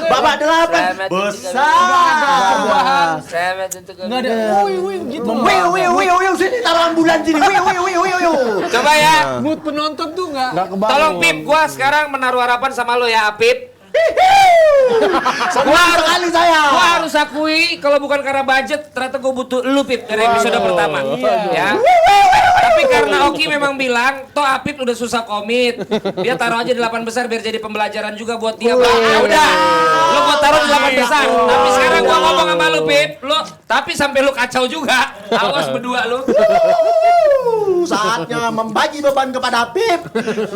Babak 8 besar. Nggak ada. Wih gitu. Wih, sini taruh ambulan sini. Wih. Coba ya. Mood penonton tuh nggak. Tolong Pip, gua sekarang menaruh harapan sama lo ya, Pip. Senang sekali saya. Gua harus akui kalau bukan karena budget ternyata gua butuh lu Pip dari episode pertama. Ya. Tapi karena Oki memang bilang, toh Apip udah susah komit. Dia taruh aja di 8 besar biar jadi pembelajaran juga buat dia. Ya udah. Lu gua taruh di 8 besar. Tapi sekarang gua ngomong sama lu Pip, lu tapi sampai lu kacau juga. Awas berdua lu. Saatnya membagi beban kepada Pip.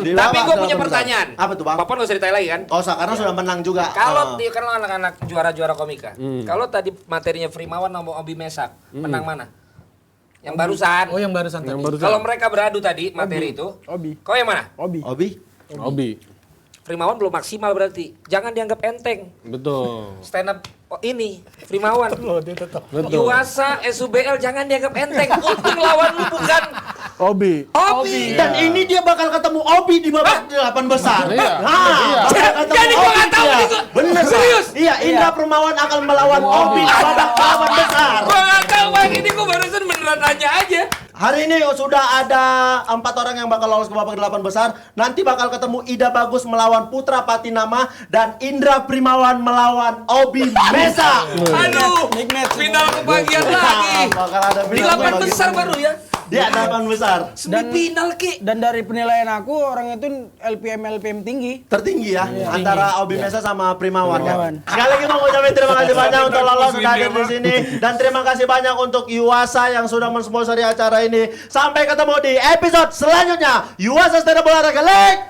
Tapi gua punya pertanyaan. Apa tuh, Bang? Bapak nggak usah ditanya lagi kan? Oh, karena sudah menang juga. Kalau dia kan anak-anak juara-juara komika. Kalau tadi materinya Primawan sama Obi Mesak, menang mana? Yang barusan. Oh, yang barusan tadi. Kalau mereka beradu tadi materi itu, Obi. kau yang mana? Obi. Obi. Primawan belum maksimal berarti. Jangan dianggap enteng. Betul. Stand up ini Primawan. Betul. Yuasa SUBL jangan dianggap enteng. Untung lawan lu bukan Obi. Obi. Dan ini dia bakal ketemu Obi di babak 8 besar. Iya. Nah, bakal ketemu Jadi gua Obi nggak tahu dia. nih gua. Bener Serius? Iya, Indra Primawan akan melawan Obi di babak 8 besar. Gua nggak tahu Bang, ini gua barusan beneran nanya aja. Hari ini sudah ada 4 orang yang bakal lolos ke babak 8 besar. Nanti bakal ketemu Ida Bagus melawan Putra Patinama dan Indra Primawan melawan Obi Mesa. Aduh, final kebagian lagi. Bakal ada Di final 8 besar baru ya. Dia 8 besar. Semifinal Ki. Dan dari penilaian aku orang itu LPM tinggi. Tertinggi ya antara Obi Mesa sama Primawan ya. Primawan. Sekali lagi mau ngucapin terima kasih banyak untuk lolos sudah hadir di sini dan terima kasih banyak untuk Yuasa yang sudah mensponsori acara ini. Sampai ketemu di episode selanjutnya. Yuasa Stand Up Olahraga League.